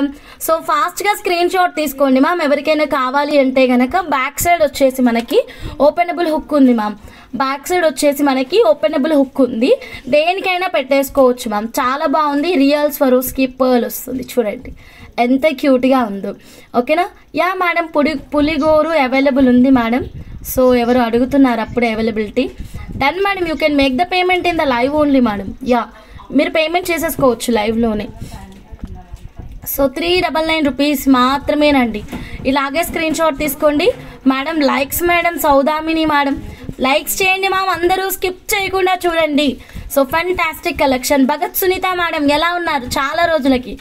Madam. So ఫాస్ట్గా screen shot తీసుకోండి ma'am. ఎవరికైనా కావాలి అంటే కనుక బ్యాక్ సైడ్ వచ్చేసి మనకి ఓపెనబుల్ హుక్ ఉంది మ్యామ్. బ్యాక్ సైడ్ వచ్చేసి మనకి ఓపెనబుల్ హుక్ ఉంది, దేనికైనా పెట్టేసుకోవచ్చు మ్యామ్. చాలా బాగుంది. రియల్ స్వరోస్కి పర్ల్ వస్తుంది చూడండి ఎంత క్యూట్గా ఉందో. ఓకేనా? యా మేడం, పులిగోరు అవైలబుల్ ఉంది మేడం. సో ఎవరు అడుగుతున్నారు అప్పుడే availability. Done madam, you can make the payment in the live only madam. Yeah, మీరు పేమెంట్ చేసేసుకోవచ్చు లైవ్లోనే. సో 399 రూపీస్ మాత్రమేనండి. ఇలాగే స్క్రీన్ షాట్ తీసుకోండి madam. Likes madam, Saudamini madam likes చేయండి మ్యామ్, అందరూ స్కిప్ చేయకుండా చూడండి. So fantastic collection. Bhagat Sunitha madam ఎలా ఉన్నారు చాలా రోజులకి.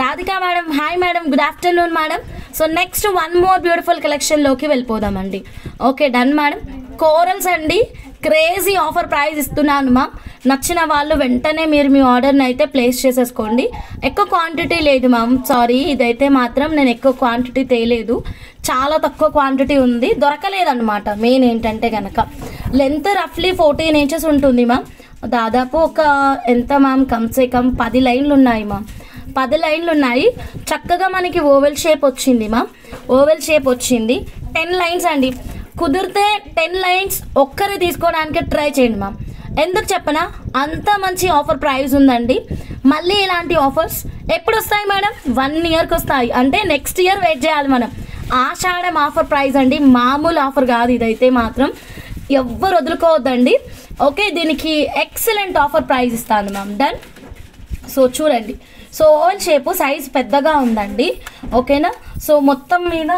Radhika madam hi madam, good afternoon madam. So next one more beautiful కలెక్షన్లోకి వెళ్ళిపోదామండి. Okay done madam. కోరల్స్ అండి, క్రేజీ ఆఫర్ ప్రైస్ ఇస్తున్నాను మా. నచ్చిన వాళ్ళు వెంటనే మీరు మీ ఆర్డర్ని అయితే ప్లేస్ చేసేసుకోండి. ఎక్కువ క్వాంటిటీ లేదు మ్యామ్, సారీ. ఇదైతే మాత్రం నేను ఎక్కువ క్వాంటిటీ తేలేదు, చాలా తక్కువ క్వాంటిటీ ఉంది, దొరకలేదన్నమాట. మెయిన్ ఏంటంటే కనుక లెంత్ రఫ్లీ 14 ఇంచెస్ ఉంటుంది మ్యామ్. దాదాపు ఒక ఎంత మ్యామ్, కమ్సే కమ్ 10 లైన్లు ఉన్నాయి మ్యామ్. 10 లైన్లు ఉన్నాయి. చక్కగా మనకి ఓవెల్ షేప్ వచ్చింది మ్యామ్. ఓవెల్ షేప్ వచ్చింది. 10 లైన్స్ అండి. కుదిరితే 10 లైన్స్ ఒక్కరే తీసుకోవడానికి ట్రై చేయండి మ్యామ్. ఎందుకు చెప్పనా, అంత మంచి ఆఫర్ ప్రైస్ ఉందండి. మళ్ళీ ఇలాంటి ఆఫర్స్ ఎప్పుడు వస్తాయి మేడం? 1 ఇయర్కి వస్తాయి. అంటే నెక్స్ట్ ఇయర్ వెయిట్ చేయాలి మనం. ఆషాఢం ఆఫర్ ప్రైస్ అండి, మామూలు ఆఫర్ కాదు ఇదైతే మాత్రం. ఎవ్వరు వదులుకోవద్దండి. ఓకే, దీనికి ఎక్సలెంట్ ఆఫర్ ప్రైస్ ఇస్తాను మ్యామ్. డన్. సో చూడండి, సో ఓవెల్ షేపు సైజ్ పెద్దగా ఉందండి. ఓకేనా? సో మొత్తం మీద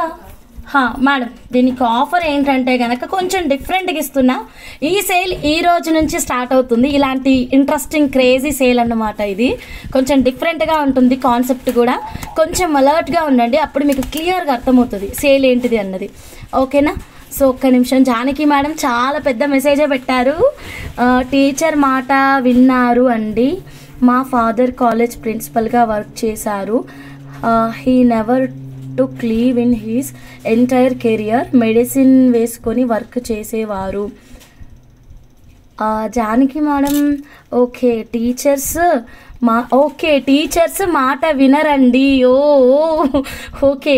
మేడం దీనికి ఆఫర్ ఏంటంటే కనుక కొంచెం డిఫరెంట్గా ఇస్తున్నా. ఈ సేల్ ఈ రోజు నుంచి స్టార్ట్ అవుతుంది. ఇలాంటి ఇంట్రెస్టింగ్ క్రేజీ సేల్ అన్నమాట. ఇది కొంచెం డిఫరెంట్గా ఉంటుంది, కాన్సెప్ట్ కూడా. కొంచెం అలర్ట్గా ఉండండి, అప్పుడు మీకు క్లియర్గా అర్థమవుతుంది సేల్ ఏంటిది అన్నది. ఓకేనా? సో ఒక్క నిమిషం. జానకి మేడం చాలా పెద్ద మెసేజే పెట్టారు. టీచర్ మాట విన్నారు అండి. మా ఫాదర్ కాలేజ్ ప్రిన్సిపల్గా వర్క్ చేశారు. He never took leave in his entire career. Medicine వేసుకొని వర్క్ చేసేవారు. జానకి మేడం ఓకే, టీచర్స్ మాట వినరండి. ఓకే,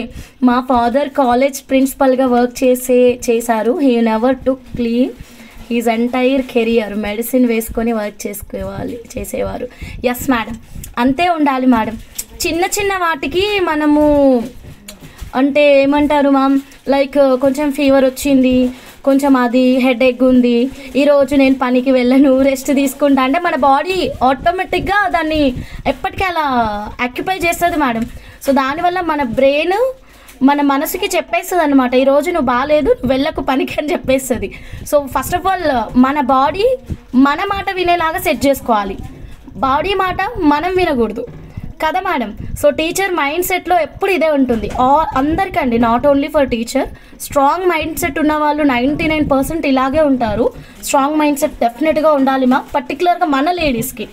మా ఫాదర్ కాలేజ్ ప్రిన్సిపల్గా వర్క్ చేశారు. He never took leave his entire career. Medicine వేసుకొని వర్క్ చేసేవారు. ఎస్ మేడం, అంతే ఉండాలి మేడం. చిన్న చిన్న వాటికి మనము అంటే ఏమంటారు మ్యామ్, లైక్ కొంచెం ఫీవర్ వచ్చింది, కొంచెం అది హెడేక్ ఉంది, ఈరోజు నేను పనికి వెళ్ళను, రెస్ట్ తీసుకుంటా అంటే మన బాడీ ఆటోమేటిక్గా దాన్ని ఎప్పటికీ అలా ఆక్యుపై చేస్తుంది మేడం. సో దానివల్ల మన బ్రెయిన్ మన మనసుకి చెప్పేస్తుంది అనమాట, ఈరోజు నువ్వు బాగాలేదు, వెళ్ళకు పనికి అని చెప్పేస్తుంది. సో ఫస్ట్ ఆఫ్ ఆల్ మన బాడీ మన మాట వినేలాగా సెట్ చేసుకోవాలి. బాడీ మాట మనం వినకూడదు కదా మేడం. సో టీచర్ మైండ్ సెట్లో ఎప్పుడు ఇదే ఉంటుంది. అందరికండి, not only for teacher. Strong mind set ఉన్న వాళ్ళు 99% ఇలాగే ఉంటారు. స్ట్రాంగ్ మైండ్ సెట్ డెఫినెట్గా ఉండాలి మా, పర్టికులర్గా మన లేడీస్కి.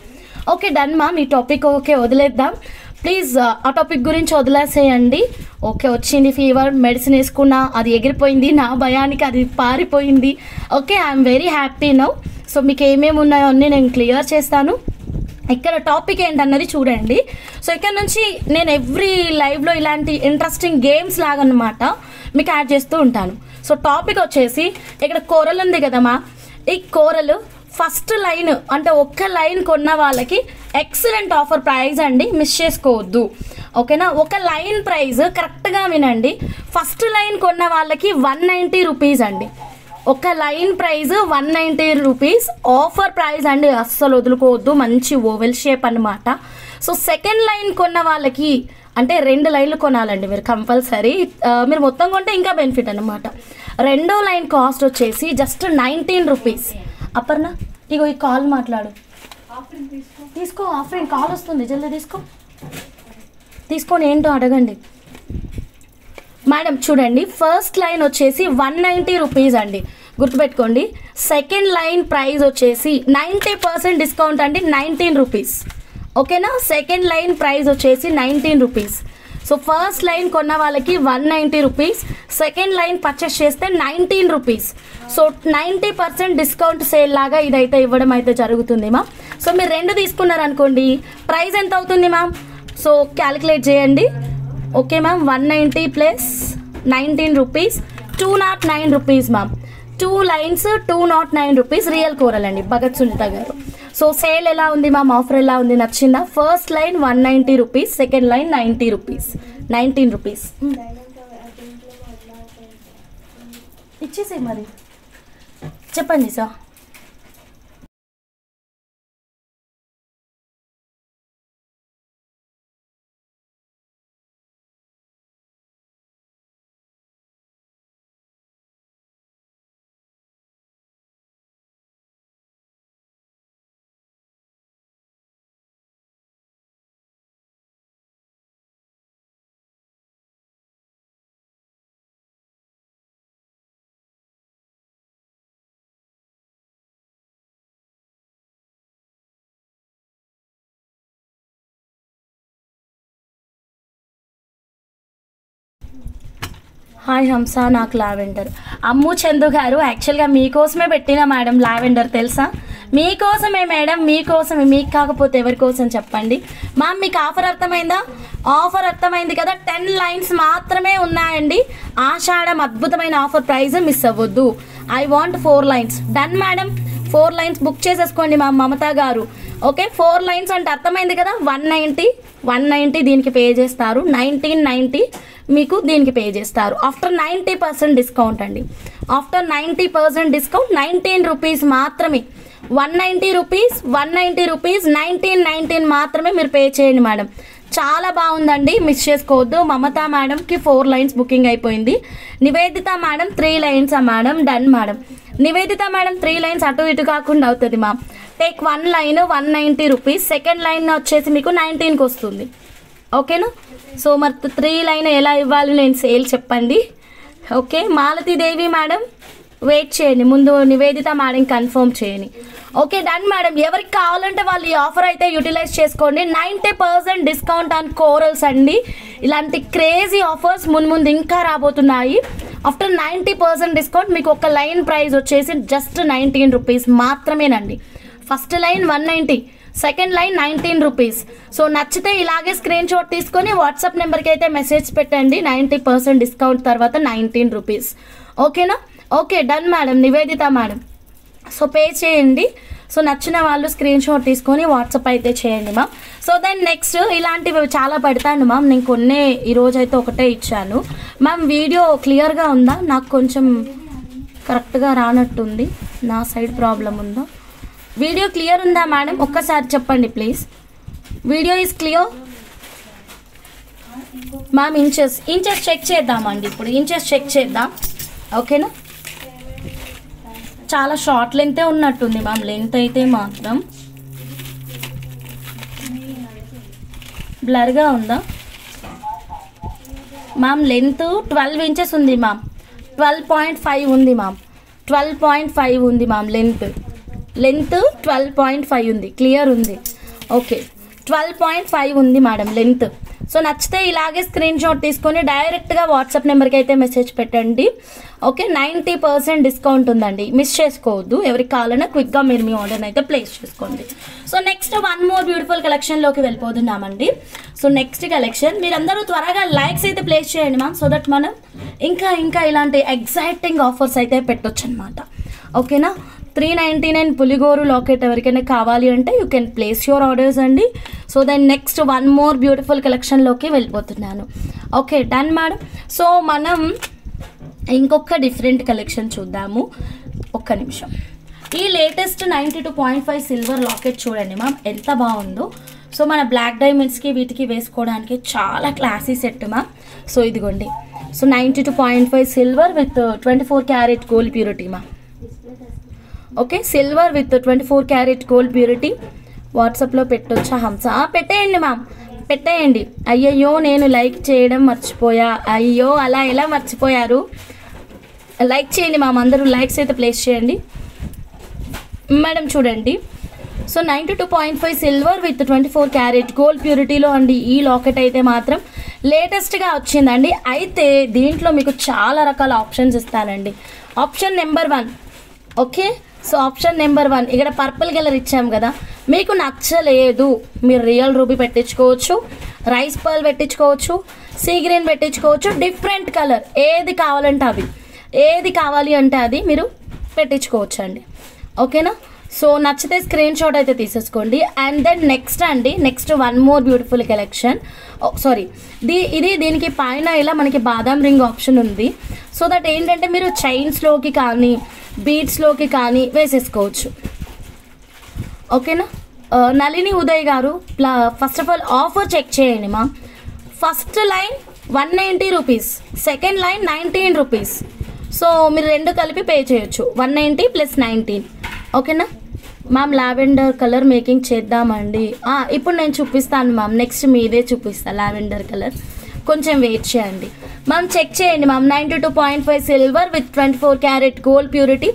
ఓకే డన్ మ్యామ్, ఈ టాపిక్ ఓకే వదిలేద్దాం ప్లీజ్. ఆ టాపిక్ గురించి వదిలేసేయండి. ఓకే, వచ్చింది ఫీవర్, మెడిసిన్ వేసుకున్నా, అది ఎగిరిపోయింది, నా భయానికి అది పారిపోయింది. Okay, I'm very happy now. So మీకు ఏమేమి ఉన్నాయో అన్నీ నేను క్లియర్ చేస్తాను. ఇక్కడ టాపిక్ ఏంటన్నది చూడండి. సో ఇక్కడ నుంచి నేను ఎవ్రీ లైవ్లో ఇలాంటి ఇంట్రెస్టింగ్ గేమ్స్ లాగా అనమాట మీకు యాడ్ చేస్తూ ఉంటాను. సో టాపిక్ వచ్చేసి ఇక్కడ కోరల్ ఉంది కదమ్మా, ఈ కోరల్ ఫస్ట్ లైన్ అంటే ఒక్క లైన్ కొన్న వాళ్ళకి ఎక్సలెంట్ ఆఫర్ ప్రైజ్ అండి, మిస్ చేసుకోవద్దు. ఓకేనా? ఒక లైన్ ప్రైజ్ కరెక్ట్గా వినండి. ఫస్ట్ లైన్ కొన్న వాళ్ళకి 190 రూపీస్ అండి. ఒక line price 190 rupees offer price అండి, అస్సలు వదులుకోవద్దు. మంచి ఓవెల్ షేప్ అనమాట. సో సెకండ్ లైన్ కొన్న వాళ్ళకి అంటే 2 లైన్లు కొనాలండి మీరు కంపల్సరీ. మీరు మొత్తం కొంటే ఇంకా బెనిఫిట్ అనమాట. రెండో లైన్ కాస్ట్ వచ్చేసి జస్ట్ 19 రూపీస్. అపర్ణ ఇగో ఈ కాల్ మాట్లాడు, తీసుకో. ఆఫ్రిన్ కాల్ వస్తుంది, జల్దీ తీసుకొని ఏంటో అడగండి మేడం. చూడండి, ఫస్ట్ లైన్ వచ్చేసి 190 రూపీస్ అండి, గుర్తుపెట్టుకోండి. సెకండ్ లైన్ ప్రైస్ వచ్చేసి 90% డిస్కౌంట్ అండి, 19 రూపీస్. ఓకేనా? సెకండ్ లైన్ ప్రైస్ వచ్చేసి 19 రూపీస్. సో ఫస్ట్ లైన్ కొన్న వాళ్ళకి 190 రూపీస్, సెకండ్ లైన్ పర్చేస్ చేస్తే 19 రూపీస్. సో 90% డిస్కౌంట్ సేల్ లాగా ఇదైతే ఇవ్వడం అయితే జరుగుతుంది మ్యామ్. సో మీరు 2 తీసుకున్నారనుకోండి, ప్రైస్ ఎంత అవుతుంది మ్యామ్? సో క్యాలిక్యులేట్ చేయండి. Okay ma'am 190 plus 19 rupees 209 rupees ma'am. 2 lines 209 rupees real coral అండి భగత్ సునీత గారు. సో సేల్ ఎలా ఉంది మ్యామ్, ఆఫర్ ఎలా ఉంది, నచ్చిందా? First line 190 rupees, second line 90 rupees, 19 rupees. ఇచ్చేసే మరి చెప్పండి సార్. హాయ్ హంస, నాకు లావెండర్. అమ్ము చందు గారు యాక్చువల్గా మీకోసమే పెట్టిన మేడం లావెండర్, తెలుసా? మీకోసమే మేడం, మీకోసమే. మీకు కాకపోతే ఎవరి కోసం చెప్పండి మ్యామ్. మీకు ఆఫర్ అర్థమైందా? ఆఫర్ అర్థమైంది కదా. 10 లైన్స్ మాత్రమే ఉన్నాయండి. ఆషాఢం అద్భుతమైన ఆఫర్, ప్రైజ్ మిస్ అవ్వద్దు. I want 4 lines. Done madam, 4 lines book చేసేసుకోండి మా మమతా గారు. ఓకే, 4 లైన్స్ అంటే అర్థమైంది కదా. 190 దీనికి పే చేస్తారు, 1990 మీకు దీనికి పే చేస్తారు. ఆఫ్టర్ 90% డిస్కౌంట్ అండి. ఆఫ్టర్ 90% డిస్కౌంట్ 19 రూపీస్ మాత్రమే. 190 రూపీస్, 1919 మాత్రమే మీరు పే చేయండి మేడం. చాలా బాగుందండి, మిస్ చేసుకోవద్దు. మమతా మేడంకి 4 లైన్స్ బుకింగ్ అయిపోయింది. Nivedita madam 3 lines madam. Done madam. Nivedita madam 3 lines అటు ఇటు కాకుండా అవుతుంది ma'am. Take 1 line 190 rupees, second line వచ్చేసి మీకు 19కి వస్తుంది. ఓకేనా? సో మరి 3 లైన్ ఎలా ఇవ్వాలి నేను సేల్ చెప్పండి. ఓకే, మాలతీదేవి మేడం వెయిట్ చేయండి, ముందు నివేదిత మేడం కన్ఫర్మ్ చేయండి. Okay done madam. ఎవరికి కావాలంటే వాళ్ళు ఈ ఆఫర్ అయితే యూటిలైజ్ చేసుకోండి. 90% డిస్కౌంట్ ఆన్ కోరల్స్ అండి. ఇలాంటి క్రేజీ ఆఫర్స్ ముందు ఇంకా రాబోతున్నాయి. ఆఫ్టర్ 90% డిస్కౌంట్ మీకు ఒక లైన్ ప్రైస్ వచ్చేసి జస్ట్ 19 రూపీస్ మాత్రమేనండి. First line 190, second line 19 rupees. So నచ్చితే ఇలాగే స్క్రీన్ షాట్ తీసుకొని వాట్సాప్ నెంబర్కి అయితే మెసేజ్ పెట్టండి. 90% డిస్కౌంట్ తర్వాత 19 రూపీస్. ఓకేనా? Okay done madam. Nivedita madam so pay చేయండి. సో నచ్చిన వాళ్ళు స్క్రీన్ షాట్ తీసుకొని వాట్సాప్ అయితే చేయండి మ్యామ్. సో దెన్ నెక్స్ట్ ఇలాంటివి చాలా పెడతాను మ్యామ్. నేను కొన్ని ఈరోజు అయితే ఒకటే ఇచ్చాను మ్యామ్. వీడియో క్లియర్గా ఉందా? నాకు కొంచెం కరెక్ట్గా రానట్టుంది, నా సైడ్ ప్రాబ్లం ఉందా? వీడియో క్లియర్ ఉందా మేడం? ఒక్కసారి చెప్పండి please. Video is clear ma'am. Inches check చేద్దామండి. ఇప్పుడు ఇంచెస్ చెక్ చేద్దాం. ఓకేనా? చాలా షార్ట్ లెంతే ఉన్నట్టుంది మ్యామ్. లెంత్ అయితే మాత్రం బ్లర్గా ఉందా మ్యామ్? లెంత్ 12 ఇంచెస్ ఉంది మ్యామ్. 12.5 ఉంది మ్యామ్. 12.5 ఉంది మ్యామ్. లెంత్ 12.5 ఉంది. క్లియర్ ఉంది. ఓకే 12.5 ఉంది మేడం లెంత్. సో నచ్చితే ఇలాగే స్క్రీన్ షాట్ తీసుకొని డైరెక్ట్గా వాట్సాప్ నెంబర్కి అయితే మెసేజ్ పెట్టండి. ఓకే 90% డిస్కౌంట్ ఉందండి, మిస్ చేసుకోవద్దు. ఎవరికి కావాలన్నా క్విక్గా మీరు మీ ఆర్డర్ని అయితే ప్లేస్ చేసుకోండి. సో నెక్స్ట్ 1 మోర్ బ్యూటిఫుల్ కలెక్షన్లోకి వెళ్ళిపోతున్నామండి. సో నెక్స్ట్ కలెక్షన్ మీరందరూ త్వరగా లైక్స్ అయితే ప్లేస్ చేయండి మ్యామ్, సో దట్ మనం ఇంకా ఇలాంటి ఎగ్జైటింగ్ ఆఫర్స్ అయితే పెట్టొచ్చు అనమాట. ఓకేనా? 399 పులిగోరు లాకెట్ ఎవరికైనా కావాలి అంటే you can place your orders అండి. So then next 1 more beautiful కలెక్షన్లోకి వెళ్ళిపోతున్నాను. Okay done madam. సో మనం ఇంకొక డిఫరెంట్ కలెక్షన్ చూద్దాము. ఒక్క నిమిషం. ఈ లేటెస్ట్ 92.5 సిల్వర్ లాకెట్ చూడండి మ్యామ్, ఎంత బాగుందో. సో మన బ్లాక్ డైమండ్స్కి వీటికి వేసుకోవడానికి చాలా క్లాసీ సెట్ మ్యామ్. సో ఇదిగోండి. So 92.5 silver with 24 carat gold purity ma'am. Okay silver with 24 carat gold purity. వాట్సాప్లో పెట్టొచ్చా హంస? పెట్టేయండి మ్యామ్, పెట్టేయండి. అయ్యయ్యో నేను లైక్ చేయడం మర్చిపోయా. అయ్యో అలా ఎలా మర్చిపోయారు? లైక్ చేయండి మ్యామ్, అందరూ లైక్స్ అయితే ప్లేస్ చేయండి మేడం. చూడండి. So 92.5 silver with 24 carat gold ప్యూరిటీలో అండి ఈ లాకెట్ అయితే మాత్రం లేటెస్ట్గా వచ్చిందండి. అయితే దీంట్లో మీకు చాలా రకాల ఆప్షన్స్ ఇస్తానండి. Option number 1. Okay so option number 1 ఇక్కడ పర్పుల్ కలర్ ఇచ్చాము కదా, మీకు నచ్చలేదు మీరు రియల్ రూబీ పెట్టించుకోవచ్చు, రైస్ పర్ల్ పెట్టించుకోవచ్చు, సీ గ్రీన్ పెట్టించుకోవచ్చు, డిఫరెంట్ కలర్ ఏది కావాలంటే అవి, ఏది కావాలి అంటే అది మీరు పెట్టించుకోవచ్చు అండి. ఓకేనా? సో నచ్చితే స్క్రీన్ షాట్ అయితే తీసేసుకోండి. And then next one more beautiful collection. Sorry, దీనికి పైన ఇలా మనకి బాదాం రింగ్ ఆప్షన్ ఉంది. సో దట్ ఏంటంటే మీరు చైన్స్లోకి కానీ బీడ్స్లోకి కానీ వేసేసుకోవచ్చు. ఓకేనా? నళిని ఉదయ్ గారు, first of all offer check చేయండి మా. First line 190 rupees, second line 19 rupees. So మీరు రెండు కలిపి పే చేయొచ్చు, 190 + 19. ఓకేనా మ్యామ్? లావెండర్ కలర్ మేకింగ్ చేద్దామండి. ఇప్పుడు నేను చూపిస్తాను మ్యామ్, నెక్స్ట్ మీదే చూపిస్తాను లావెండర్ కలర్. కొంచెం వెయిట్ చేయండి మ్యామ్. చెక్ చేయండి ma'am. 92.5 silver with 24 carat gold purity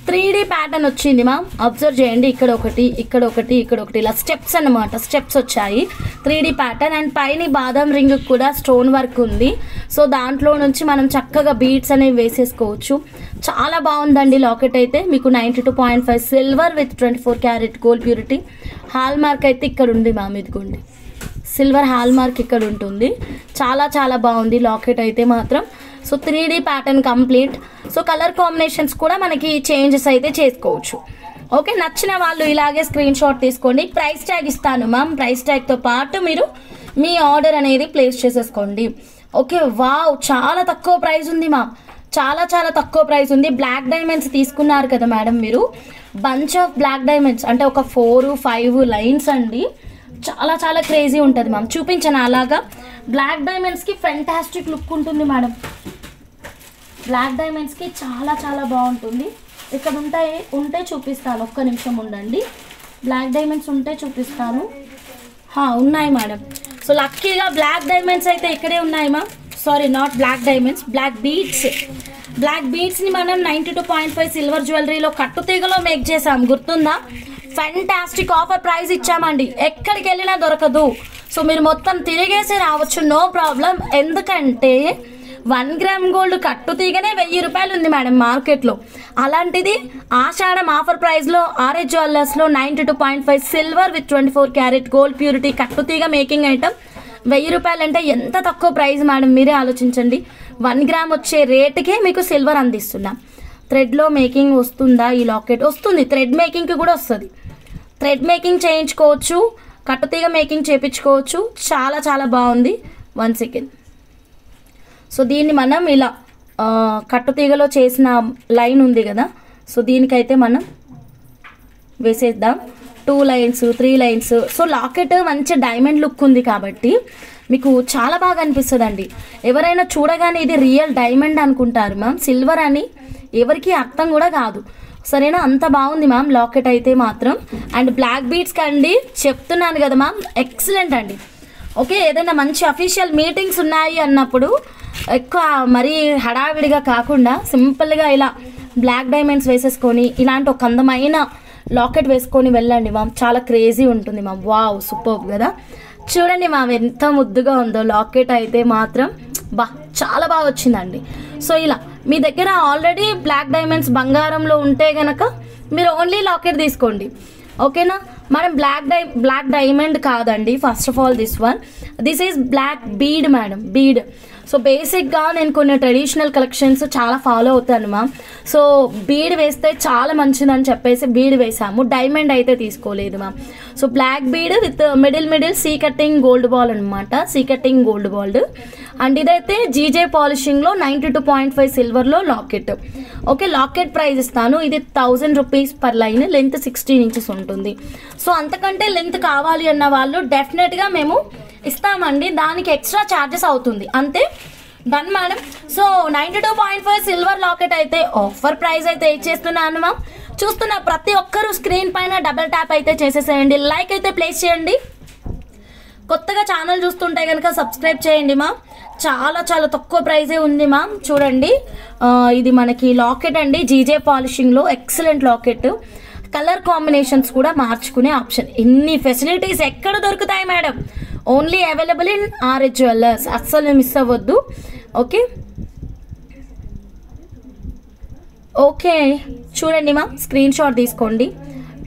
3D pattern వచ్చింది మ్యామ్. అబ్జర్వ్ చేయండి, ఇక్కడ ఒకటి, ఇక్కడ ఒకటి, ఇక్కడ ఒకటి, ఇలా స్టెప్స్ అన్నమాట. స్టెప్స్ వచ్చాయి, 3D ప్యాటర్న్. అండ్ పైన బాదం రింగ్ కూడా స్టోన్ వర్క్ ఉంది. సో దాంట్లో నుంచి మనం చక్కగా బీడ్స్ అనేవి వేసేసుకోవచ్చు. చాలా బాగుందండి లాకెట్ అయితే. మీకు 92.5 silver with 24 carat gold purity. Hall mark అయితే ఇక్కడ ఉంది మ్యామ్, ఇదిగోండి సిల్వర్ హాల్ మార్క్ ఇక్కడ ఉంటుంది. చాలా చాలా బాగుంది లాకెట్ అయితే మాత్రం. So 3D pattern complete. So colour combinations కూడా మనకి చేంజెస్ అయితే చేసుకోవచ్చు. ఓకే, నచ్చిన వాళ్ళు ఇలాగే స్క్రీన్ షాట్ తీసుకోండి. ప్రైస్ ట్యాగ్ ఇస్తాను మ్యామ్. ప్రైస్ ట్యాగ్తో పాటు మీరు మీ ఆర్డర్ అనేది ప్లేస్ చేసేసుకోండి. ఓకే, వావ్, చాలా తక్కువ ప్రైస్ ఉంది మ్యామ్, చాలా చాలా తక్కువ ప్రైస్ ఉంది. బ్లాక్ డైమండ్స్ తీసుకున్నారు కదా మేడం మీరు, బంచ్ ఆఫ్ బ్లాక్ డైమండ్స్ అంటే ఒక 4-5 లైన్స్ అండి. చాలా చాలా క్రేజీ ఉంటుంది మ్యామ్. చూపించాను అలాగా. బ్లాక్ డైమండ్స్కి ఫెంటాస్టిక్ లుక్ ఉంటుంది మేడం. బ్లాక్ డైమండ్స్కి చాలా చాలా బాగుంటుంది. ఇక్కడ ఉంటే చూపిస్తాను, ఒక్క నిమిషం ఉండండి. బ్లాక్ డైమండ్స్ ఉంటే చూపిస్తాను. ఉన్నాయి మేడం. సో లక్కీగా బ్లాక్ డైమండ్స్ అయితే ఇక్కడే ఉన్నాయి ma'am. Sorry, not black diamonds, black beads. Black బీడ్స్ని మనం 92.5 సిల్వర్ జ్యువెలరీలో కట్టుతీగలో మేక్ చేసాం, గుర్తుందా? ఫెంటాస్టిక్ ఆఫర్ ప్రైస్ ఇచ్చామండి, ఎక్కడికి వెళ్ళినా దొరకదు. సో మీరు మొత్తం తిరిగేసి రావచ్చు, నో ప్రాబ్లం. ఎందుకంటే 1 గ్రామ్ గోల్డ్ కట్టుతీగనే 1000 రూపాయలు ఉంది మేడం మార్కెట్లో. అలాంటిది ఆషాఢం ఆఫర్ ప్రైస్లో ఆర్ఎస్ జ్యువెలర్స్లో 92.5 silver with 24 carat gold purity కట్టుతీగ మేకింగ్ ఐటమ్ 1000 రూపాయలు అంటే ఎంత తక్కువ ప్రైస్ మేడం, మీరే ఆలోచించండి. 1 గ్రామ్ వచ్చే రేటుకే మీకు సిల్వర్ అందిస్తున్నాం. థ్రెడ్లో మేకింగ్ వస్తుందా? ఈ లాకెట్ వస్తుంది, థ్రెడ్ మేకింగ్కి కూడా వస్తుంది. థ్రెడ్ మేకింగ్ చేయించుకోవచ్చు, కట్టుతీగ మేకింగ్ చేయించుకోవచ్చు. చాలా చాలా బాగుంది. 1 సెకండ్. సో దీన్ని మనం ఇలా కట్టుతీగలో చేసిన లైన్ ఉంది కదా, సో దీనికైతే మనం వేసేద్దాం. 2 లైన్స్ 3 లైన్స్. సో లాకెట్ మంచి డైమండ్ లుక్ ఉంది కాబట్టి మీకు చాలా బాగా అనిపిస్తుంది అండి. ఎవరైనా చూడగానే ఇది రియల్ డైమండ్ అనుకుంటారు మ్యామ్, సిల్వర్ అని ఎవరికి అర్థం కూడా కాదు. సరేనా? అంత బాగుంది మ్యామ్ లాకెట్ అయితే మాత్రం. అండ్ బ్లాక్ బీడ్స్కి అండి చెప్తున్నాను కదా మ్యామ్, ఎక్సలెంట్ అండి. ఓకే, ఏదైనా మంచి అఫీషియల్ మీటింగ్స్ ఉన్నాయి అన్నప్పుడు ఎక్కువ మరీ హడావిడిగా కాకుండా సింపుల్గా ఇలా బ్లాక్ డైమండ్స్ వేసేసుకొని ఇలాంటి ఒక అందమైన లాకెట్ వేసుకొని వెళ్ళండి మ్యామ్, చాలా క్రేజీ ఉంటుంది మ్యామ్. వావ్, సూపర్ కదా. చూడండి మ్యామ్ ఎంత ముద్దుగా ఉందో లాకెట్ అయితే మాత్రం. చాలా బాగా వచ్చిందండి. సో ఇలా మీ దగ్గర ఆల్రెడీ బ్లాక్ డైమండ్స్ బంగారంలో ఉంటే కనుక మీరు ఓన్లీ లాకెట్ తీసుకోండి. ఓకేనా? మనం బ్లాక్ డైమండ్ కాదండి. First of all this is black bead madam, bead. So బేసిక్గా నేను కొన్ని ట్రెడిషనల్ కలెక్షన్స్ చాలా ఫాలో అవుతాను మ్యామ్. సో బీడ్ వేస్తే చాలా మంచిదని చెప్పేసి బీడ్ వేసాము, డైమండ్ అయితే తీసుకోలేదు ma'am. So black bead with middle sea cutting gold ball అనమాట, sea cutting gold ball. And ఇదైతే జీజే పాలిషింగ్లో 92.5 సిల్వర్లో లాకెట్. ఓకే, లాకెట్ ప్రైస్ ఇస్తాను. ఇది 1000 rupees per line, length 16 inches ఉంటుంది. సో అంతకంటే లెంత్ కావాలి అన్న వాళ్ళు డెఫినెట్గా మేము ఇస్తామండి, దానికి ఎక్స్ట్రా ఛార్జెస్ అవుతుంది అంతే. Done madam. So 92.5 silver locket అయితే ఆఫర్ ప్రైస్ అయితే ఇచ్చేస్తున్నాను మ్యామ్. చూస్తున్న ప్రతి ఒక్కరూ స్క్రీన్ పైన డబల్ ట్యాప్ అయితే చేసేసేయండి, లైక్ అయితే ప్లేస్ చేయండి. కొత్తగా ఛానల్ చూస్తుంటే కనుక సబ్స్క్రైబ్ చేయండి మ్యామ్. చాలా చాలా తక్కువ ప్రైజే ఉంది మ్యామ్. చూడండి, ఇది మనకి లాకెట్ అండి, జీజే పాలిషింగ్లో ఎక్సలెంట్ లాకెట్. కలర్ కాంబినేషన్స్ కూడా మార్చుకునే ఆప్షన్. ఇన్ని ఫెసిలిటీస్ ఎక్కడ దొరుకుతాయి madam? Only available in RS jewellers, అస్సలు మిస్ అవ్వద్దు. ఓకే ఓకే, చూడండి మ్యామ్, స్క్రీన్ షాట్ తీసుకోండి.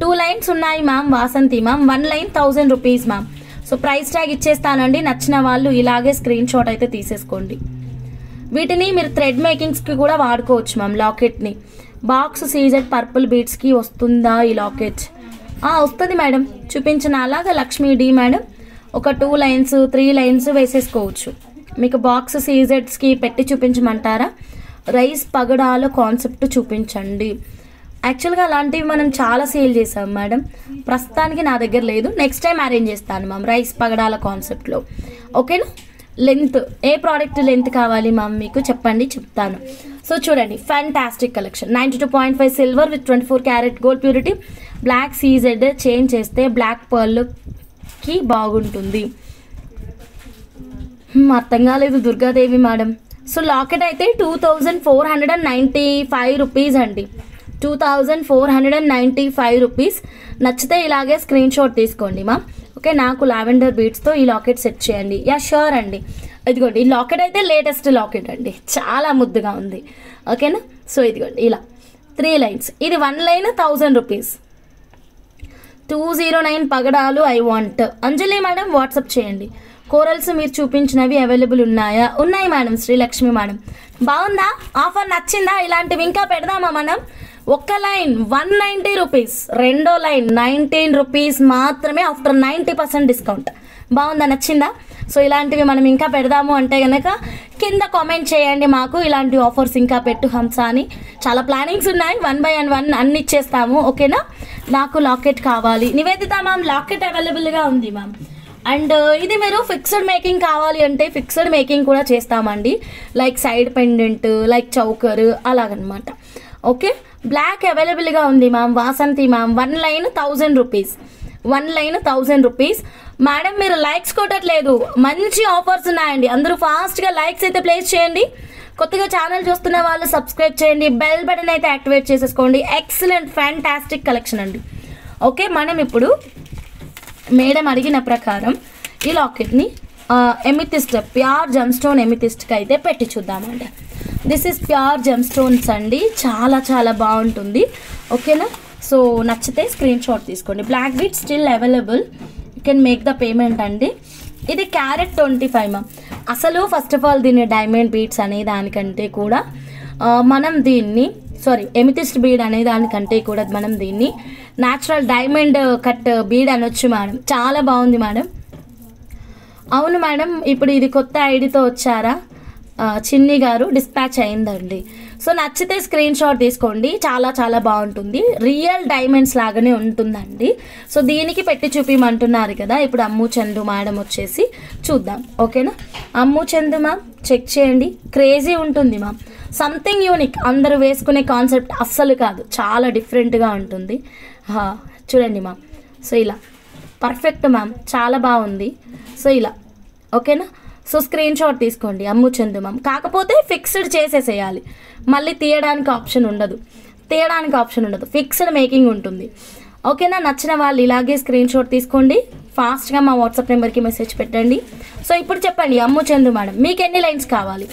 2 లైన్స్ ఉన్నాయి ma'am, Vasanthi ma'am. 1 line 1000 rupees ma'am. So price tag ఇచ్చేస్తానండి. నచ్చిన వాళ్ళు ఇలాగే స్క్రీన్ షాట్ అయితే తీసేసుకోండి. వీటిని మీరు థ్రెడ్ మేకింగ్స్కి కూడా వాడుకోవచ్చు మ్యామ్. లాకెట్ని బాక్స్ సీజెడ్ పర్పుల్ బీడ్స్కి వస్తుందా ఈ లాకెట్? వస్తుంది మేడం, చూపించిన అలాగా లక్ష్మీ డి మేడం ఒక 2 లైన్స్ 3 లైన్స్ వేసేసుకోవచ్చు. మీకు బాక్స్ సీజెడ్స్కి పెట్టి చూపించమంటారా? రైస్ పగడాల కాన్సెప్ట్ చూపించండి. యాక్చువల్గా అలాంటివి మనం చాలా సేల్ చేసాం మేడం, ప్రస్తుతానికి నా దగ్గర లేదు. నెక్స్ట్ టైం అరేంజ్ చేస్తాను మ్యామ్ రైస్ పగడాల కాన్సెప్ట్లో. ఓకేనా? లెంత్ ఏ ప్రోడక్ట్ లెంత్ కావాలి మ్యామ్ మీకు చెప్పండి, చెప్తాను. సో చూడండి, fantastic collection. 92.5 silver with 24 carat gold purity. Black CZ change చేస్తే బ్లాక్ పర్ల్కి బాగుంటుంది. అర్థం కాలేదు దుర్గాదేవి మేడం. సో లాకెట్ అయితే 2495 రూపీస్ అండి. 2495 రూపీస్. నచ్చితే ఇలాగే స్క్రీన్ షాట్ తీసుకోండి మా. ఓకే, నాకు లావెండర్ బీడ్స్తో ఈ లాకెట్ సెట్ చేయండి. యా షూర్ అండి. ఇదిగోండి, ఈ లాకెట్ అయితే లేటెస్ట్ లాకెట్ అండి, చాలా ముద్దుగా ఉంది. ఓకేనా? సో ఇదిగోండి ఇలా 3 లైన్స్. ఇది 1 లైన్ 1000 రూపీస్. 209 పగడాలు I want. Anjali madam WhatsApp చేయండి. కోరల్స్ మీరు చూపించినవి అవైలబుల్ ఉన్నాయా? ఉన్నాయి మేడం. శ్రీలక్ష్మి మేడం బాగుందా? ఆఫర్ నచ్చిందా? ఇలాంటివి ఇంకా పెడదామా మనం? ఒక్క లైన్ 190 రూపీస్, రెండో లైన్ 19 రూపీస్ మాత్రమే ఆఫ్టర్ 90% డిస్కౌంట్. బాగుందా? నచ్చిందా? సో ఇలాంటివి మనం ఇంకా పెడదాము అంటే కనుక కింద కామెంట్ చేయండి మాకు. ఇలాంటి ఆఫర్స్ ఇంకా పెట్టు హంస అని చాలా ప్లానింగ్స్ ఉన్నాయి. 1 by 1 అన్ని ఇచ్చేస్తాము. ఓకేనా? నాకు లాకెట్ కావాలి. నివేదిత మ్యామ్ లాకెట్ అవైలబుల్గా ఉంది మ్యామ్. అండ్ ఇది మీరు ఫిక్స్డ్ మేకింగ్ కావాలి అంటే ఫిక్స్డ్ మేకింగ్ కూడా చేస్తామండి. Like side pendant, like choker అలాగనమాట. ఓకే, బ్లాక్ అవైలబుల్గా ఉంది ma'am. Vasanthi ma'am 1 line 1000 rupees. 1 line 1000 rupees. Madam మీరు లైక్స్ కొట్టట్లేదు. మంచి ఆఫర్స్ ఉన్నాయండి, అందరూ ఫాస్ట్గా లైక్స్ అయితే ప్లేస్ చేయండి. కొత్తగా ఛానల్ చూస్తున్న వాళ్ళు సబ్స్క్రైబ్ చేయండి, బెల్ బటన్ అయితే యాక్టివేట్ చేసేసుకోండి. ఎక్సలెంట్ ఫ్యాంటాస్టిక్ కలెక్షన్ అండి. ఓకే, మనం ఇప్పుడు మేడం అడిగిన ప్రకారం ఈ లాకెట్ని ఎమితిస్ట్ ప్యూర్ జెమ్ స్టోన్ ఎమితిస్ట్కి అయితే పెట్టి చూద్దామండి. This is pure gem stones అండి, చాలా చాలా బాగుంటుంది. ఓకేనా? సో నచ్చితే స్క్రీన్ షాట్ తీసుకోండి. Black bead still available, you can make the payment అండి. ఇది క్యారెట్ 25 మ్యామ్. అసలు ఫస్ట్ ఆఫ్ ఆల్ దీన్ని డైమండ్ బీడ్స్ అనే దానికంటే కూడా మనం దీన్ని ఎమితిస్ట్ బీడ్ అనే దానికంటే కూడా మనం దీన్ని న్యాచురల్ డైమండ్ కట్ బీడ్ అనొచ్చు మేడం. చాలా బాగుంది మేడం. అవును మేడం, ఇప్పుడు ఇది కొత్త ఐడితో వచ్చారా? చిన్ని గారు డిస్పాచ్ అయిందండి. సో నచ్చితే స్క్రీన్ షాట్ తీసుకోండి, చాలా చాలా బాగుంటుంది. రియల్ డైమండ్స్ లాగానే ఉంటుందండి. సో దీనికి పెట్టి చూపిమంటున్నారు కదా. ఇప్పుడు అమ్ము చందు మేడం వచ్చేసి చూద్దాం. ఓకేనా? అమ్ము చందు మ్యామ్ చెక్ చేయండి. క్రేజీ ఉంటుంది మ్యామ్, సంథింగ్ యూనిక్. అందరూ వేసుకునే కాన్సెప్ట్ అస్సలు కాదు, చాలా డిఫరెంట్గా ఉంటుంది. చూడండి మ్యామ్. సో ఇలా పర్ఫెక్ట్ మ్యామ్, చాలా బాగుంది. సో ఇలా ఓకేనా? సో స్క్రీన్ షాట్ తీసుకోండి అమ్ము చందు మ్యామ్. కాకపోతే ఫిక్స్డ్ చేసేసేయాలి, మళ్ళీ తీయడానికి ఆప్షన్ ఉండదు. ఫిక్స్డ్ మేకింగ్ ఉంటుంది. ఓకేనా? నచ్చిన వాళ్ళు ఇలాగే స్క్రీన్ షాట్ తీసుకోండి, ఫాస్ట్గా మా వాట్సాప్ నెంబర్కి మెసేజ్ పెట్టండి. సో ఇప్పుడు చెప్పండి అమ్ము చందు మేడం, మీకు ఎన్ని లైన్స్ కావాలి?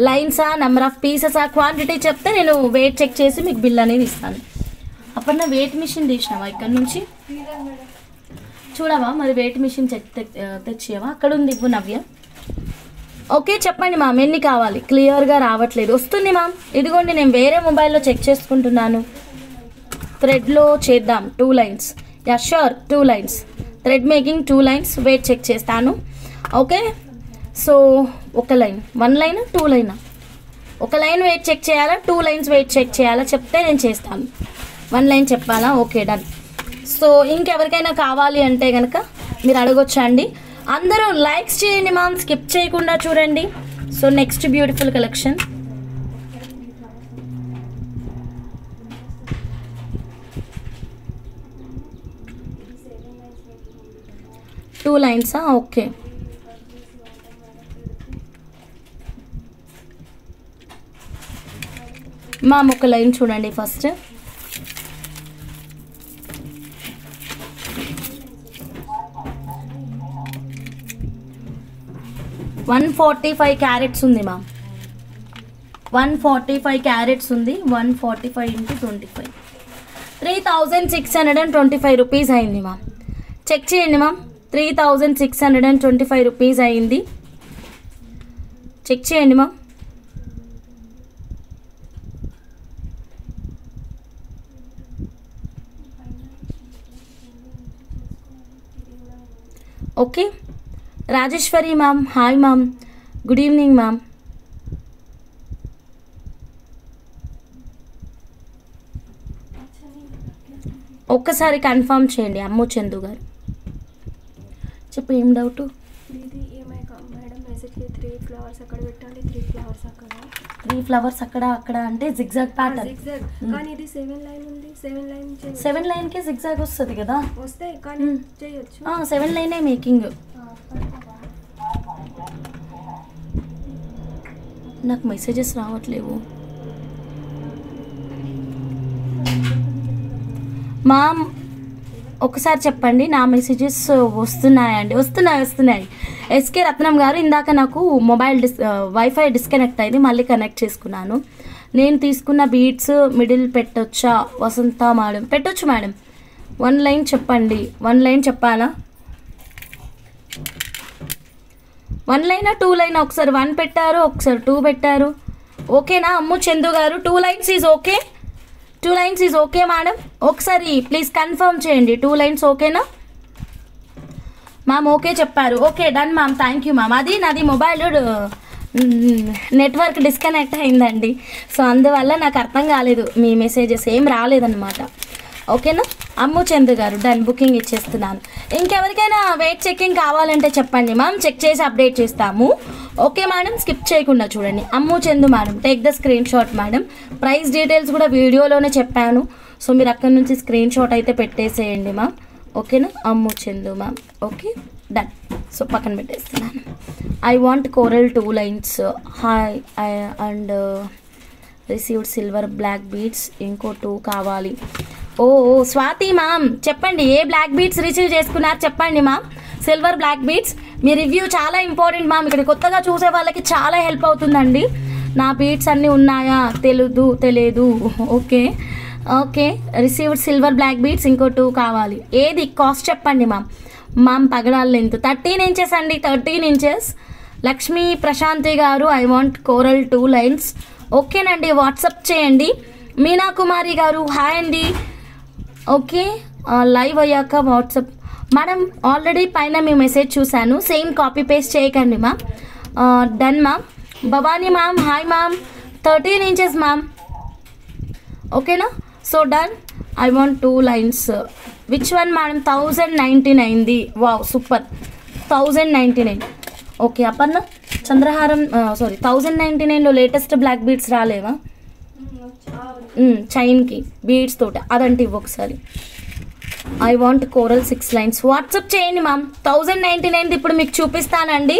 లైన్సా, నెంబర్ ఆఫ్ పీసెసా, క్వాంటిటీ చెప్తే నేను వెయిట్ చెక్ చేసి మీకు బిల్ అనేది ఇస్తాను. అప్పుడు నా వెయిట్ మిషన్ తీసినావా ఇక్కడ నుంచి? చూడవా మరి, వెయిట్ మిషన్ తెచ్చేవా? అక్కడ ఉంది, ఇవ్వు నవ్య. ఓకే చెప్పండి మ్యామ్, ఎన్ని కావాలి? క్లియర్గా రావట్లేదు. వస్తుంది మ్యామ్, ఇదిగోండి నేను వేరే మొబైల్లో చెక్ చేసుకుంటున్నాను. థ్రెడ్లో చేద్దాం 2 lines. Yeah sure, 2 lines thread making, 2 lines weight check చేస్తాను. Okay, so 1 line 1 line 2 line, 1 line weight check చేయాలా, 2 లైన్స్ వెయిట్ చెక్ చేయాలా చెప్తే నేను చేస్తాను. 1 లైన్ చెప్పాలా? Okay done. సో ఇంకెవరికైనా కావాలి అంటే కనుక మీరు అడగొచ్చండి. అందరూ లైక్స్ చేయండి మ్యామ్, స్కిప్ చేయకుండా చూడండి. So next beautiful collection. Two లైన్సా? ఓకే, మ్యామ్ 1 లైన్ చూడండి ఫస్ట్. $145 క్యారెట్స్ ఉంది మ్యామ్. 145 క్యారెట్స్ ఉంది. 145 × 25 3625 రూపీస్ అయింది మ్యామ్. చెక్ చేయండి మ్యామ్. 3625 రూపీస్ అయింది. చెక్ చేయండి మా. Okay Rajeswari ma'am, hi ma'am, good evening ma'am. ఒక్కసారి కన్ఫర్మ్ చేయండి అమ్ము చందు గారు. చెప్పు ఏం డౌట్? మేడం మెసేజ్కి 3 ఫ్లవర్స్ అక్కడ పెట్టాలి, 3 ఫ్లవర్స్ అక్కడ, 3 ఫ్లవర్స్ అక్కడ అక్కడ అంటే జిగ్జాగ్ ప్యాటర్న్. కానీ ఇది 7 లైన్ ఉంది. 7 లైన్కే జిగ్జాగ్ వస్తుంది కదా. వస్తాయి కానీ చేయొచ్చు. 7 లైనే మేకింగ్. నాకు మెసేజెస్ రావట్లేవు మామ్. ఒకసారి చెప్పండి. నా మెసేజెస్ వస్తున్నాయండి. వస్తున్నాయి. ఎస్కే రత్నం గారు, ఇందాక నాకు మొబైల్ వైఫై డిస్కనెక్ట్ అయింది, మళ్ళీ కనెక్ట్ చేసుకున్నాను. నేను తీసుకున్న బీట్స్ మిడిల్ పెట్టొచ్చా వసంత మేడం? పెట్టొచ్చు మేడం. 1 లైన్ చెప్పండి. 1 లైన్ చెప్పాలా? 1 లైనా 2 లైనా? ఒకసారి 1 పెట్టారు, ఒకసారి 2 పెట్టారు. ఓకేనా అమ్ము చందు గారు? 2 lines is okay. 2 lines is okay madam. ఒకసారి ప్లీజ్ కన్ఫర్మ్ చేయండి. 2 లైన్స్ ఓకేనా మ్యామ్? ఓకే చెప్పారు. Okay done ma'am, thank you ma'am. అది నాది మొబైల్ నెట్వర్క్ డిస్కనెక్ట్ అయిందండి. సో అందువల్ల నాకు అర్థం కాలేదు, మీ మెసేజెస్ ఏం రాలేదన్నమాట. ఓకేనా అమ్ము చందు గారు? డన్, బుకింగ్ ఇచ్చేస్తున్నాను. ఇంకెవరికైనా వెయిట్ చెకింగ్ కావాలంటే చెప్పండి మ్యామ్, చెక్ చేసి అప్డేట్ చేస్తాము. ఓకే మేడం, స్కిప్ చేయకుండా చూడండి. Ammu Chandu madam, take the screen shot madam. Price details కూడా వీడియోలోనే చెప్పాను, సో మీరు అక్కడి నుంచి స్క్రీన్ షాట్ అయితే పెట్టేసేయండి మ్యామ్. ఓకేనా Ammu Chandu ma'am? Okay done. So పక్కన పెట్టేస్తున్నాను. I want coral 2 lines. Hi and received silver black beads, ఇంకో 2 కావాలి. ఓ స్వాతి మ్యామ్ చెప్పండి, ఏ బ్లాక్ బీడ్స్ రిసీవ్ చేసుకున్నారు చెప్పండి మ్యామ్. సిల్వర్ బ్లాక్ బీడ్స్ మీ రివ్యూ చాలా ఇంపార్టెంట్ మ్యామ్. ఇక్కడ కొత్తగా చూసే వాళ్ళకి చాలా హెల్ప్ అవుతుందండి. నా బీడ్స్ అన్నీ ఉన్నాయా తెలియదు. Okay received silver black beads, ఇంకో 2 కావాలి. ఏది కాస్ట్ చెప్పండి మ్యామ్. పగడాల లెంత్ 13 ఇంచెస్ అండి, 13 inches. Lakshmi Prashanthi garu, I want coral 2 lines. ఓకేనండి, వాట్సాప్ చేయండి. మీనా కుమారి గారు, హాయ్ అండి. ఓకే లైవ్ అయ్యాక వాట్సాప్ మేడం. ఆల్రెడీ పైన మీ మెసేజ్ చూశాను, సేమ్ కాపీ పేస్ట్ చేయకండి ma'am. Done ma'am. Bhavani ma'am, hi ma'am. 13 inches ma'am. ఓకేనా? So done. I want 2 lines. Which one madam? 1099ది. Wow super, 1099. ఓకే అపర్ణ చంద్రహారం, సారీ 1099లో లేటెస్ట్ బ్లాక్ బీడ్స్ రాలేవా? చైన్కి బీడ్స్ తోట అదంటే ఇవ్వ ఒకసారి. I want coral 6 lines. WhatsApp చేయండి మ్యామ్. 1099 ఇప్పుడు మీకు చూపిస్తానండి,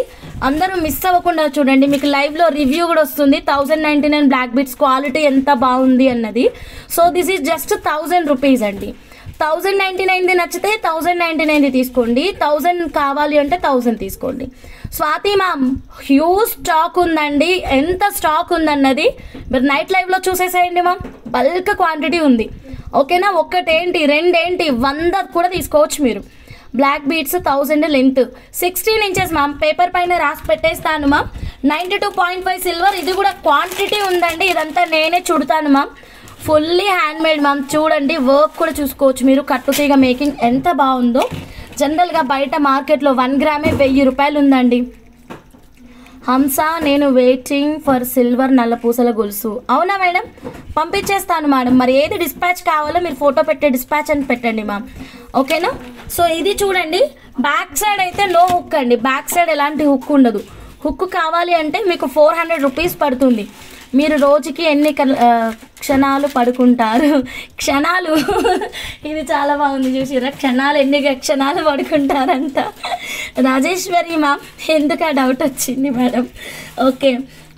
అందరూ మిస్ అవ్వకుండా చూడండి. మీకు లైవ్లో రివ్యూ కూడా వస్తుంది 1099 బ్లాక్ బీడ్స్ క్వాలిటీ ఎంత బాగుంది అన్నది. So this is just 1000 rupees అండి. 1099ది నచ్చితే 1099ది తీసుకోండి, 1000 కావాలి అంటే 1000 తీసుకోండి. స్వాతి మ్యామ్, హ్యూజ్ స్టాక్ ఉందండి. ఎంత స్టాక్ ఉందన్నది మీరు నైట్ లైవ్లో చూసేసేయండి మ్యామ్. బల్క్ క్వాంటిటీ ఉంది. ఓకేనా? ఒకటేంటి రెండేంటి 100 కూడా తీసుకోవచ్చు మీరు. Black beads 1000 length, 16 inches ma'am. Paper పైన రాసి పెట్టేస్తాను మ్యామ్. 92.5 సిల్వర్. ఇది కూడా క్వాంటిటీ ఉందండి. ఇదంతా నేనే చుడతాను మ్యామ్. Fully handmade ma'am. చూడండి వర్క్ కూడా చూసుకోవచ్చు మీరు. కట్టుతీగ మేకింగ్ ఎంత బాగుందో. జనరల్గా బయట మార్కెట్లో 1 గ్రామే 1000 రూపాయలు ఉందండి. హంస, నేను వెయిటింగ్ ఫర్ సిల్వర్ నల్లపూసల గొలుసు. అవునా మేడం? పంపించేస్తాను మేడం. మరి ఏది డిస్పాచ్ కావాలో మీరు ఫోటో పెట్టే డిస్పాచ్ అని పెట్టండి మ్యామ్. ఓకేనా? సో ఇది చూడండి, బ్యాక్ సైడ్ అయితే నో హుక్ అండి. బ్యాక్ సైడ్ ఎలాంటి హుక్ ఉండదు. హుక్ కావాలి అంటే మీకు 400 రూపీస్ పడుతుంది. మీరు రోజుకి ఎన్ని క్షణాలు పడుకుంటారు? క్షణాలు ఇది చాలా బాగుంది చూసిరా. ఎన్ని క్షణాలు పడుకుంటారంట. రాజేశ్వరి మ్యామ్, ఎందుకు ఆ డౌట్ వచ్చింది మేడం? ఓకే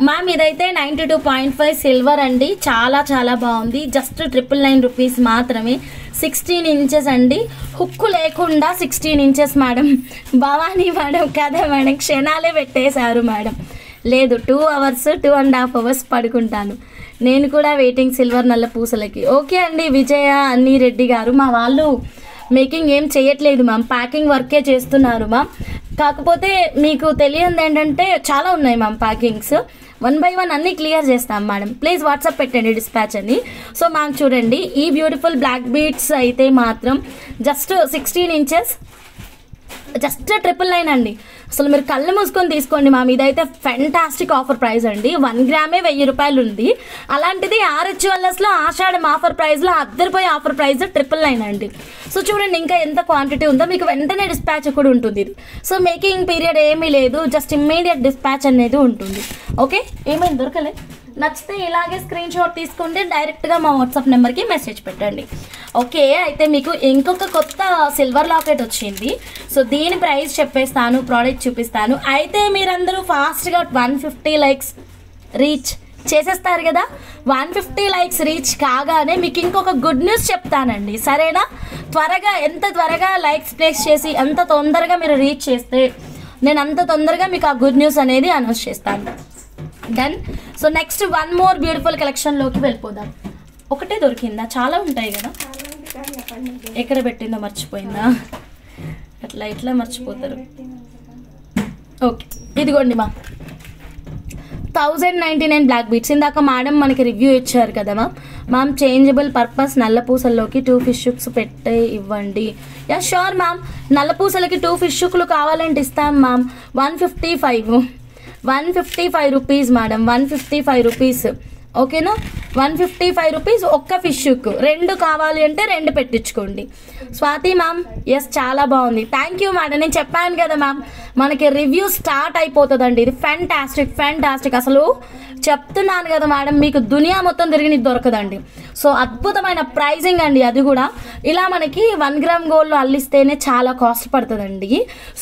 మ్యామ్, ఇదైతే 92.5 సిల్వర్ అండి. చాలా చాలా బాగుంది. జస్ట్ 999 రూపీస్ మాత్రమే. 16 ఇంచెస్ అండి. హుక్కు లేకుండా 16 ఇంచెస్ మేడం. భవానీ మేడం కదా మేడం, క్షణాలే పెట్టేశారు మేడం. లేదు 2 అవర్స్ 2.5 అవర్స్ పడుకుంటాను. నేను కూడా వెయిటింగ్ సిల్వర్ నల్ల పూసలకి. ఓకే అండి. విజయ అన్ని రెడ్డి గారు, మా వాళ్ళు మేకింగ్ ఏం చేయట్లేదు మ్యామ్, ప్యాకింగ్ వర్కే చేస్తున్నారు మ్యామ్. కాకపోతే మీకు తెలియదు ఏంటంటే చాలా ఉన్నాయి మ్యామ్ ప్యాకింగ్స్, 1 by 1 అన్నీ క్లియర్ చేస్తాం మేడం. ప్లీజ్ వాట్సాప్ పెట్టండి డిస్పాచ్ అని. సో మ్యామ్ చూడండి, ఈ బ్యూటిఫుల్ బ్లాక్ బీడ్స్ అయితే మాత్రం జస్ట్ 16 inches, జస్ట్ 999 అండి. అసలు మీరు కళ్ళు మూసుకొని తీసుకోండి మ్యామ్. ఇదైతే ఫెంటాస్టిక్ ఆఫర్ ప్రైస్ అండి. 1 గ్రామే 1000 రూపాయలు ఉంది. అలాంటిది ఆర్ఎచ్ జ్యువెల్లర్స్లో ఆషాఢం ఆఫర్ ప్రైస్లో అద్దరిపోయే ఆఫర్ ప్రైస్ 999 అండి. సో చూడండి ఇంకా ఎంత క్వాంటిటీ ఉందో, మీకు వెంటనే డిస్పాచ్ కూడా ఉంటుంది ఇది. సో మేకింగ్ పీరియడ్ ఏమీ లేదు, జస్ట్ ఇమ్మీడియట్ డిస్పాచ్ అనేది ఉంటుంది. ఓకే, ఏమైంది దొరకలే? నచ్చితే ఇలాగే స్క్రీన్ షాట్ తీసుకుంటే డైరెక్ట్గా మా వాట్సాప్ నెంబర్కి మెసేజ్ పెట్టండి. ఓకే, అయితే మీకు ఇంకొక కొత్త సిల్వర్ లాకెట్ వచ్చింది. సో దీని ప్రైస్ చెప్పేస్తాను, ప్రోడక్ట్ చూపిస్తాను. అయితే మీరందరూ ఫాస్ట్గా 150 likes రీచ్ చేసేస్తారు కదా. 150 likes రీచ్ కాగానే మీకు ఇంకొక గుడ్ న్యూస్ చెప్తానండి, సరేనా? త్వరగా, ఎంత త్వరగా లైక్స్ ప్లేస్ చేసి ఎంత తొందరగా మీరు రీచ్ చేస్తే నేను అంత తొందరగా మీకు ఆ గుడ్ న్యూస్ అనేది అనౌన్స్ చేస్తాను. Done. So next 1 more beautiful కలెక్షన్లోకి వెళ్ళిపోదాం. ఒకటే దొరికిందా? చాలా ఉంటాయి కదా. ఎక్కడ పెట్టిందో మర్చిపోయిందా? అట్లా ఇట్లా మర్చిపోతారు. ఓకే, ఇదిగోండి మా 1099 బ్లాక్ బీట్స్. ఇందాక మేడం మనకి రివ్యూ ఇచ్చారు కదా మ్యామ్, చేంజబుల్ పర్పస్ నల్ల పూసల్లోకి 2 fish hooks పెట్టే ఇవ్వండి. యా షూర్ మ్యామ్, నల్ల పూసలకి 2 fish hookలు కావాలంటే ఇస్తాం మ్యామ్. 155 rupees madam, 155 rupees. ఓకేనా? 155 రూపీస్ ఒక్క ఫిష్ హుక్. 2 కావాలి అంటే 2 పెట్టించుకోండి. స్వాతి మ్యామ్, ఎస్ చాలా బాగుంది. Thank you madam. నేను చెప్పాను కదా మ్యామ్, మనకి రివ్యూ స్టార్ట్ అయిపోతుందండి. ఇది ఫ్యాంటాస్టిక్ అసలు చెప్తున్నాను కదా మేడం, మీకు దునియా మొత్తం తిరిగి దొరకదండి. సో అద్భుతమైన ప్రైజింగ్ అండి. అది కూడా ఇలా మనకి 1 గ్రామ్ గోల్డ్లో అల్లిస్తేనే చాలా కాస్ట్ పడుతుందండి.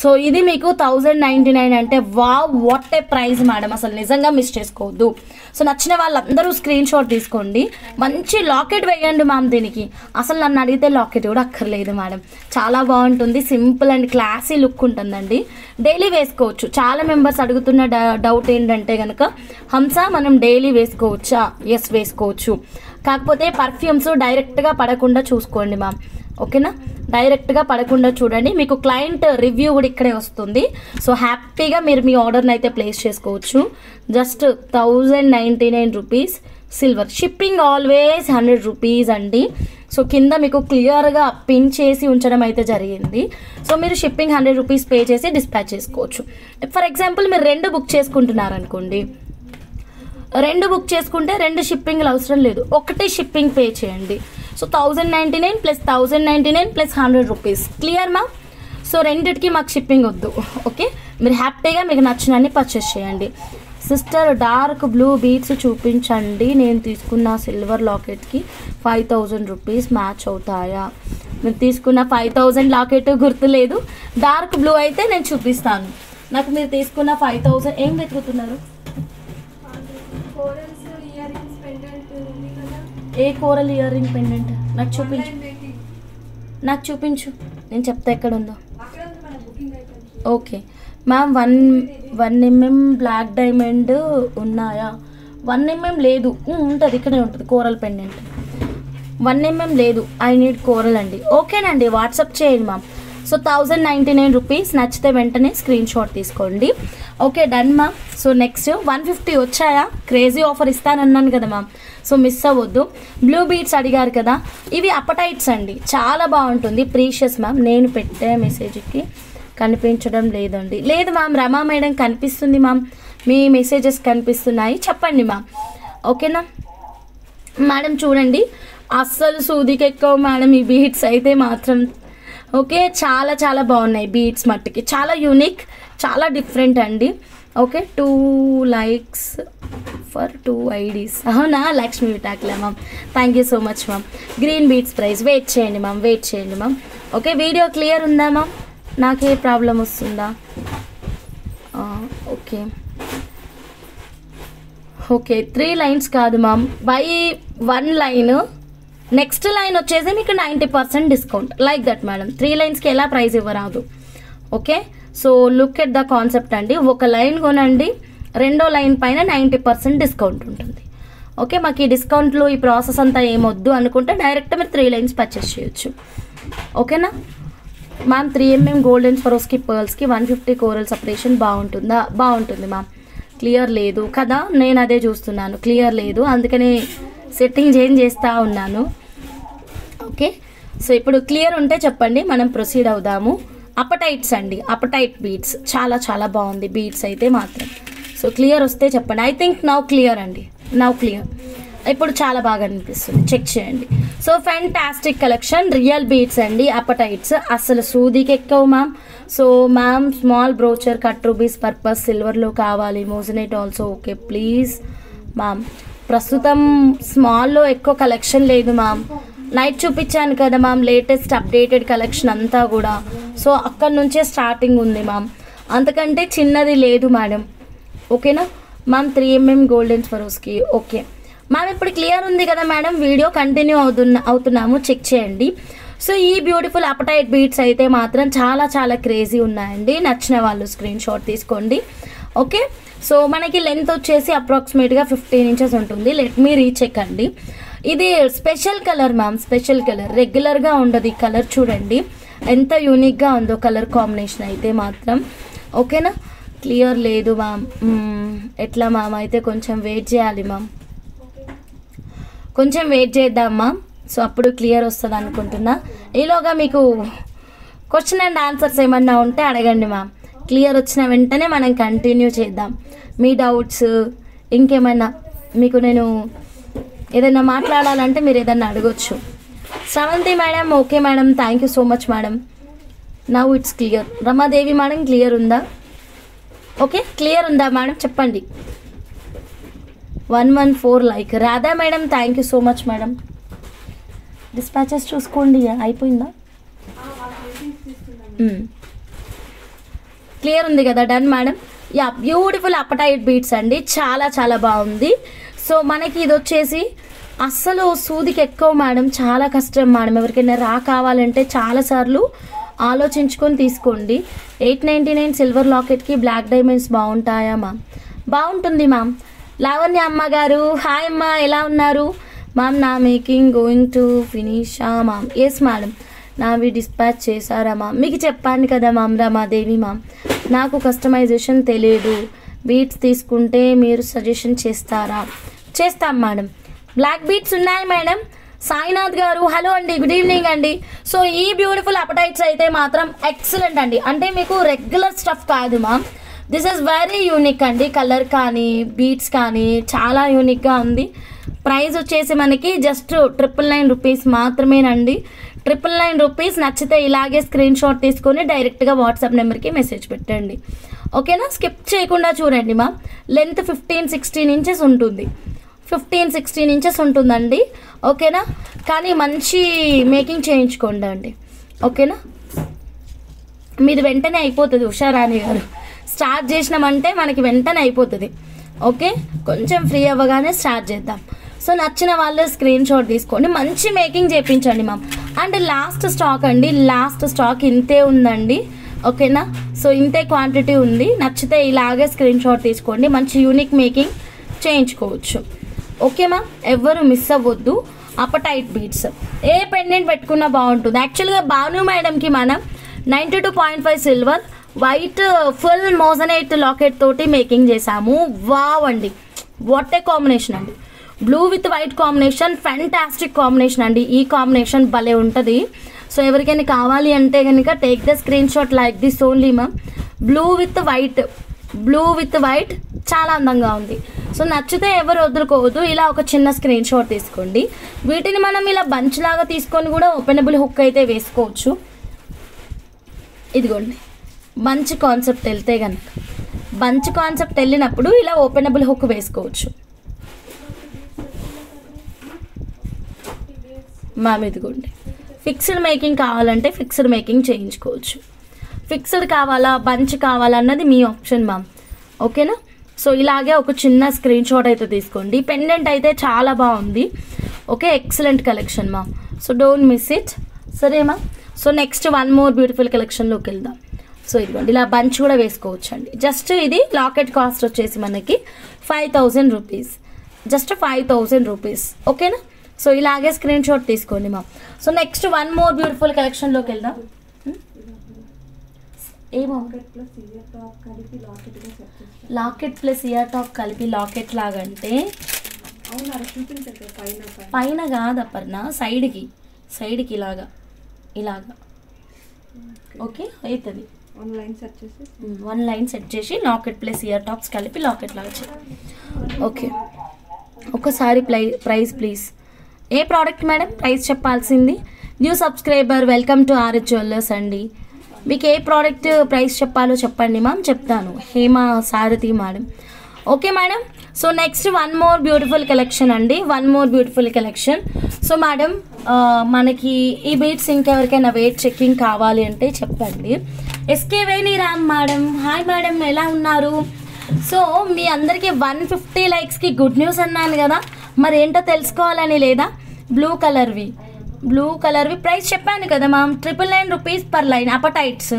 సో ఇది మీకు 1099 అంటే వాట్ ఏ ప్రైజ్ మేడం, అసలు నిజంగా మిస్ చేసుకోవద్దు. సో నచ్చిన వాళ్ళందరూ స్క్రీన్ షాట్ తీసుకోండి. మంచి లాకెట్ వేయండి మ్యామ్ దీనికి. అసలు నన్ను అడిగితే లాకెట్ కూడా అక్కర్లేదు మేడం, చాలా బాగుంటుంది. సింపుల్ అండ్ క్లాసీ లుక్ ఉంటుందండి. డైలీ వేసుకోవచ్చు. చాలా మెంబర్స్ అడుగుతున్న డౌట్ ఏంటంటే కనుక, హంస మనం డైలీ వేసుకోవచ్చా? ఎస్ వేసుకోవచ్చు. కాకపోతే పర్ఫ్యూమ్స్ డైరెక్ట్గా పడకుండా చూసుకోండి మ్యామ్. ఓకేనా? డైరెక్ట్గా పడకుండా చూడండి. మీకు క్లయింట్ రివ్యూ కూడా ఇక్కడే వస్తుంది. సో హ్యాపీగా మీరు మీ ఆర్డర్ని అయితే ప్లేస్ చేసుకోవచ్చు. Just 1099 rupees silver. Shipping always 100 rupees అండి. సో కింద మీకు క్లియర్గా పిన్ చేసి ఉంచడం అయితే జరిగింది. సో మీరు షిప్పింగ్ 100 రూపీస్ పే చేసి డిస్పాచ్ చేసుకోవచ్చు. ఫర్ ఎగ్జాంపుల్ మీరు 2 బుక్ చేసుకుంటున్నారనుకోండి, 2 బుక్ చేసుకుంటే 2 షిప్పింగ్లు అవసరం లేదు, ఒకటే షిప్పింగ్ పే చేయండి. So 1099 plus 1099 plus 100 rupees. Clear మా? సో రెండిటికి మాకు షిప్పింగ్ వద్దు. ఓకే, మీరు హ్యాపీగా మీకు నచ్చినన్ని పర్చేస్ చేయండి. సిస్టర్ డార్క్ బ్లూ బీడ్స్ చూపించండి. నేను తీసుకున్న సిల్వర్ లాకెట్కి 5000 రూపీస్ మ్యాచ్ అవుతాయా? మీరు తీసుకున్న 5000 లాకెట్ గుర్తులేదు. డార్క్ బ్లూ అయితే నేను చూపిస్తాను. నాకు మీరు తీసుకున్న 5000 ఏం వెతుకుతున్నారు? ఏ కోరల్ ఇయర్ రింగ్ పెండెంట్? నాకు చూపించు, నేను చెప్తా ఎక్కడ ఉందో. Okay ma'am, 1 mm black diamond ఉన్నాయా? 1 mm లేదు. ఉంటుంది, ఇక్కడే ఉంటుంది కోరల్ పెండెంట్. 1 mm లేదు, ఐ నీడ్ కోరల్ అండి. ఓకేనండి, వాట్సాప్ చేయండి మ్యామ్. So 1099 rupees. నచ్చితే వెంటనే స్క్రీన్ షాట్ తీసుకోండి. Okay done ma'am. So next 150 వచ్చాయా? క్రేజీ ఆఫర్ ఇస్తానన్నాను కదా మ్యామ్, సో మిస్ అవ్వద్దు. బ్లూ బీడ్స్ అడిగారు కదా, ఇవి అపటైట్స్ అండి, చాలా బాగుంటుంది. Precious ma'am. నేను పెట్టే మెసేజ్కి కనిపించడం లేదండి. లేదు మ్యామ్, రమా మేడం కనిపిస్తుంది మ్యామ్, మీ మెసేజెస్ కనిపిస్తున్నాయి, చెప్పండి మ్యామ్. ఓకేనా మేడం? చూడండి అస్సలు సూదికి ఎక్కువ మేడం ఈ బీడ్స్ అయితే మాత్రం. ఓకే, చాలా చాలా బాగున్నాయి బీడ్స్ మట్టుకి, చాలా యూనిక్, చాలా డిఫరెంట్ అండి. Okay, 2 likes for 2 IDs. అవునా లక్ష్మీ విటాక్లే ma'am, thank you so much ma'am. Green beads price weight చేయండి మ్యామ్. ఓకే, వీడియో క్లియర్ ఉందా మ్యామ్? నాకే ప్రాబ్లం వస్తుందా? ఓకే 3 lines కాదు ma'am, by 1 line. Next line వచ్చేసి మీకు 90% డిస్కౌంట్, లైక్ దట్ మేడం. 3 linesకి ఎలా ప్రైస్ ఇవ్వరాదు. Okay, so look at the concept అండి. ఒక లైన్ కొనండి, 2వ లైన్ పైన 90% డిస్కౌంట్ ఉంటుంది. ఓకే, మాకు ఈ డిస్కౌంట్లు ఈ ప్రాసెస్ అంతా ఏమొద్దు అనుకుంటే డైరెక్ట్ మీరు 3 lines పర్చేస్ చేయొచ్చు. ఓకేనా మ్యామ్ 3mm గోల్డెన్ స్వరోస్కి పర్ల్స్కి 150 కోరల్ సపరేషన్ బాగుంటుందా? బాగుంటుంది మ్యామ్. క్లియర్ లేదు కదా, నేను అదే చూస్తున్నాను, క్లియర్ లేదు, అందుకని సెట్టింగ్ చేంజ్ చేస్తూ ఉన్నాను. ఓకే సో ఇప్పుడు క్లియర్ ఉంటే చెప్పండి, మనం ప్రొసీడ్ అవుదాము. అపటైట్స్ అండి, అపటైట్ బీడ్స్ చాలా చాలా బాగుంది బీడ్స్ అయితే మాత్రం. సో క్లియర్ వస్తే చెప్పండి. ఐ థింక్ నౌ క్లియర్ అండి, నౌ క్లియర్. ఇప్పుడు చాలా బాగా అనిపిస్తుంది, చెక్ చేయండి. So fantastic collection, real beads అండి, అపటైట్స్ అసలు సూదికి ఎక్కువ ma'am. So ma'am small brochure cut rubies purpose సిల్వర్లో కావాలి, moissanite also okay please ma'am. ప్రస్తుతం స్మాల్లో ఎక్కువ కలెక్షన్ లేదు మ్యామ్, నైట్ చూపించాను కదా మ్యామ్, లేటెస్ట్ అప్డేటెడ్ కలెక్షన్ అంతా కూడా. సో అక్కడ నుంచే స్టార్టింగ్ ఉంది మ్యామ్, అంతకంటే చిన్నది లేదు మేడం. ఓకేనా ma'am 3mm golden Swarovski okay ma'am. ఇప్పుడు క్లియర్ ఉంది కదా మేడం, వీడియో కంటిన్యూ అవుతున్నాము, చెక్ చేయండి. సో ఈ బ్యూటిఫుల్ అపటైట్ బీడ్స్ అయితే మాత్రం చాలా చాలా క్రేజీ ఉన్నాయండి, నచ్చిన వాళ్ళు స్క్రీన్ షాట్ తీసుకోండి. ఓకే సో మనకి లెంత్ వచ్చేసి అప్రాక్సిమేట్గా 15 ఇంచెస్ ఉంటుంది. లెట్ మీ రీచెక్ అండి. ఇది special colour ma'am, special colour, రెగ్యులర్గా ఉండదు ఈ కలర్. చూడండి ఎంత యూనిక్గా ఉందో కలర్ కాంబినేషన్ అయితే మాత్రం. ఓకేనా క్లియర్ లేదు మ్యామ్, ఎట్లా మ్యామ్? అయితే కొంచెం వెయిట్ చేయాలి మ్యామ్, కొంచెం వెయిట్ చేద్దాం మ్యామ్. సో అప్పుడు క్లియర్ వస్తుంది అనుకుంటున్నా. ఈలోగా మీకు క్వశ్చన్ అండ్ ఆన్సర్స్ ఏమన్నా ఉంటే అడగండి మ్యామ్, క్లియర్ వచ్చిన వెంటనే మనం కంటిన్యూ చేద్దాం. మీ డౌట్స్ ఇంకేమైనా మీకు నేను ఏదైనా మాట్లాడాలంటే మీరు ఏదైనా అడగొచ్చు. Sravanthi madam okay madam, thank you so much madam. Now it's clear. Ramadevi madam clear ఉందా? ఓకే క్లియర్ ఉందా మేడం చెప్పండి. 114 like. Radha madam thank you so much madam. Dispatches చూసుకోండి, అయిపోయిందా? క్లియర్ ఉంది కదా, done madam. Yeah beautiful apatite beads అండి, చాలా చాలా బాగుంది. సో మనకి ఇది వచ్చేసి అస్సలు సూదికి ఎక్కువ మేడం, చాలా కష్టం మేడం. ఎవరికైనా కావాలంటే చాలాసార్లు ఆలోచించుకొని తీసుకోండి. 899 సిల్వర్ లాకెట్కి బ్లాక్ డైమండ్స్ బాగుంటాయా మ్యామ్? బాగుంటుంది మ్యామ్. లావణ్య అమ్మ గారు హాయ్ అమ్మ, ఎలా ఉన్నారు మ్యామ్? నా మేకింగ్ గోయింగ్ టు ఫినిషా మ్యామ్? Yes madam. నావి డిస్పాచ్ చేశారా మ్యామ్? మీకు చెప్పాను కదా మ్యామ్ రమాదేవి మ్యామ్, నాకు కస్టమైజేషన్ తెలియదు, బీట్స్ తీసుకుంటే మీరు సజెషన్ చేస్తారా? చేస్తాం మేడం. బ్లాక్ బీట్స్ ఉన్నాయి మేడం. సాయినాథ్ గారు హలో అండి, గుడ్ ఈవినింగ్ అండి. సో ఈ బ్యూటిఫుల్ అపటైట్స్ అయితే మాత్రం ఎక్సలెంట్ అండి, అంటే మీకు రెగ్యులర్ స్టఫ్ కాదు ma'am, this is very unique అండి. కలర్ కానీ బీట్స్ కానీ చాలా యూనిక్గా ఉంది. ప్రైస్ వచ్చేసి మనకి జస్ట్ 999 రూపీస్ మాత్రమేనండి. 999 రూపీస్. నచ్చితే ఇలాగే స్క్రీన్ షాట్ తీసుకొని డైరెక్ట్గా వాట్సాప్ నెంబర్కి మెసేజ్ పెట్టండి. ఓకేనా, స్కిప్ చేయకుండా చూడండి మ్యామ్. లెంత్ 15-16 ఇంచెస్ ఉంటుంది, 15-16 ఇంచెస్ ఉంటుందండి. ఓకేనా, కానీ మంచి మేకింగ్ చేయించుకోండి అండి. ఓకేనా, మీది వెంటనే అయిపోతుంది ఉషారాణి గారు. స్టార్ట్ చేసినామంటే మనకి వెంటనే అయిపోతుంది. ఓకే, కొంచెం ఫ్రీ అవ్వగానే స్టార్ట్ చేద్దాం. సో నచ్చిన వాళ్ళు స్క్రీన్ షాట్ తీసుకోండి, మంచి మేకింగ్ చేయించండి మ్యామ్. అండ్ లాస్ట్ స్టాక్ అండి, లాస్ట్ స్టాక్ ఇంతే ఉందండి. ఓకేనా, సో ఇంతే క్వాంటిటీ ఉంది. నచ్చితే ఇలాగే స్క్రీన్ షాట్ తీసుకోండి, మంచి యూనిక్ మేకింగ్ చేయించుకోవచ్చు. ఓకే మ్యామ్, ఎవరు మిస్ అవ్వద్దు. అపటైట్ బీట్స్ ఏ పెండెంట్ పెట్టుకున్నా బాగుంటుంది. యాక్చువల్గా భాను మేడంకి మనం 92.5 silver white full moissanite locket తోటి మేకింగ్ చేసాము. వావ్ అండి, వాట్ ఏ కాంబినేషన్ అండి. Blue with white combination, fantastic combination అండి. ఈ కాంబినేషన్ భలే ఉంటుంది. సో ఎవరికైనా కావాలి అంటే కనుక take the screen shot like this only ma'am. Blue with white, blue with white చాలా అందంగా ఉంది. సో నచ్చితే ఎవరు వదులుకోవద్దు, ఇలా ఒక చిన్న స్క్రీన్ షాట్ తీసుకోండి. వీటిని మనం ఇలా బంచ్ లాగా తీసుకొని కూడా ఓపెనబుల్ హుక్ అయితే వేసుకోవచ్చు. ఇదిగోండి, బంచ్ కాన్సెప్ట్ వెళ్తే కనుక, బంచ్ కాన్సెప్ట్ వెళ్ళినప్పుడు ఇలా ఓపెనబుల్ హుక్ వేసుకోవచ్చు మ్యామ్. ఇదిగోండి, ఫిక్స్డ్ మేకింగ్ కావాలంటే ఫిక్స్డ్ మేకింగ్ చేయించుకోవచ్చు. ఫిక్స్డ్ కావాలా బంచ్ కావాలా అన్నది మీ ఆప్షన్ మ్యామ్. ఓకేనా, సో ఇలాగే ఒక చిన్న స్క్రీన్ షాట్ అయితే తీసుకోండి. పెండెంట్ అయితే చాలా బాగుంది. Okay, excellent collection ma'am. So don't miss it. సరే ma'am. So next one more beautiful కలెక్షన్లోకి వెళ్దాం. సో ఇదిగోండి, ఇలా బంచ్ కూడా వేసుకోవచ్చు అండి. జస్ట్ ఇది లాకెట్ కాస్ట్ వచ్చేసి మనకి 5000 రూపీస్, జస్ట్ 5000 రూపీస్. ఓకేనా, సో ఇలాగే స్క్రీన్ షాట్ తీసుకోండి ma'am. So next one more beautiful కలెక్షన్లోకి వెళ్దాం. ఏమో లాకెట్ ప్లస్ ఇయర్ టాప్ కలిపి లాకెట్ లాగా అంటే పైన కాదు అపర్ణ, సైడ్కి ఇలాగా ఓకే అవుతుంది. వన్ లైన్ సెట్ చేసి లాకెట్ ప్లస్ ఇయర్ టాప్స్ కలిపి లాకెట్ లాగా చేయాలి. ఓకే ఒకసారి ప్రైస్ ప్లీజ్. ఏ ప్రోడక్ట్ మేడం ప్రైస్ చెప్పాల్సింది? New subscriber welcome to RS jewellers అండి. మీకు ఏ ప్రోడక్ట్ ప్రైస్ చెప్పాలో చెప్పండి మ్యామ్, చెప్తాను. Hema Sarathi madam. Okay madam. So next one more beautiful collection అండి, one more beautiful collection. So madam మనకి ఈ బీట్స్ ఇంకెవరికైనా వెయిట్ చెకింగ్ కావాలి అంటే చెప్పండి. SK Veni Ram madam, hi madam ఎలా ఉన్నారు? సో మీ అందరికీ 150 లైక్స్కి గుడ్ న్యూస్ అన్నాను కదా, మరి ఏంటో తెలుసుకోవాలని లేదా? బ్లూ కలర్వి ప్రైస్ చెప్పాను కదా ma'am, 999 rupees per line. Apatites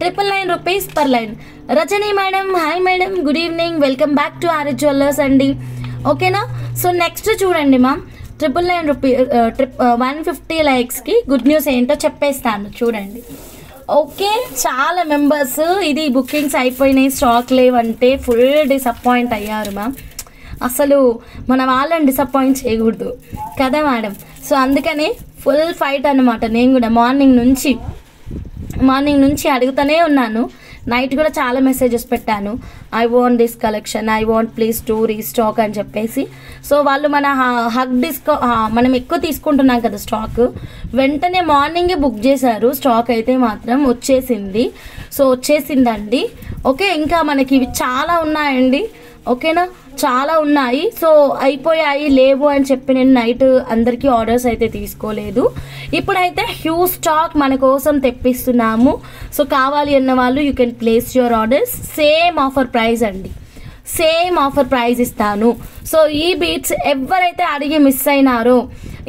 999 rupees per line. Rajani madam, hi madam, good evening, welcome back to RS jewellers అండి. ఓకేనా? సో నెక్స్ట్ చూడండి మ్యామ్, 999 రూపీస్ 150 లైక్స్కి గుడ్ న్యూస్ ఏంటో చెప్పేస్తాను చూడండి. ఓకే చాలా మెంబర్స్ ఇది బుకింగ్స్ అయిపోయినాయి, స్టాక్ లేవంటే ఫుల్ డిసప్పాయింట్ అయ్యారు మ్యామ్. అసలు మన వాళ్ళని డిసప్పాయింట్ చేయకూడదు కదా మేడం. సో అందుకని ఫుల్ ఫైట్ అనమాట. నేను కూడా మార్నింగ్ నుంచి అడుగుతూనే ఉన్నాను, నైట్ కూడా చాలా మెసేజెస్ పెట్టాను, I want this collection, I want please to restock అని చెప్పేసి. సో వాళ్ళు మన మనం ఎక్కువ తీసుకుంటున్నాం కదా స్టాక్, వెంటనే మార్నింగే బుక్ చేశారు. స్టాక్ అయితే మాత్రం వచ్చేసిందండి. ఓకే ఇంకా మనకి ఇవి చాలా ఉన్నాయండి. ఓకేనా, చాలా ఉన్నాయి. సో అయిపోయాయి లేవు అని చెప్పి నేను నైట్ అందరికీ ఆర్డర్స్ అయితే తీసుకోలేదు. ఇప్పుడైతే హ్యూజ్ స్టాక్ మన కోసం తెప్పిస్తున్నాము. సో కావాలి అన్న వాళ్ళు you can place your orders. Same offer price అండి, సేమ్ ఆఫర్ ప్రైస్ ఇస్తాను. సో ఈ బీట్స్ ఎవరైతే అడిగి మిస్ అయినారో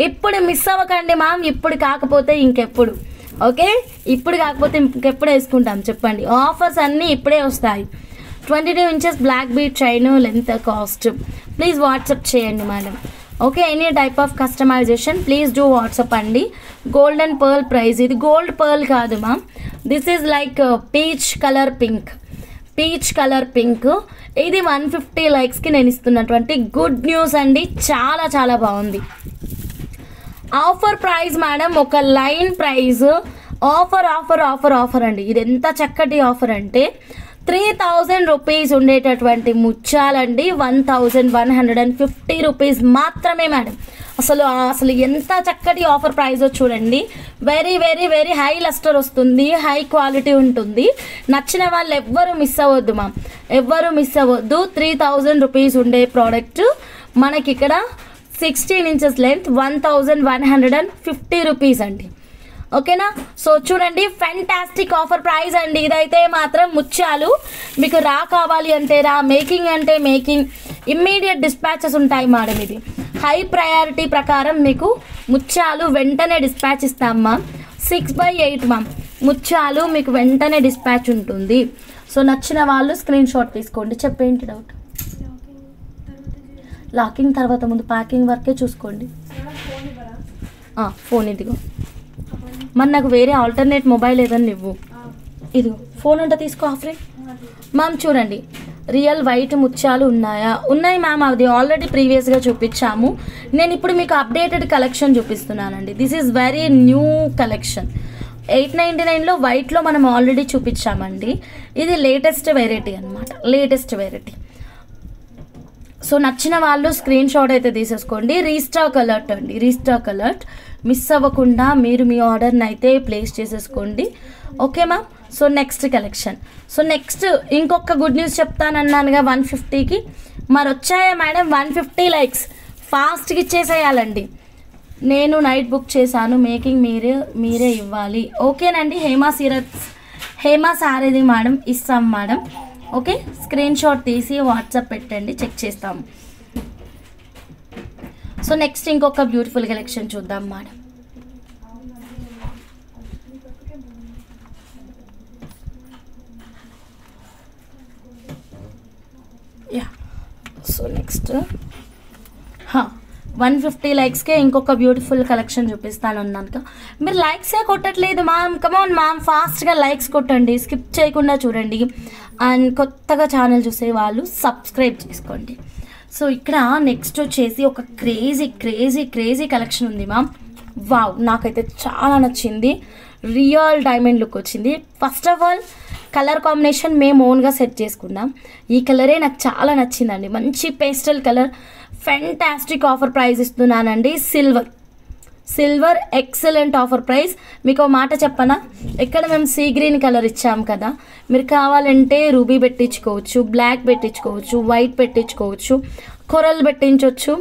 ఇప్పుడు మిస్ అవ్వకండి మ్యామ్. ఇప్పుడు కాకపోతే ఇంకెప్పుడు, ఓకే ఇప్పుడు కాకపోతే ఇంకెప్పుడు వేసుకుంటాం చెప్పండి. ఆఫర్స్ అన్నీ ఇప్పుడే వస్తాయి. 22 inches black bead chain, length, cost please WhatsApp చేయండి madam. Okay any type of customization please do WhatsApp అండి. గోల్డెన్ పర్ల్ ప్రైస్, ఇది గోల్డ్ పర్ల్ కాదు ma'am, this is like peach colour pink. ఇది 150 లైక్స్కి నేను ఇస్తున్నటువంటి గుడ్ న్యూస్ అండి. చాలా చాలా బాగుంది. ఆఫర్ ప్రైస్ మేడం, ఒక లైన్ ప్రైస్ ఆఫర్ అండి. ఇది ఎంత చక్కటి ఆఫర్ అంటే 3000 రూపీస్ ఉండేటటువంటి ముత్యాలండి 1150 రూపీస్ మాత్రమే మేడం. అసలు ఎంత చక్కటి ఆఫర్ ప్రైస్ చూడండి. Very very very high lustre వస్తుంది, హై క్వాలిటీ ఉంటుంది. నచ్చిన వాళ్ళు ఎవ్వరు మిస్ అవ్వద్దు మ్యామ్, 3000 రూపీస్ ఉండే ప్రోడక్ట్ మనకి ఇక్కడ 16 ఇంచెస్ లెంత్ 1150 రూపీస్ అండి. ఓకేనా? సో చూడండి ఫ్యాంటాస్టిక్ ఆఫర్ ప్రైస్ అండి. ఇదైతే మాత్రం ముత్యాలు మీకు కావాలి అంటే మేకింగ్ అంటే మేకింగ్, ఇమ్మీడియట్ డిస్పాచెస్ ఉంటాయి మేడం. ఇది హై ప్రయారిటీ ప్రకారం మీకు ముత్యాలు వెంటనే డిస్పాచ్ ఇస్తామా. 6/8 మ్యామ్ ముత్యాలు మీకు వెంటనే డిస్పాచ్ ఉంటుంది. సో నచ్చిన వాళ్ళు స్క్రీన్ షాట్ తీసుకోండి. చెప్పేంటి డౌట్? లాకింగ్ తర్వాత ముందు ప్యాకింగ్ వర్కే చూసుకోండి. ఫోన్ ఇదిగో, మరి నాకు వేరే ఆల్టర్నేట్ మొబైల్ ఏదని ఇవ్వు. ఇదిగో ఫోన్ ఉంటే తీసుకో ఆఫ్రెండ్. మ్యామ్ చూడండి రియల్ వైట్ ముత్యాలు ఉన్నాయి మ్యామ్. అది ఆల్రెడీ ప్రీవియస్గా చూపించాము. నేను ఇప్పుడు మీకు అప్డేటెడ్ కలెక్షన్ చూపిస్తున్నానండి. This is very new collection. 899లో వైట్లో మనం ఆల్రెడీ చూపించామండి. ఇది లేటెస్ట్ వెరైటీ అనమాట. సో నచ్చిన వాళ్ళు స్క్రీన్ షాట్ అయితే తీసేసుకోండి. రీస్టాక్ అలర్ట్ మిస్ అవ్వకుండా మీరు మీ ఆర్డర్ని అయితే ప్లేస్ చేసేసుకోండి. Okay ma'am. So next collection. So next ఇంకొక గుడ్ న్యూస్ చెప్తానన్నానుగా 150కి, మరి వచ్చాయా మేడం 150 లైక్స్ ఫాస్ట్గా ఇచ్చేసేయాలండి. నేను నైట్ బుక్ చేశాను, మేకింగ్ మీరే ఇవ్వాలి. ఓకేనండి. హేమా సారథి మేడం ఇస్తాం మేడం. ఓకే స్క్రీన్ షాట్ తీసి వాట్సాప్ పెట్టండి, చెక్ చేస్తాము. సో నెక్స్ట్ ఇంకొక బ్యూటిఫుల్ కలెక్షన్ చూద్దాం మేడం. సో నెక్స్ట్ 150 లైక్స్కే ఇంకొక బ్యూటిఫుల్ కలెక్షన్ చూపిస్తాను అన్నాక మీరు లైక్సే కొట్టట్లేదు మ్యామ్. కమాన్ మ్యామ్, ఫాస్ట్గా లైక్స్ కొట్టండి, స్కిప్ చేయకుండా చూడండి. అండ్ కొత్తగా ఛానల్ చూసే వాళ్ళు సబ్స్క్రైబ్ చేసుకోండి. సో ఇక్కడ నెక్స్ట్ వచ్చేసి ఒక క్రేజీ క్రేజీ క్రేజీ కలెక్షన్ ఉంది మ్యామ్. వావ్, నాకైతే చాలా నచ్చింది. రియల్ డైమండ్ లుక్ వచ్చింది. First of all colour combination మేము ఓన్గా సెట్ చేసుకున్నాం. ఈ కలరే నాకు చాలా నచ్చిందండి. మంచి pastel colour, fantastic offer price ఇస్తున్నానండి. Silver excellent offer price. మీకు ఒక మాట చెప్పనా, ఇక్కడ మేము సీ గ్రీన్ కలర్ ఇచ్చాము కదా, మీరు కావాలంటే రూబీ పెట్టించుకోవచ్చు, బ్లాక్ పెట్టించుకోవచ్చు, వైట్ పెట్టించుకోవచ్చు, కొరల్ పెట్టించవచ్చు.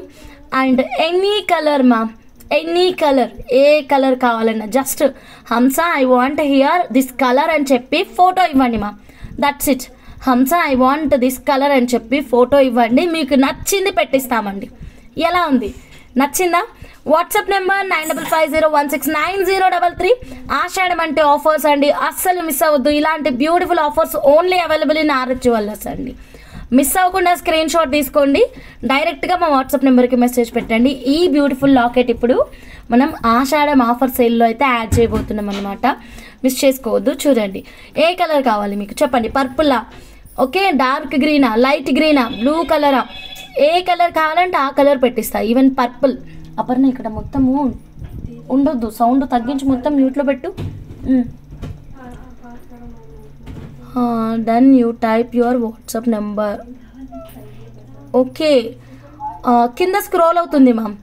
And any colour ma'am, any colour, ఏ కలర్ కావాలన్నా just Hamsa I want here this colour అని చెప్పి ఫోటో ఇవ్వండి మా, that's it. Hamsa I want this colour అని చెప్పి ఫోటో ఇవ్వండి, మీకు నచ్చింది పెట్టిస్తామండి. ఎలా ఉంది, నచ్చిందా? WhatsApp number 9550169033. ఆషాఢం అంటే ఆఫర్స్ అండి, అస్సలు మిస్ అవ్వద్దు. ఇలాంటి beautiful offers only available in RH jewellers అండి. మిస్ అవ్వకుండా స్క్రీన్ షాట్ తీసుకోండి, డైరెక్ట్గా మా వాట్సాప్ నెంబర్కి మెసేజ్ పెట్టండి. ఈ బ్యూటిఫుల్ లాకెట్ ఇప్పుడు మనం ఆషాఢం ఆఫర్ సేల్లో అయితే యాడ్ చేయబోతున్నాం అనమాట. మిస్ చేసుకోవద్దు. చూడండి, ఏ కలర్ కావాలి మీకు చెప్పండి. పర్పులా, ఓకే, డార్క్ గ్రీనా, లైట్ గ్రీనా, బ్లూ కలరా, ఏ కలర్ కావాలంటే ఆ కలర్ పెట్టిస్తా. Even purple. అపర్ణ ఇక్కడ మొత్తము ఉండొద్దు, సౌండ్ తగ్గించి మొత్తం మ్యూట్లో పెట్టు. Then you type your WhatsApp number. Okay, కింద స్క్రోల్ అవుతుంది మ్యామ్,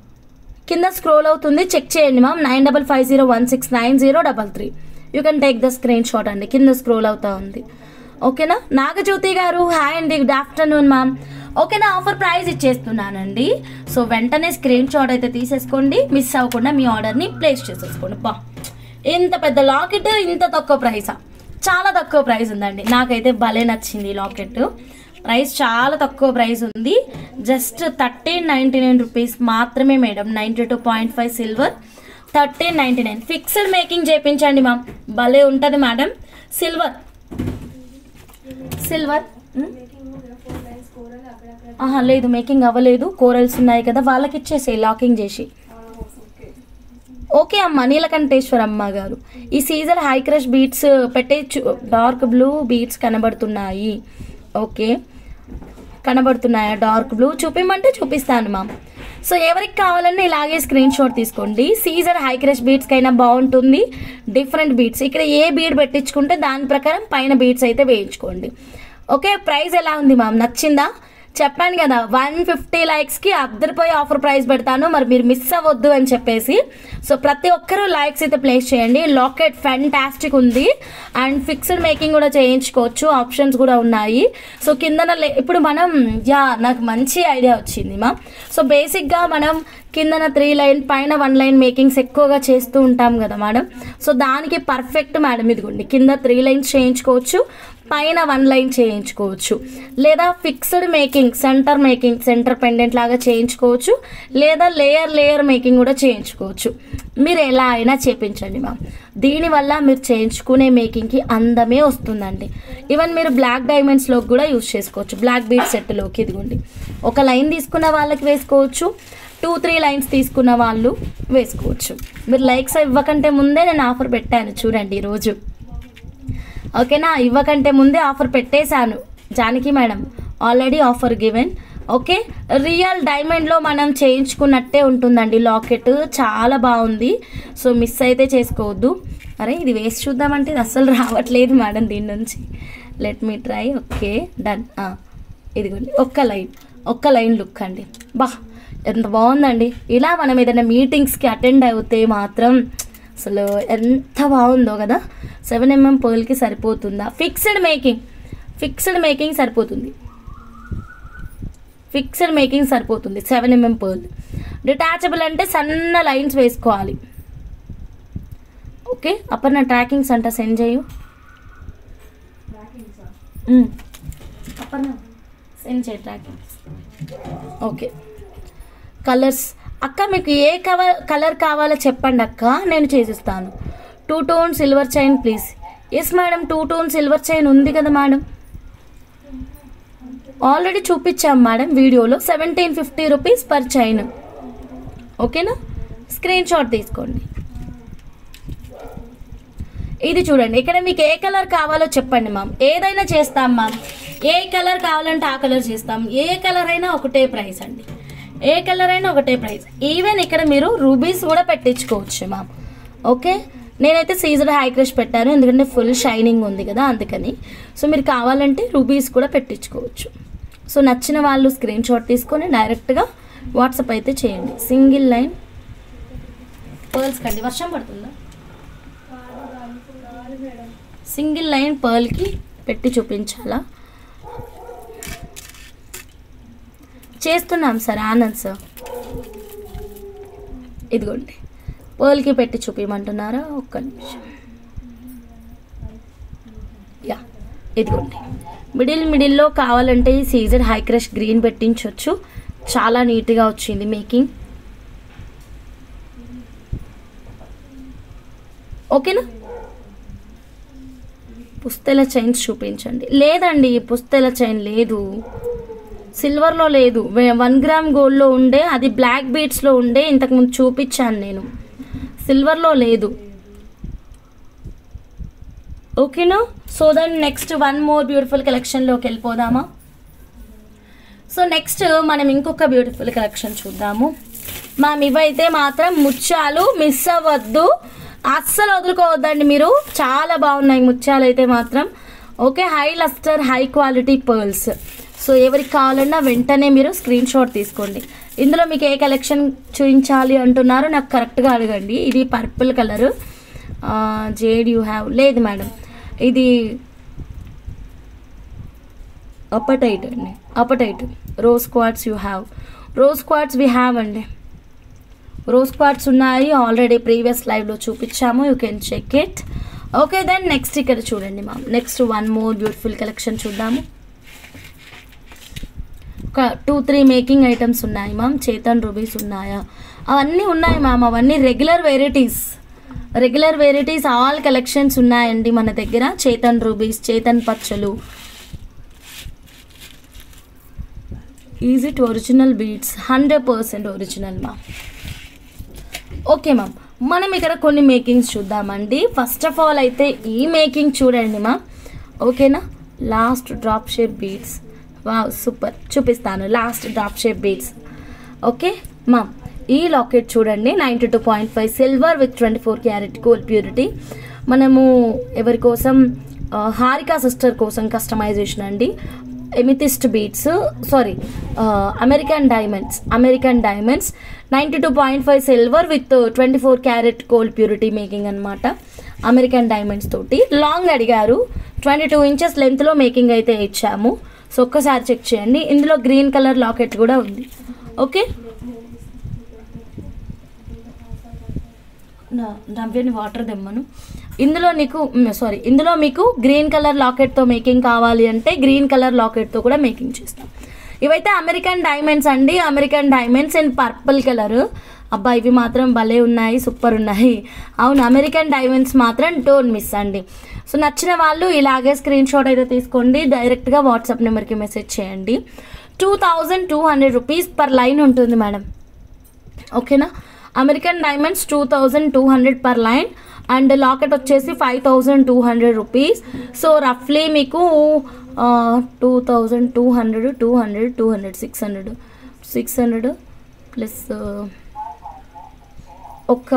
కింద స్క్రోల్ అవుతుంది, చెక్ చేయండి ma'am. 9550169033. You can take the screen shot అండి, కింద స్క్రోల్ అవుతా ఉంది. ఓకేనా? నాగజ్యోతి గారు హాయ్ అండి, గుడ్ ఆఫ్టర్నూన్ మ్యామ్. ఓకేనా, ఆఫర్ ప్రైస్ ఇచ్చేస్తున్నానండి. సో వెంటనే స్క్రీన్ షాట్ అయితే తీసేసుకోండి, మిస్ అవ్వకుండా మీ ఆర్డర్ని ప్లేస్ చేసేసుకోండి. బా, ఇంత పెద్ద లాకెట్ ఇంత తక్కువ ప్రైసా? చాలా తక్కువ ప్రైస్ ఉందండి, నాకైతే భలే నచ్చింది. లాకెట్ ప్రైస్ చాలా తక్కువ ప్రైస్ ఉంది, జస్ట్ 1399 రూపీస్ మాత్రమే మేడం. 92.5 సిల్వర్, 1399. ఫిక్స్డ్ మేకింగ్ చేయించండి మ్యామ్, భలే ఉంటుంది మేడం. సిల్వర్ లేదు, మేకింగ్ అవ్వలేదు, కోరల్స్ ఉన్నాయి కదా, వాళ్ళకి ఇచ్చేసే లాకింగ్ చేసి. ఓకే అమ్మ, నీలకంఠేశ్వర అమ్మ గారు, ఈ సీజర్ హై క్రష్ బీట్స్ పెట్టే డార్క్ బ్లూ బీట్స్ కనబడుతున్నాయి. ఓకే, కనబడుతున్నాయా డార్క్ బ్లూ? చూపిమంటే చూపిస్తాను మ్యామ్. సో ఎవరికి కావాలన్నా ఇలాగే స్క్రీన్ షాట్ తీసుకోండి. సీజర్ హై క్రష్ బీట్స్కైనా బాగుంటుంది, డిఫరెంట్ బీట్స్. ఇక్కడ ఏ బీడ్ పెట్టించుకుంటే దాని ప్రకారం పైన బీట్స్ అయితే వేయించుకోండి. ఓకే, ప్రైస్ ఎలా ఉంది మ్యామ్, నచ్చిందా? చెప్పాను కదా 150 లైక్స్కి అద్దరిపోయి ఆఫర్ ప్రైస్ పెడతాను, మరి మీరు మిస్ అవ్వద్దు అని చెప్పేసి. సో ప్రతి ఒక్కరూ లైక్స్ అయితే ప్లేస్ చేయండి. లాకెట్ ఫ్యాంటాస్టిక్ ఉంది అండ్ ఫిక్స్డ్ మేకింగ్ కూడా చేయించుకోవచ్చు, ఆప్షన్స్ కూడా ఉన్నాయి. సో కిందన ఇప్పుడు మనం నాకు మంచి ఐడియా వచ్చింది మా. సో బేసిక్గా మనం కిందన 3 లైన్ పైన 1 లైన్ మేకింగ్స్ ఎక్కువగా చేస్తూ ఉంటాం కదా మేడం. సో దానికి పర్ఫెక్ట్ మేడం, ఇదిగోండి కింద 3 లైన్స్ చేయించుకోవచ్చు, పైన 1 లైన్ చేయించుకోవచ్చు, లేదా ఫిక్స్డ్ మేకింగ్ సెంటర్ పెండెంట్ లాగా చేయించుకోవచ్చు, లేదా లేయర్ మేకింగ్ కూడా చేయించుకోవచ్చు. మీరు ఎలా అయినా చేయించండి మ్యామ్. దీనివల్ల మీరు చేయించుకునే మేకింగ్కి అందమే వస్తుందండి. ఈవెన్ మీరు బ్లాక్ డైమండ్స్లో కూడా యూజ్ చేసుకోవచ్చు, బ్లాక్ బీడ్ సెట్లోకి. ఇదిగోండి, ఒక లైన్ తీసుకున్న వాళ్ళకి వేసుకోవచ్చు, 2-3 లైన్స్ తీసుకున్న వాళ్ళు వేసుకోవచ్చు. మీరు లైక్స్ ఇవ్వకంటే ముందే నేను ఆఫర్ పెట్టాను చూడండి ఈరోజు. ఓకేనా, ఇవ్వకంటే ముందే ఆఫర్ పెట్టేశాను. Janaki madam already offer given. Okay, real డైమండ్లో మనం చేయించుకున్నట్టే ఉంటుందండి లాకెట్, చాలా బాగుంది. సో మిస్ అయితే చేసుకోవద్దు. అరే ఇది వేసి చూద్దామంటే ఇది అస్సలు రావట్లేదు మేడం దీని నుంచి. Let me try. Okay done. ఇదిగోండి ఒక్క లైన్ లుక్ అండి, బా ఎంత బాగుందండి. ఇలా మనం ఏదైనా మీటింగ్స్కి అటెండ్ అవుతే మాత్రం అసలు ఎంత బాగుందో కదా. 7mm పర్ల్కి సరిపోతుందా? ఫిక్స్డ్ మేకింగ్ సరిపోతుంది, 7mm పర్ల్. డిటాచబుల్ అంటే సన్న లైన్స్ వేసుకోవాలి. ఓకే, అపర్ణ ట్రాకింగ్స్ అంట సెండ్ చేయు. అపర్ణ సెండ్ చేయి ట్రాకింగ్స్. ఓకే, కలర్స్ అక్క మీకు ఏ కలర్ కావాలో చెప్పండి అక్క, నేను చేసిస్తాను. 2 tone silver chain please. Yes madam, 2 tone silver chain ఉంది కదా మేడం, ఆల్రెడీ చూపించాం మేడం వీడియోలో. 1750 రూపీస్ పర్ చైన్. ఓకేనా, స్క్రీన్ షాట్ తీసుకోండి. ఇది చూడండి, ఇక్కడ మీకు ఏ కలర్ కావాలో చెప్పండి మ్యామ్, ఏదైనా చేస్తాం మ్యామ్. ఏ కలర్ కావాలంటే ఆ కలర్ చేస్తాం. ఏ కలర్ అయినా ఒకటే ప్రైస్ అండి, ఏ కలర్ అయినా ఒకటే ప్రైస్. ఈవెన్ ఇక్కడ మీరు రూబీస్ కూడా పెట్టించుకోవచ్చు మ్యామ్. ఓకే, నేనైతే సీజర్ హై క్రష్ పెట్టాను ఎందుకంటే ఫుల్ షైనింగ్ ఉంది కదా అందుకని. సో మీరు కావాలంటే రూబీస్ కూడా పెట్టించుకోవచ్చు. సో నచ్చిన వాళ్ళు స్క్రీన్ షాట్ తీసుకొని డైరెక్ట్గా వాట్సాప్ అయితే చేయండి. సింగిల్ లైన్ పర్ల్స్ కండి, వర్షం పడుతుందా? సింగిల్ లైన్ పర్ల్కి పెట్టి చూపించాలా? చేస్తున్నాం సార్, ఆనంద్ సార్. ఇదిగోండి, పర్ల్కి పెట్టి చూపించమంటున్నారా? ఒక్క నిమిషం. యా, ఇదిగోండి. మిడిల్లో కావాలంటే ఈ సీజర్ హై క్రష్ గ్రీన్ పెట్టించవచ్చు. చాలా నీట్గా వచ్చింది మేకింగ్. ఓకేనా? పుస్తెల చైన్స్ చూపించండి. లేదండి, పుస్తెల చైన్ లేదు, సిల్వర్లో లేదు. 1 గ్రామ్ గోల్డ్లో ఉండే, అది బ్లాక్ బీడ్స్లో ఉండే, ఇంతకుముందు చూపించాను నేను. సిల్వర్లో లేదు. ఓకేనా? So then next one more beautiful కలెక్షన్లోకి వెళ్ళిపోదామా? సో నెక్స్ట్ మనం ఇంకొక బ్యూటిఫుల్ కలెక్షన్ చూద్దాము. మ్యామ్ ఇవైతే మాత్రం ముత్యాలు, మిస్ అవ్వద్దు, అస్సలు వదులుకోవద్దండి మీరు. చాలా బాగున్నాయి ముత్యాలు అయితే మాత్రం. Okay, high lustre high quality pearls. So ఎవరికి కావాలన్నా వెంటనే మీరు స్క్రీన్ షాట్ తీసుకోండి. ఇందులో మీకు ఏ కలెక్షన్ చూపించాలి అంటున్నారో నాకు కరెక్ట్గా అడగండి. ఇది purple colour, jade you have, లేదు మేడం ఇది అపటైట్ అండి, apatite. Rose quartz you have, rose quartz we have అండి. రోజ్ క్వార్ట్స్ ఉన్నాయి, ఆల్రెడీ ప్రీవియస్ లైవ్లో చూపించాము, you can check it. Okay then next ఇక్కడ చూడండి ma'am, next one more beautiful collection చూద్దాము. ఒక 2-3 మేకింగ్ ఐటమ్స్ ఉన్నాయి మ్యామ్. చేతన్ రూబీస్ ఉన్నాయా? అవన్నీ ఉన్నాయి మ్యామ్, అవన్నీ రెగ్యులర్ వెరైటీస్ ఆల్ కలెక్షన్స్ ఉన్నాయండి మన దగ్గర. చేతన్ రూబీస్, చేతన్ పచ్చలు, is it original beads? 100% original ma'am. Okay ma'am, మనం ఇక్కడ కొన్ని మేకింగ్స్ చూద్దామండి. ఫస్ట్ ఆఫ్ ఆల్ అయితే ఈ మేకింగ్ చూడండి మ్యామ్. ఓకేనా, last drop shape beads. Wow super, చూపిస్తాను last drop shape beads. Okay ma'am, ఈ లాకెట్ చూడండి, 92.5 silver with 24 carat gold purity. మనము ఎవరి కోసం, హారికా సిస్టర్ కోసం కస్టమైజేషన్ అండి. Amethyst beads, sorry American diamonds 92.5 silver with 24 carat gold purity making అనమాట. American diamonds తోటి లాంగ్ అడిగారు, 22 ఇంచెస్ లెంత్లో మేకింగ్ అయితే ఇచ్చాము. సో ఒక్కసారి చెక్ చేయండి. ఇందులో గ్రీన్ కలర్ లాకెట్ కూడా ఉంది. ఓకే, నవ్యని వాటర్ దెమ్మను. ఇందులో మీకు గ్రీన్ కలర్ లాకెట్తో మేకింగ్ కావాలి అంటే గ్రీన్ కలర్ లాకెట్తో కూడా మేకింగ్ చేస్తాం. ఇవైతే అమెరికన్ డైమండ్స్ అండి, American diamonds in purple colour. అబ్బా ఇవి మాత్రం భలే ఉన్నాయి, సూపర్ ఉన్నాయి. అవును, అమెరికన్ డైమండ్స్ మాత్రం డోంట్ మిస్ అండి. సో నచ్చిన వాళ్ళు ఇలాగే స్క్రీన్ షాట్ అయితే తీసుకోండి, డైరెక్ట్గా వాట్సాప్ నెంబర్కి మెసేజ్ చేయండి. 2200 రూపీస్ పర్ లైన్ ఉంటుంది మేడం. ఓకేనా, American diamonds 2200 per line and locket వచ్చేసి 5200 రూపీస్. సో రఫ్లీ మీకు 2200 200 600 ప్లస్ ఒక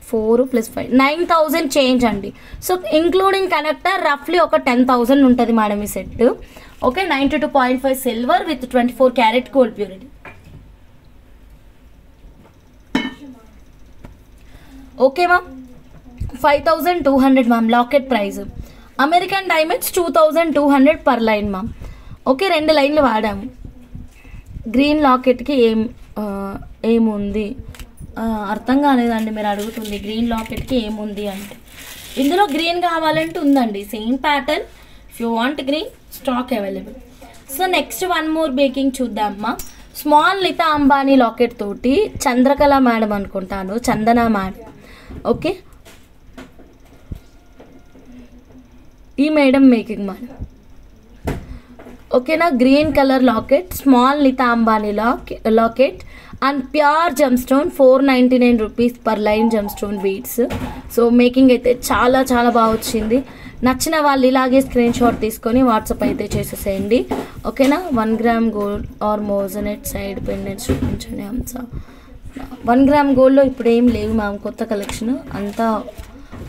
4 + 5 9000 చేంజ్ అండి. సో ఇంక్లూడింగ్ కనెక్టర్ రఫ్లీ ఒక 10,000 ఉంటుంది మేడం ఈ set. Okay, 92.5 silver with 24 carat gold purity. Okay ma'am, 5200 ma'am locket price. American diamonds 2200 per line ma'am. Okay, 2 లైన్లు వాడాము. Green లాకెట్కి ఏముంది అర్థం కాలేదండి మీరు అడుగుతుంది. గ్రీన్ లాకెట్కి ఏముంది అంటే ఇందులో గ్రీన్ కావాలంటే ఉందండి, same pattern. If you want green, stock available. So next one more baking చూద్దామా. స్మాల్ లితా అంబానీ లాకెట్ తోటి చంద్రకళ మేడం అనుకుంటాను, చందన మేడం. ఓకే, ఈ మేడం మేకింగ్ మేడం. ఓకేనా, green colour locket, small Nita Ambani locket and pure gem stone, 499 rupees per line gem stone beads. So making అయితే చాలా చాలా బాగా వచ్చింది. నచ్చిన వాళ్ళు ఇలాగే స్క్రీన్ షాట్ తీసుకొని వాట్సాప్ అయితే చేసేసేయండి. ఓకేనా, 1 gram gold or మోజనెట్ side pendants చూపించండి హంస. 1 గ్రామ్ గోల్డ్లో ఇప్పుడు ఏం లేవు మ్యామ్, కొత్త కలెక్షన్ అంతా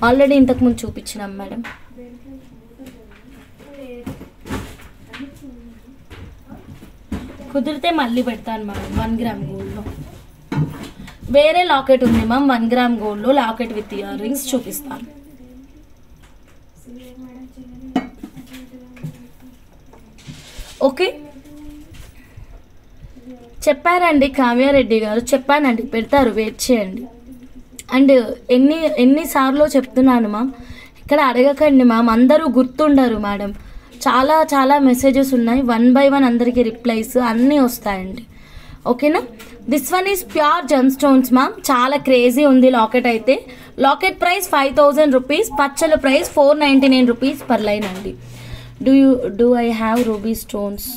ఆల్రెడీ ఇంతకుముందు చూపించినాం మేడం. కుదిరితే మళ్ళీ పెడతాను మేడం. 1 గ్రామ్ గోల్డ్లో వేరే లాకెట్ ఉంది మ్యామ్. 1 గ్రామ్ గోల్డ్లో లాకెట్ విత్ ఇయర్ రింగ్స్ చూపిస్తాను. ఓకే, చెప్పారండి కావ్యారెడ్డి గారు, చెప్పానండి పెడతారు, వెయిట్ చేయండి. అండ్ ఎన్నిసార్లు చెప్తున్నాను మ్యామ్, ఇక్కడ అడగకండి మ్యామ్, అందరూ గుర్తుండరు మేడం. చాలా చాలా మెసేజెస్ ఉన్నాయి, 1 by 1 అందరికీ రిప్లైస్ అన్నీ వస్తాయండి. ఓకేనా, this one is pure gem stones ma'am. చాలా క్రేజీ ఉంది లాకెట్ అయితే. లాకెట్ ప్రైస్ 5000 రూపీస్, పచ్చల ప్రైస్ 499 రూపీస్ పర్ లైన్ అండి. Do I have ruby stones?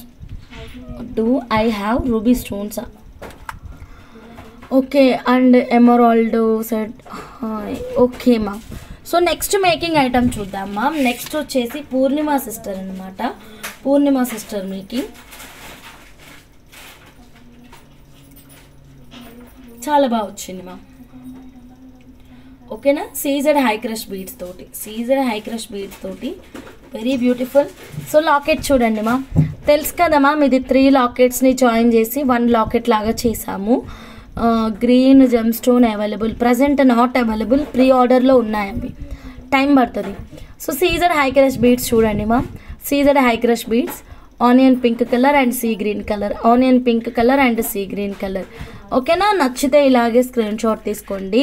Okay, and emerald set. Okay ma'am. So next making item చూద్దాం ma'am. Next వచ్చేసి Purnima sister అనమాట. పూర్ణిమ sister making చాలా బాగా వచ్చింది మ్యామ్. ఓకేనా, సీజర్డ్ హై క్రష్ బీడ్స్ తోటి వెరీ బ్యూటిఫుల్. సో లాకెట్ చూడండి మ్యామ్, తెలుసు కదా మ్యామ్, ఇది 3 లాకెట్స్ని జాయిన్ చేసి 1 లాకెట్ లాగా చేసాము. Green gem stone available, present not available, pre ఆర్డర్లో ఉన్నాయి, అవి టైం పడుతుంది. So CZ high crush beads చూడండి ma'am, CZ high crush beads, onion pink colour and sea green colour. ఓకేనా, నచ్చితే ఇలాగే స్క్రీన్ షాట్ తీసుకోండి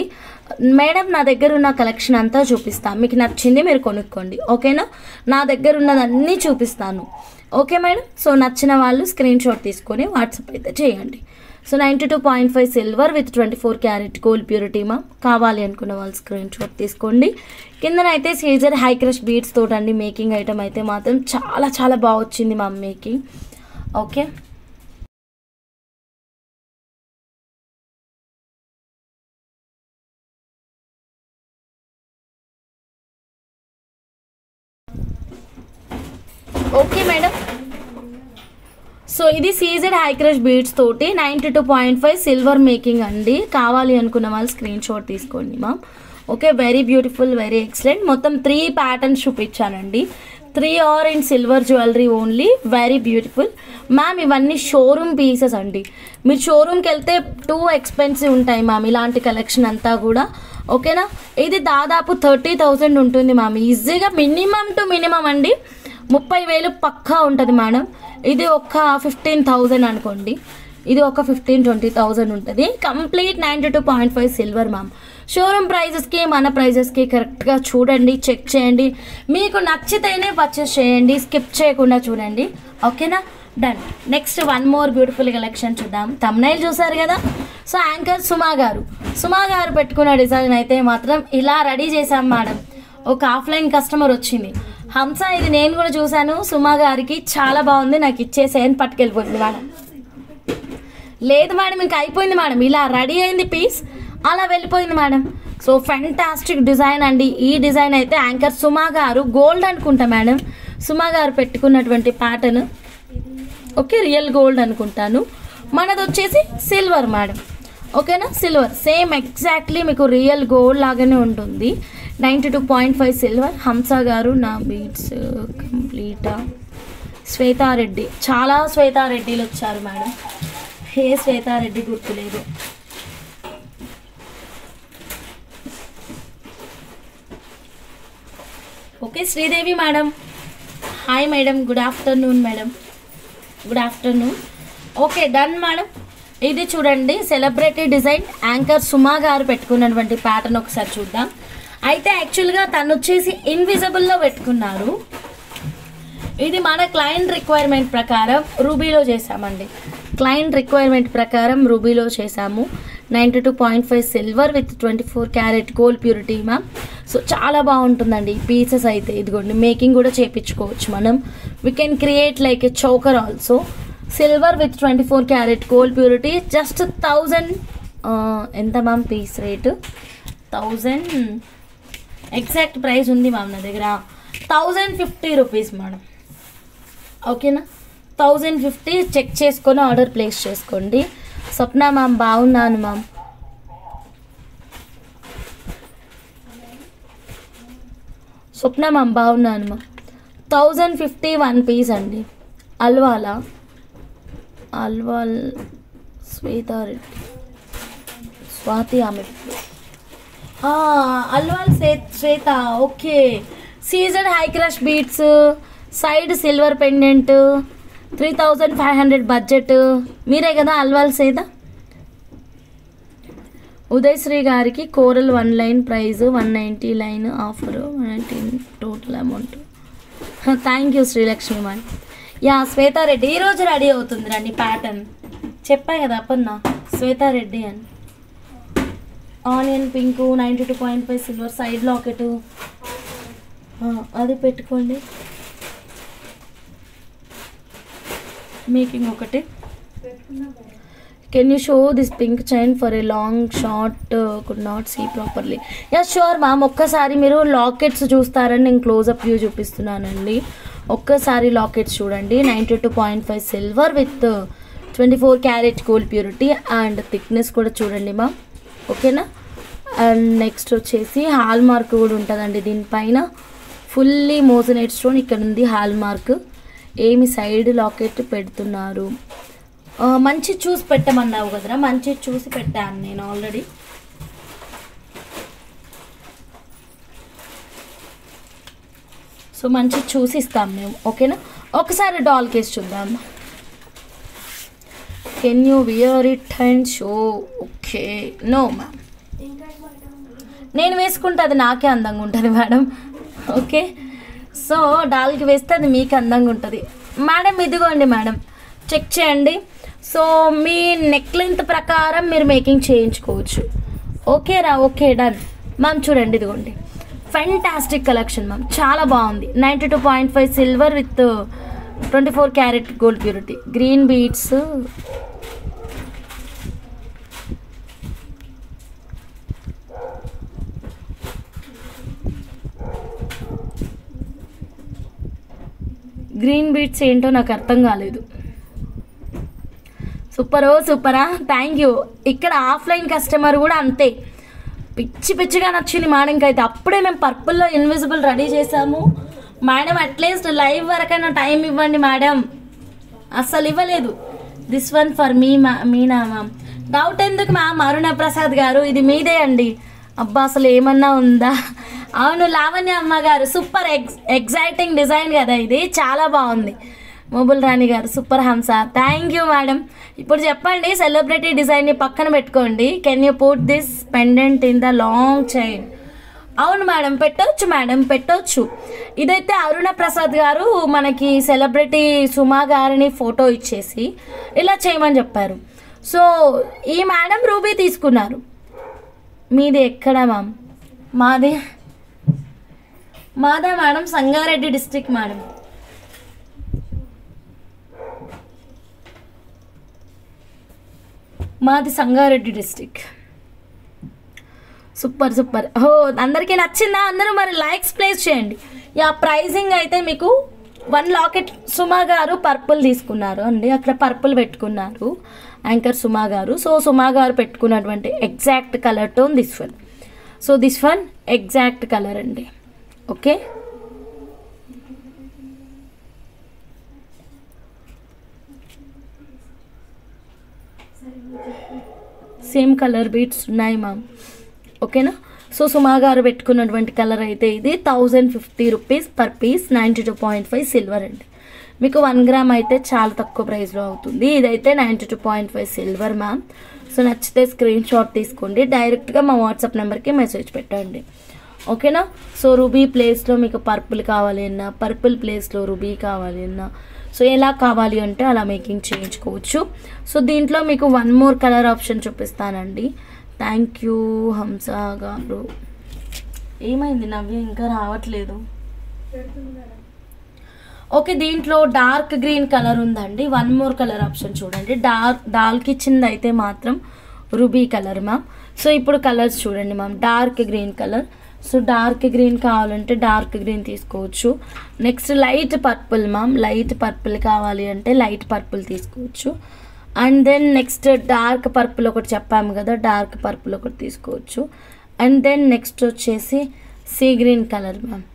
మేడం. నా దగ్గర ఉన్న కలెక్షన్ అంతా చూపిస్తాను, మీకు నచ్చింది మీరు కొనుక్కోండి. ఓకేనా, నా దగ్గర ఉన్నదన్నీ చూపిస్తాను. ఓకే మేడం, సో నచ్చిన వాళ్ళు స్క్రీన్ షాట్ తీసుకొని వాట్సాప్ అయితే చేయండి. So 92.5 silver with 24 carat gold purity మా. కావాలి అనుకున్న వాళ్ళు స్క్రీన్ షాట్ తీసుకోండి. కిందనైతే సీజర్ హై క్రష్ బీడ్స్ తోటండి మేకింగ్ ఐటమ్ అయితే మాత్రం చాలా చాలా బాగా వచ్చింది మా making. Okay, okay madam. So ఇది సీజెడ్ హై క్రష్ బీడ్స్ తోటి 92.5 సిల్వర్ మేకింగ్ అండి. కావాలి అనుకున్న వాళ్ళు స్క్రీన్ షాట్ తీసుకోండి ma'am. Okay, very beautiful, very excellent. మొత్తం 3 ప్యాటర్న్స్ చూపించానండి. 3 are in silver jewellery only, very beautiful ma'am. ఇవన్నీ షోరూమ్ పీసెస్ అండి. మీరు షోరూమ్కి వెళ్తే 2 ఎక్స్పెన్సివ్ ఉంటాయి మ్యామ్ ఇలాంటి కలెక్షన్ అంతా కూడా. ఓకేనా, ఇది దాదాపు 30,000 ఉంటుంది మ్యామ్ ఈజీగా. మినిమం టు మినిమం అండి 30,000 పక్కా ఉంటుంది మేడం. ఇది ఒక 15,000 అనుకోండి, ఇది ఒక 15-20,000 ఉంటుంది. Complete 92.5 silver ma'am. షోరూమ్ ప్రైజెస్కి మన ప్రైజెస్కి కరెక్ట్గా చూడండి, చెక్ చేయండి. మీకు నచ్చితేనే పర్చేస్ చేయండి, స్కిప్ చేయకుండా చూడండి. ఓకేనా, done. Next 1 more beautiful collection చూద్దాం. థంబ్నెయిల్ చూసారు కదా. సో యాంకర్ సుమా గారు పెట్టుకున్న డిజైన్ అయితే మాత్రం ఇలా రెడీ చేశాం మేడం. ఒక ఆఫ్లైన్ కస్టమర్ వచ్చింది, హంస ఇది నేను కూడా చూశాను, సుమా గారికి చాలా బాగుంది, నాకు ఇచ్చేసేయని పట్టుకెళ్ళిపోయింది మేడం. లేదు మేడం ఇంకా అయిపోయింది మేడం, ఇలా రెడీ అయింది పీస్, అలా వెళ్ళిపోయింది మేడం. సో ఫెంటాస్టిక్ డిజైన్ అండి. ఈ డిజైన్ అయితే యాంకర్ సుమా గారు, గోల్డ్ అనుకుంటా మేడం, సుమా గారు పెట్టుకున్నటువంటి ప్యాటర్న్. ఓకే, రియల్ గోల్డ్ అనుకుంటాను. మనది వచ్చేసి సిల్వర్ మేడం. ఓకేనా, సిల్వర్ సేమ్ ఎగ్జాక్ట్లీ మీకు రియల్ గోల్డ్ లాగానే ఉంటుంది. 92.5 సిల్వర్. హంస గారు నా బీడ్స్ కంప్లీటా. శ్వేతారెడ్డి, చాలా శ్వేతారెడ్డిలు వచ్చారు మేడం. ఏ శ్వేతారెడ్డి గుర్తులేదు. Okay, Sridevi madam, hi madam, good afternoon madam, good afternoon. Okay, done madam. ఇది చూడండి సెలబ్రిటీ డిజైన్, యాంకర్ సుమా గారు పెట్టుకున్నటువంటి ప్యాటర్న్ ఒకసారి చూద్దాం. అయితే యాక్చువల్గా తను వచ్చేసి ఇన్విజిబుల్లో పెట్టుకున్నారు. ఇది మన క్లయింట్ రిక్వైర్మెంట్ ప్రకారం రూబీలో చేసామండి. క్లయింట్ రిక్వైర్మెంట్ ప్రకారం రూబీలో చేసాము. 92.5 silver with 24 carat gold purity ma'am. So చాలా బాగుంటుందండి ఈ పీసెస్ అయితే. ఇదిగోండి మేకింగ్ కూడా చేయించుకోవచ్చు మనం. We can create like a choker also. Silver with 24 carat gold purity just 1000. ఎంత ma'am piece rate? 1000 exact price ఉంది మ్యామ్ నా దగ్గర. 1050 రూపీస్ మేడం. ఓకేనా, 1050 చెక్ చేసుకొని ఆర్డర్ ప్లేస్ చేసుకోండి. స్వప్న మ్యామ్ బాగున్నాను మ్యామ్. స్వప్న మ్యామ్ బాగున్నాను మ్యామ్. 1050 1 పీస్ అండి. అల్వాలా శ్వేతారెడ్డి స్వాతి ఆమె Alwal Shweta. Okay, season high crush beats, side silver pendant, 3500 budget. మీరే కదా అల్వాల్ శ్వేత? ఉదయ్ శ్రీ గారికి coral 1 line price 190, line offer 190 total amount. Thank you Srilakshmi ma'am. Yeah Shweta Reddy ఈరోజు రెడీ అవుతుంది రండి. ప్యాటర్న్ చెప్పా కదా అప్పన్న, శ్వేతారెడ్డి అని. Onion pink 92.5 silver side locket అది పెట్టుకోండి. మేకింగ్ ఒకటి. Can you show this pink chain for a long short could not see properly. Yeah sure ma'am. ఒక్కసారి మీరు లాకెట్స్ చూస్తారని నేను క్లోజప్ వ్యూ చూపిస్తున్నానండి. ఒక్కసారి లాకెట్స్ చూడండి. 92.5 silver with 24 carat gold purity and thickness కూడా చూడండి మ్యామ్. ఓకేనా. అండ్ నెక్స్ట్ వచ్చేసి హాల్ మార్క్ కూడా ఉంటుందండి దీనిపైన. ఫుల్లీ మోజనైట్ స్టోన్ ఇక్కడ ఉంది హాల్ మార్క్. ఏమి సైడ్ లాకెట్ పెడుతున్నారు? మంచి చూసి పెట్టమన్నావు కదరా, మంచి చూసి పెట్టాను నేను ఆల్రెడీ. సో మంచి చూసి ఇస్తాం మేము. ఓకేనా. ఒకసారి డాల్ కేస్ చూద్దాం. Can you wear it and show? Okay, no ma'am. నేను వేసుకుంటే అది నాకే అందంగా ఉంటుంది మేడం. ఓకే, సో డాల్కి వేస్తే అది మీకు అందంగా ఉంటుంది మేడం. ఇదిగోండి మేడం, చెక్ చేయండి. సో మీ నెక్ లెంత్ ప్రకారం మీరు మేకింగ్ చేయించుకోవచ్చు. ఓకేరా? Okay, done ma'am. చూడండి ఇదిగోండి, ఫెంటాస్టిక్ కలెక్షన్ మ్యామ్, చాలా బాగుంది. 92.5 silver with 24 carat gold purity, green beads. Green beats ఏంటో నాకు అర్థం కాలేదు. సూపరా, థ్యాంక్ యూ. ఇక్కడ ఆఫ్లైన్ కస్టమర్ కూడా అంతే పిచ్చిగా నచ్చింది మేడంకి అయితే. అప్పుడే మేము పర్పుల్లో ఇన్విజిబుల్ రెడీ చేసాము మేడం. అట్లీస్ట్ లైవ్ వరకైనా టైం ఇవ్వండి మేడం. అస్సలు ఇవ్వలేదు. This one for Meena ma'am. Doubt ఎందుకు మ్యామ్? అరుణ ప్రసాద్ గారు ఇది మీదే అండి. అబ్బా అసలు ఏమన్నా ఉందా? అవును లావణ్య అమ్మ గారు, సూపర్ ఎగ్జైటింగ్ డిజైన్ కదా ఇది, చాలా బాగుంది. మొబుల్ రాణి గారు సూపర్ హంస, థ్యాంక్ యూ మేడం. ఇప్పుడు చెప్పండి, సెలబ్రిటీ డిజైన్ని పక్కన పెట్టుకోండి. Can you put this pendant in the long chain? అవును మేడం, పెట్టవచ్చు మేడం, పెట్టవచ్చు. ఇదైతే అరుణ ప్రసాద్ గారు మనకి సెలబ్రిటీ సుమా గారిని ఫోటో ఇచ్చేసి ఇలా చేయమని చెప్పారు. సో ఈ మేడం రూబీ తీసుకున్నారు. మీది ఎక్కడ మ్యామ్? మాదా మేడం సంగారెడ్డి డిస్ట్రిక్ట్ మేడం. మాది సంగారెడ్డి డిస్ట్రిక్ట్. సూపర్. ఓ అందరికీ నచ్చిందా? అందరూ మరి లైక్స్ ప్లేస్ చేయండి. యా ప్రైజింగ్ అయితే మీకు 1 లాకెట్ సుమా గారు పర్పుల్ తీసుకున్నారు అండి. అక్కడ పర్పుల్ పెట్టుకున్నారు యాంకర్ సుమా గారు. సో సుమా గారు పెట్టుకున్నటువంటి exact colour tone this one. So this one exact colour అండి. ఓకే, సేమ్ కలర్ బీట్స్ ఉన్నాయి మ్యామ్. ఓకేనా. సో సుమా గారు పెట్టుకున్నటువంటి కలర్ అయితే ఇది 1050 రూపీస్ పర్ పీస్, 92.5 సిల్వర్ అండి. మీకు 1 గ్రామ్ అయితే చాలా తక్కువ ప్రైస్లో అవుతుంది. ఇదైతే 92.5 సిల్వర్ మ్యామ్. సో నచ్చితే స్క్రీన్ షాట్ తీసుకోండి, డైరెక్ట్గా మా వాట్సాప్ నెంబర్కి మెసేజ్ పెట్టండి. ఓకేనా. సో రూబీ ప్లేస్లో మీకు పర్పుల్ కావాలి అన్నా, పర్పుల్ ప్లేస్లో రూబీ కావాలి అన్నా, సో ఎలా కావాలి అంటే అలా మేకింగ్ చేయించుకోవచ్చు. సో దీంట్లో మీకు వన్ మోర్ కలర్ ఆప్షన్ చూపిస్తానండి. థ్యాంక్ యూ హంస గారు. ఏమైంది నవ్య ఇంకా రావట్లేదు? ఓకే, దీంట్లో డార్క్ గ్రీన్ కలర్ ఉందండి. వన్ మోర్ కలర్ ఆప్షన్ చూడండి. డార్క్ ఇచ్చింది అయితే మాత్రం రూబీ కలర్ మ్యామ్. సో ఇప్పుడు కలర్స్ చూడండి ma'am. Dark green colour. So dark green కావాలంటే డార్క్ గ్రీన్ తీసుకోవచ్చు. Next light purple ma'am. Light purple కావాలి అంటే లైట్ పర్పుల్ తీసుకోవచ్చు. And then next dark purple ఒకటి చెప్పాము కదా, డార్క్ పర్పుల్ ఒకటి తీసుకోవచ్చు. అండ్ దెన్ నెక్స్ట్ వచ్చేసి see green colour ma'am.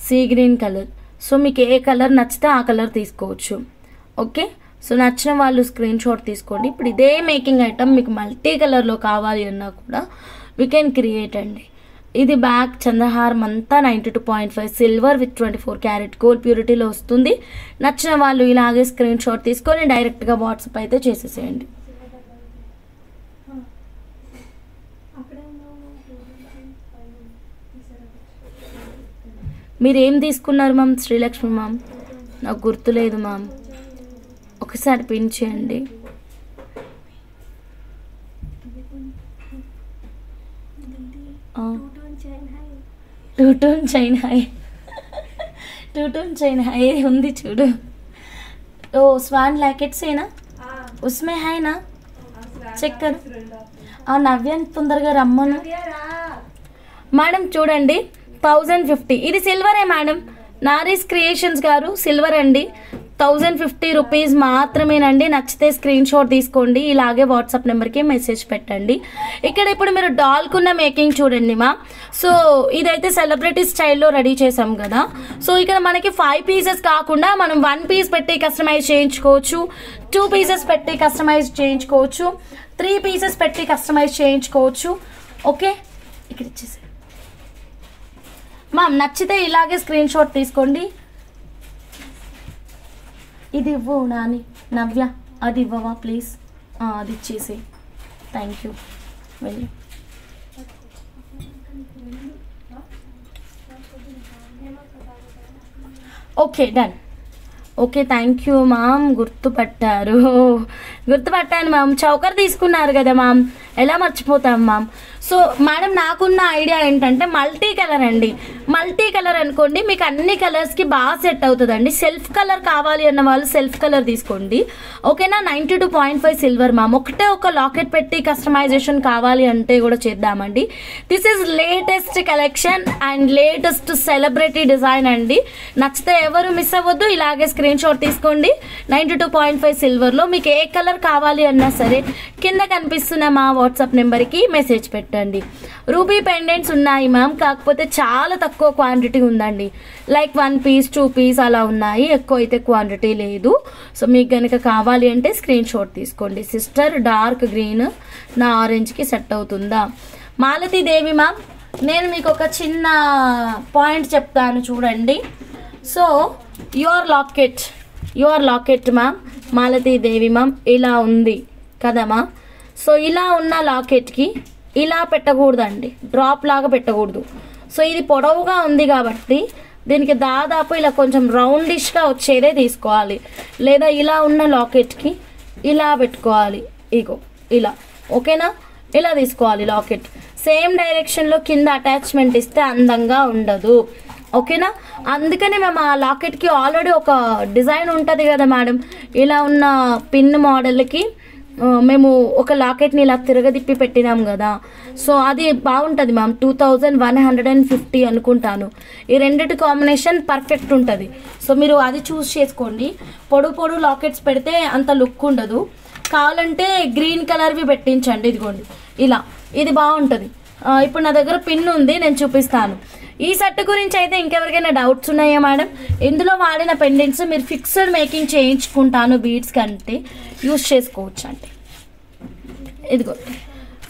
See green colour. So మీకు ఏ కలర్ నచ్చితే ఆ కలర్ తీసుకోవచ్చు. ఓకే, సో నచ్చిన వాళ్ళు స్క్రీన్ షాట్ తీసుకోండి. ఇప్పుడు ఇదే మేకింగ్ ఐటమ్ మీకు మల్టీ కలర్లో కావాలి అన్నా కూడా వీ కెన్ క్రియేట్ అండి. ఇది బ్యాక్ చంద్రహారం అంతా 92.5 సిల్వర్ విత్ 24 క్యారెట్ గోల్డ్ ప్యూరిటీలో వస్తుంది. నచ్చిన వాళ్ళు ఇలాగే స్క్రీన్ షాట్ తీసుకొని డైరెక్ట్గా వాట్సాప్ అయితే చేసేసేయండి. మీరు ఏం తీసుకున్నారు మ్యామ్? శ్రీలక్ష్మి మ్యామ్, నాకు గుర్తులేదు మ్యామ్, ఒకసారి పిన్ చేయండి. Two tone chain high, two tone chain high ఉంది చూడు. ఓ स्वान लैकेट्स है ना, उसमें है ना, చెక్ కర్. ఆ నవ్యాన్ని తొందరగా రమ్మను మేడం. చూడండి 1050. ఇది సిల్వరే మేడం. నారీస్ క్రియేషన్స్ గారు సిల్వర్ అండి. 1050 రూపీస్ మాత్రమేనండి. నచ్చితే స్క్రీన్ షాట్ తీసుకోండి, ఇలాగే వాట్సాప్ నెంబర్కి మెసేజ్ పెట్టండి. ఇక్కడ ఇప్పుడు మీరు డాల్కున్న మేకింగ్ చూడండి మా. సో ఇదైతే సెలబ్రిటీ స్టైల్లో రెడీ చేసాం కదా. సో ఇక్కడ మనకి 5 పీసెస్ కాకుండా మనం 1 పీస్ పెట్టి కస్టమైజ్ చేయించుకోవచ్చు, 2 పీసెస్ పెట్టి కస్టమైజ్ చేయించుకోవచ్చు, 3 పీసెస్ పెట్టి కస్టమైజ్ చేయించుకోవచ్చు. ఓకే, ఇక్కడ ఇచ్చేసి మ్యామ్ నచ్చితే ఇలాగే స్క్రీన్ షాట్ తీసుకోండి. ఇది ఇవ్వు నాని, నవ్య అది ఇవ్వవా ప్లీజ్, అది ఇచ్చేసి. Thank you. వెళ్ళి okay done. Okay thank you ma'am, గుర్తుపట్టాను మ్యామ్. చౌకర్ తీసుకున్నారు కదా మ్యామ్, ఎలా మర్చిపోతాం మ్యామ్. సో మేడం నాకున్న ఐడియా ఏంటంటే మల్టీ కలర్ అండి. మల్టీ కలర్ అనుకోండి, మీకు అన్ని కలర్స్కి బాగా సెట్ అవుతుందండి. సెల్ఫ్ కలర్ కావాలి అన్న వాళ్ళు సెల్ఫ్ కలర్ తీసుకోండి. ఓకేనా. 92.5 సిల్వర్ మ్యామ్. ఒకటే ఒక లాకెట్ పెట్టి కస్టమైజేషన్ కావాలి అంటే కూడా చేద్దామండి. This is latest collection and latest celebrity design అండి. నచ్చితే ఎవరు మిస్ అవ్వద్దు, ఇలాగే స్క్రీన్ షాట్ తీసుకోండి. 92.5 సిల్వర్లో మీకు ఏ కలర్ కావాలి అన్నా సరే కింద కనిపిస్తున్న మా వాట్సాప్ నెంబర్కి మెసేజ్ పెట్టండి. రూబీ పెండెంట్స్ ఉన్నాయి మ్యామ్, కాకపోతే చాలా తక్కువ క్వాంటిటీ ఉందండి. లైక్ 1 పీస్ 2 పీస్ అలా ఉన్నాయి, ఎక్కువ అయితే క్వాంటిటీ లేదు. సో మీకు కనుక కావాలి అంటే స్క్రీన్ షాట్ తీసుకోండి. సిస్టర్ డార్క్ గ్రీన్ నా ఆరెంజ్కి సెట్ అవుతుందా? మాలతీ దేవి మ్యామ్, నేను మీకు ఒక చిన్న పాయింట్ చెప్తాను చూడండి. So your locket ma'am, Malati Devi ma'am ఇలా ఉంది కదా మ్యామ్. సో ఇలా ఉన్న లాకెట్కి ఇలా పెట్టకూడదండి, డ్రాప్ లాగా పెట్టకూడదు. సో ఇది పొడవుగా ఉంది కాబట్టి దీనికి దాదాపు ఇలా కొంచెం రౌండిష్గా వచ్చేదే తీసుకోవాలి. లేదా ఇలా ఉన్న లాకెట్కి ఇలా పెట్టుకోవాలి, ఇగో ఇలా. ఓకేనా, ఇలా తీసుకోవాలి లాకెట్. సేమ్ డైరెక్షన్లో కింద అటాచ్మెంట్ ఇస్తే అందంగా ఉండదు. ఓకేనా. అందుకని మేము ఆ లాకెట్కి ఆల్రెడీ ఒక డిజైన్ ఉంటుంది కదా మేడం, ఇలా ఉన్న పిన్ మోడల్కి మేము ఒక లాకెట్ని ఇలా తిరగదిప్పి పెట్టినాం కదా. సో అది బాగుంటుంది మ్యామ్. 2150 అనుకుంటాను. ఈ రెండిటి కాంబినేషన్ పర్ఫెక్ట్ ఉంటుంది. సో మీరు అది చూస్ చేసుకోండి. పొడుగు లాకెట్స్ పెడితే అంత లుక్ ఉండదు. కావాలంటే గ్రీన్ కలర్వి పెట్టించండి, ఇదిగోండి ఇలా, ఇది బాగుంటుంది. ఇప్పుడు నా దగ్గర పిన్ ఉంది, నేను చూపిస్తాను. ఈ సెట్ గురించి అయితే ఇంకెవరికైనా డౌట్స్ ఉన్నాయా మేడం? ఇందులో వాడిన పెండెంట్స్ మీరు ఫిక్స్డ్ మేకింగ్ చేయించుకుంటాను బీడ్స్ కంటే యూస్ చేసుకోవచ్చు అండి. ఇదిగో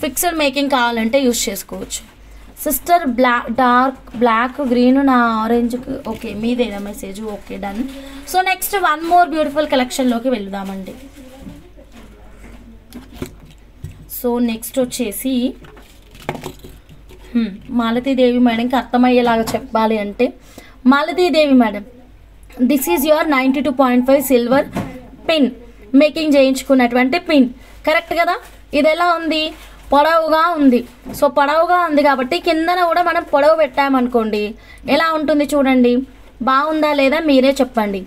ఫిక్స్డ్ మేకింగ్ కావాలంటే యూస్ చేసుకోవచ్చు. సిస్టర్ డార్క్ బ్లాక్ గ్రీన్ నా ఆరెంజ్కి. ఓకే, మీదేనా message? Okay done. So next 1 more beautiful కలెక్షన్లోకి వెళ్దామండి. సో నెక్స్ట్ వచ్చేసి మాలతీదేవి మేడంకి అర్థమయ్యేలాగా చెప్పాలి అంటే, Malathi Devi madam this is your 92.5 silver pin, making చేయించుకున్నటువంటి పిన్. కరెక్ట్ కదా? ఇది ఎలా ఉంది? పొడవుగా ఉంది. సో పొడవుగా ఉంది కాబట్టి కిందన కూడా మనం పొడవు పెట్టామనుకోండి ఎలా ఉంటుంది చూడండి. బాగుందా లేదా మీరే చెప్పండి.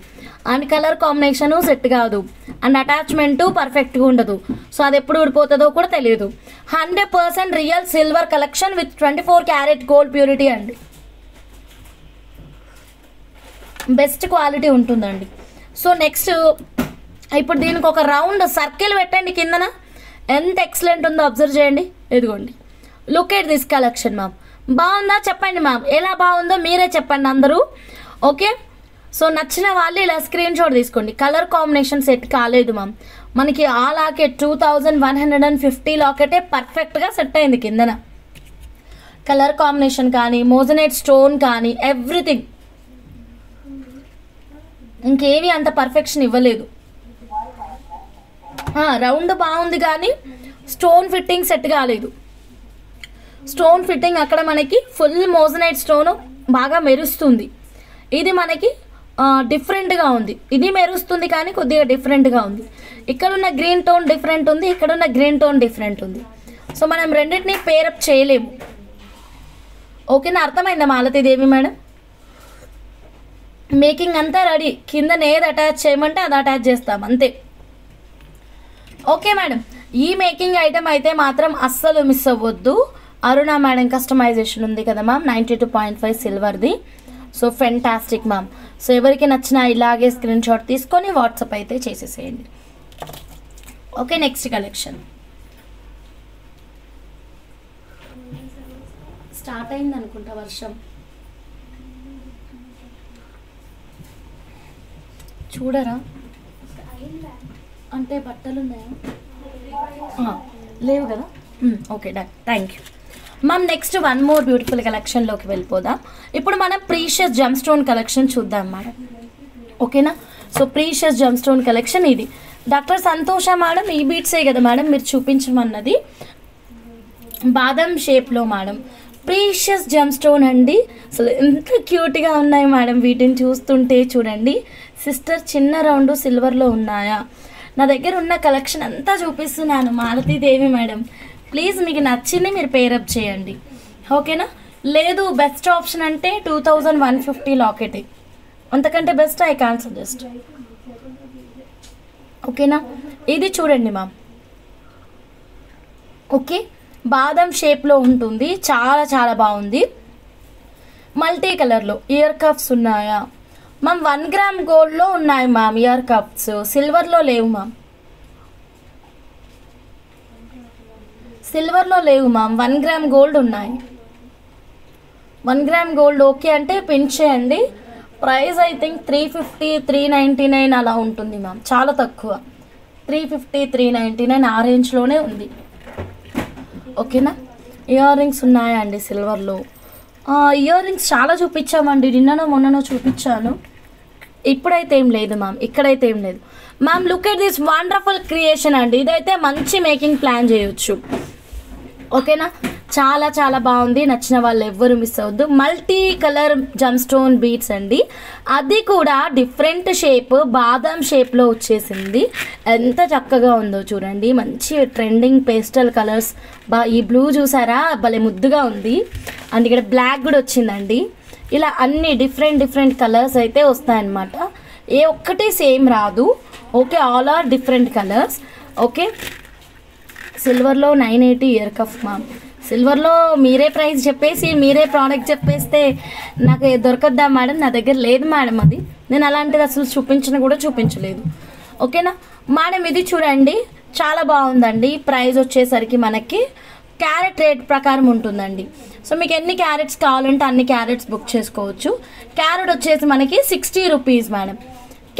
అండ్ కలర్ కాంబినేషను సెట్ కాదు, అండ్ అటాచ్మెంటు పర్ఫెక్ట్గా ఉండదు. సో అది ఎప్పుడు ఊడిపోతుందో కూడా తెలియదు. 100% real silver collection with 24 carat gold purity అండి. బెస్ట్ క్వాలిటీ ఉంటుందండి. సో నెక్స్ట్ ఇప్పుడు దీనికి ఒక రౌండ్ సర్కిల్ పెట్టండి కిందన. ఎంత ఎక్సలెంట్ ఉందో అబ్జర్వ్ చేయండి. ఇదిగోండి, look at this collection ma'am. బాగుందా చెప్పండి మ్యామ్, ఎలా బాగుందో మీరే చెప్పండి అందరూ. ఓకే, సో నచ్చిన వాళ్ళు ఇలా స్క్రీన్ షాట్ తీసుకోండి. కలర్ కాంబినేషన్ సెట్ కాలేదు మ్యామ్. మనకి ఆ లాకెట్ 2150 లాకెటే పర్ఫెక్ట్గా సెట్ అయింది కిందన. కలర్ కాంబినేషన్ కానీ మోజనైట్ స్టోన్ కానీ ఎవ్రీథింగ్ ఇంకేవి అంత పర్ఫెక్షన్ ఇవ్వలేదు. రౌండ్ బాగుంది కానీ స్టోన్ ఫిట్టింగ్ సెట్ కాలేదు. స్టోన్ ఫిట్టింగ్ అక్కడ మనకి ఫుల్ మోజనైట్ స్టోన్ బాగా మెరుస్తుంది. ఇది మనకి డిఫరెంట్గా ఉంది. ఇది మెరుస్తుంది కానీ కొద్దిగా డిఫరెంట్గా ఉంది. ఇక్కడున్న గ్రీన్ టోన్ డిఫరెంట్ ఉంది, ఇక్కడున్న గ్రీన్ టోన్ డిఫరెంట్ ఉంది. సో మనం రెండింటిని పేరప్ చేయలేము. ఓకేనా? అర్థమైందా మాలతీదేవి మేడం? మేకింగ్ అంతా రెడీ. కింద ఏది అటాచ్ చేయమంటే అది అటాచ్ చేస్తాం అంతే. ఓకే మేడం, ఈ మేకింగ్ ఐటమ్ అయితే మాత్రం అస్సలు మిస్ అవ్వద్దు. అరుణ మేడం కస్టమైజేషన్ ఉంది కదా మ్యామ్, 92.5 సిల్వర్ది. So fantastic ma'am. సో ఎవరికి నచ్చినా ఇలాగే స్క్రీన్ షాట్ తీసుకొని వాట్సాప్ అయితే చేసేసేయండి. ఓకే, నెక్స్ట్ కలెక్షన్ స్టార్ట్ అయింది అనుకుంటా వర్షం. చూడరా అంటే బట్టలు ఉన్నాయా? లేవు కదా? Okay done, thank you ma'am. Next one more beautiful కలెక్షన్లోకి వెళ్ళిపోదాం. ఇప్పుడు మనం ప్రీషియస్ జమ్ స్టోన్ కలెక్షన్ చూద్దాం మేడం. ఓకేనా? So precious gem stone collection ఇది. డాక్టర్ సంతోష మేడం, ఈ బీట్సే కదా మేడం మీరు చూపించమన్నది? బాదం షేప్లో మేడం, ప్రీషియస్ జమ్ స్టోన్ అండి. అసలు ఎంత క్యూట్గా ఉన్నాయి మేడం వీటిని చూస్తుంటే. చూడండి సిస్టర్, చిన్న రౌండ్ సిల్వర్లో ఉన్నాయా? నా దగ్గర ఉన్న కలెక్షన్ అంతా చూపిస్తున్నాను మాలతీదేవి మేడం. ప్లీజ్ మీకు నచ్చింది మీరు పేరప్ చేయండి. ఓకేనా? లేదు బెస్ట్ ఆప్షన్ అంటే 2150 లాకెటే, అంతకంటే బెస్ట్ ఐ కాంట్ సజెస్ట్. ఓకేనా? ఇది చూడండి మ్యామ్. ఓకే, బాదం షేప్లో ఉంటుంది, చాలా చాలా బాగుంది. మల్టీ కలర్లో ఇయర్ కప్స్ ఉన్నాయా మ్యామ్? 1 గ్రామ్ గోల్డ్లో ఉన్నాయి మ్యామ్ ఇయర్ కప్స్, సిల్వర్లో లేవు మ్యామ్. సిల్వర్లో లేవు మ్యామ్, 1 గ్రామ్ గోల్డ్ ఉన్నాయి. 1 గ్రామ్ గోల్డ్ ఓకే అంటే పిన్ చేయండి. ప్రైస్ ఐ థింక్ 350, 399 అలా ఉంటుంది మ్యామ్, చాలా తక్కువ. 350, 399 ఆ రేంజ్లోనే ఉంది. ఓకేనా? ఇయర్ రింగ్స్ ఉన్నాయా అండి సిల్వర్లో? ఇయర్ రింగ్స్ చాలా చూపించామండి, నిన్ననో మొన్ననో చూపించాను. ఇప్పుడైతే ఏం లేదు మ్యామ్, ఇక్కడైతే ఏం లేదు ma'am. Look at this wonderful creation అండి. ఇదైతే మంచి మేకింగ్ ప్లాన్ చేయొచ్చు. ఓకేనా? చాలా చాలా బాగుంది. నచ్చిన వాళ్ళు ఎవ్వరు మిస్ అవ్వద్దు. మల్టీ కలర్ జమ్ స్టోన్ బీట్స్ అండి, అది కూడా డిఫరెంట్ షేప్, బాదం షేప్లో వచ్చేసింది. ఎంత చక్కగా ఉందో చూడండి. మంచి ట్రెండింగ్ పేస్టల్ కలర్స్. ఈ బ్లూ చూసారా, భలే ముద్దుగా ఉంది. అండ్ ఇక్కడ బ్లాక్ కూడా వచ్చిందండి. ఇలా అన్ని డిఫరెంట్ డిఫరెంట్ కలర్స్ అయితే వస్తాయన్నమాట. ఏ ఒక్కటి సేమ్ రాదు. Okay, all are different colours. Okay, సిల్వర్లో 980 ఇయర్ కఫ్ మ్యామ్. సిల్వర్లో మీరే ప్రైస్ చెప్పేసి మీరే ప్రోడక్ట్ చెప్పేస్తే నాకు దొరకద్దా మేడం? నా దగ్గర లేదు మేడం అది. నేను అలాంటిది అసలు చూపించలేదు. ఓకేనా మేడం? ఇది చూడండి, చాలా బాగుందండి. ప్రైస్ వచ్చేసరికి మనకి క్యారెట్ రేట్ ప్రకారం ఉంటుందండి. సో మీకు ఎన్ని క్యారెట్స్ కావాలంటే అన్ని క్యారెట్స్ బుక్ చేసుకోవచ్చు. క్యారెట్ వచ్చేసి మనకి 60 రూపీస్ మేడం.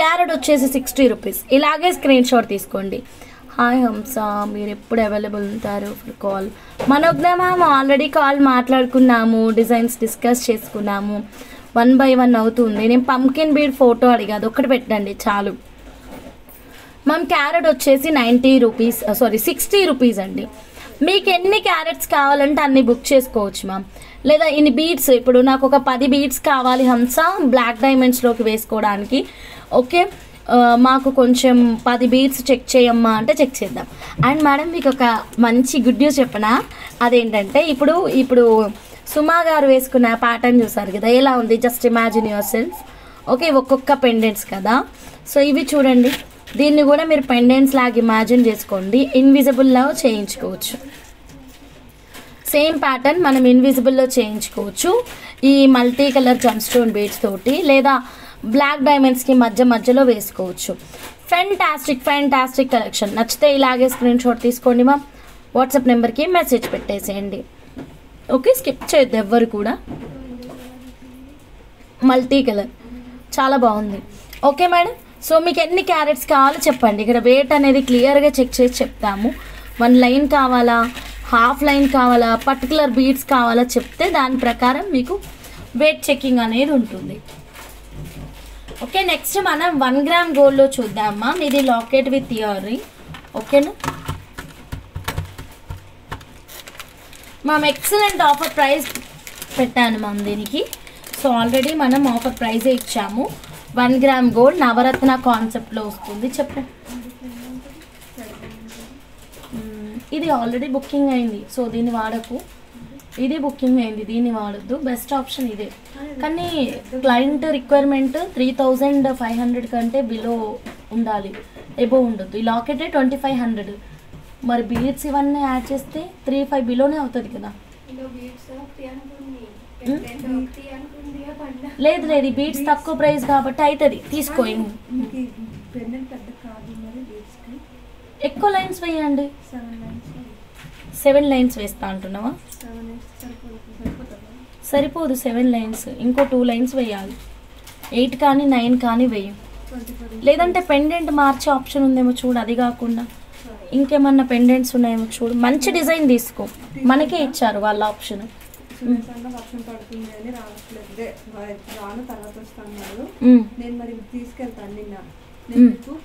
క్యారెట్ వచ్చేసి 60 రూపీస్. ఇలాగే స్క్రీన్ షాట్ తీసుకోండి. హాయ్ హంస, మీరు ఎప్పుడు అవైలబుల్ ఉంటారు for call? Manognya ma'am already call మాట్లాడుకున్నాము, డిజైన్స్ డిస్కస్ చేసుకున్నాము. 1 by 1 అవుతుంది. నేను పంకిన్ బీడ్ ఫోటో అడిగా, అది ఒక్కటి పెట్టండి చాలు మ్యామ్. క్యారెట్ వచ్చేసి 90 రూపీస్, 60 రూపీస్ అండి. మీకు ఎన్ని క్యారెట్స్ కావాలంటే అన్ని బుక్ చేసుకోవచ్చు మ్యామ్. లేదా ఇన్ని బీడ్స్, ఇప్పుడు నాకు ఒక 10 బీడ్స్ కావాలి హంస బ్లాక్ డైమండ్స్లోకి వేసుకోవడానికి. ఓకే, మాకు కొంచెం 10 బీడ్స్ చెక్ చేయమ్మా అంటే చెక్ చేద్దాం. అండ్ మేడం మీకు ఒక మంచి గుడ్ న్యూస్ చెప్పనా, అదేంటంటే ఇప్పుడు సుమా గారు వేసుకున్న ప్యాటర్న్ చూసారు కదా ఎలా ఉంది, just imagine your self. Okay, ఒక్కొక్క పెండెంట్స్ కదా, సో ఇవి చూడండి, దీన్ని కూడా మీరు పెండెంట్స్ లాగా ఇమాజిన్ చేసుకోండి, ఇన్విజిబుల్లో చేయించుకోవచ్చు. సేమ్ ప్యాటర్న్ మనం ఇన్విజిబుల్లో చేయించుకోవచ్చు ఈ మల్టీ కలర్ జమ్ స్టోన్ బీడ్స్ తోటి, లేదా బ్లాక్ డైమండ్స్కి మధ్యలో వేసుకోవచ్చు. Fantastic collection. నచ్చితే ఇలాగే స్క్రీన్ షాట్ తీసుకోండి మ్యామ్, వాట్సాప్ నెంబర్కి మెసేజ్ పెట్టేసేయండి. ఓకే, స్కిప్ చేయొద్దు ఎవ్వరు కూడా. మల్టీ కలర్ చాలా బాగుంది. ఓకే మేడం, సో మీకు ఎన్ని క్యారెట్స్ కావాలో చెప్పండి, ఇక్కడ వెయిట్ అనేది క్లియర్గా చెక్ చేసి చెప్తాము. 1 లైన్ కావాలా, హాఫ్ లైన్ కావాలా, పర్టికులర్ బీడ్స్ కావాలా చెప్తే దాని ప్రకారం మీకు వెయిట్ చెకింగ్ అనేది ఉంటుంది. ఓకే, నెక్స్ట్ మనం 1 గ్రామ్ గోల్డ్లో చూద్దామా. ఇది లాకెట్ విత్ ఇయర్ రింగ్. ఓకేనా మ్యామ్, ఎక్సలెంట్ ఆఫర్ ప్రైస్ పెట్టాను మ్యామ్ దీనికి. సో ఆల్రెడీ మనం ఆఫర్ ప్రైజే ఇచ్చాము. 1 గ్రామ్ గోల్డ్ నవరత్న కాన్సెప్ట్లో వస్తుంది. చెప్పండి, ఇది ఆల్రెడీ బుకింగ్ అయింది, సో దీన్ని వాడకు. ఇది బుకింగ్ అయింది, దీన్ని వాడద్దు. బెస్ట్ ఆప్షన్ ఇదే, కానీ క్లయింట్ రిక్వైర్మెంట్ 3500 కంటే బిలో ఉండాలి, ఎబో ఉండొద్దు. ఈ లాకెటే 2500, మరి బీడ్స్ ఇవన్నీ యాడ్ చేస్తే 35 బిలోనే అవుతుంది కదా. లేదు ఈ బీడ్స్ తక్కువ ప్రైస్ కాబట్టి అవుతుంది, తీసుకో. ఎక్కువ లైన్స్ వేయండి, 7 లైన్స్ వేస్తా అంటున్నావా? సరిపోదు 7 లైన్స్, ఇంకో 2 లైన్స్ వేయాలి. 8 కానీ 9 కానీ వేయం, లేదంటే పెండెంట్ మార్చే ఆప్షన్ ఉందేమో చూడు. అది కాకుండా ఇంకేమన్నా పెండెంట్స్ ఉన్నాయేమో చూడు, మంచి డిజైన్ తీసుకో, మనకే ఇచ్చారు వాళ్ళ ఆప్షన్. నేను మరి తీసుకెళ్తాను, నిన్న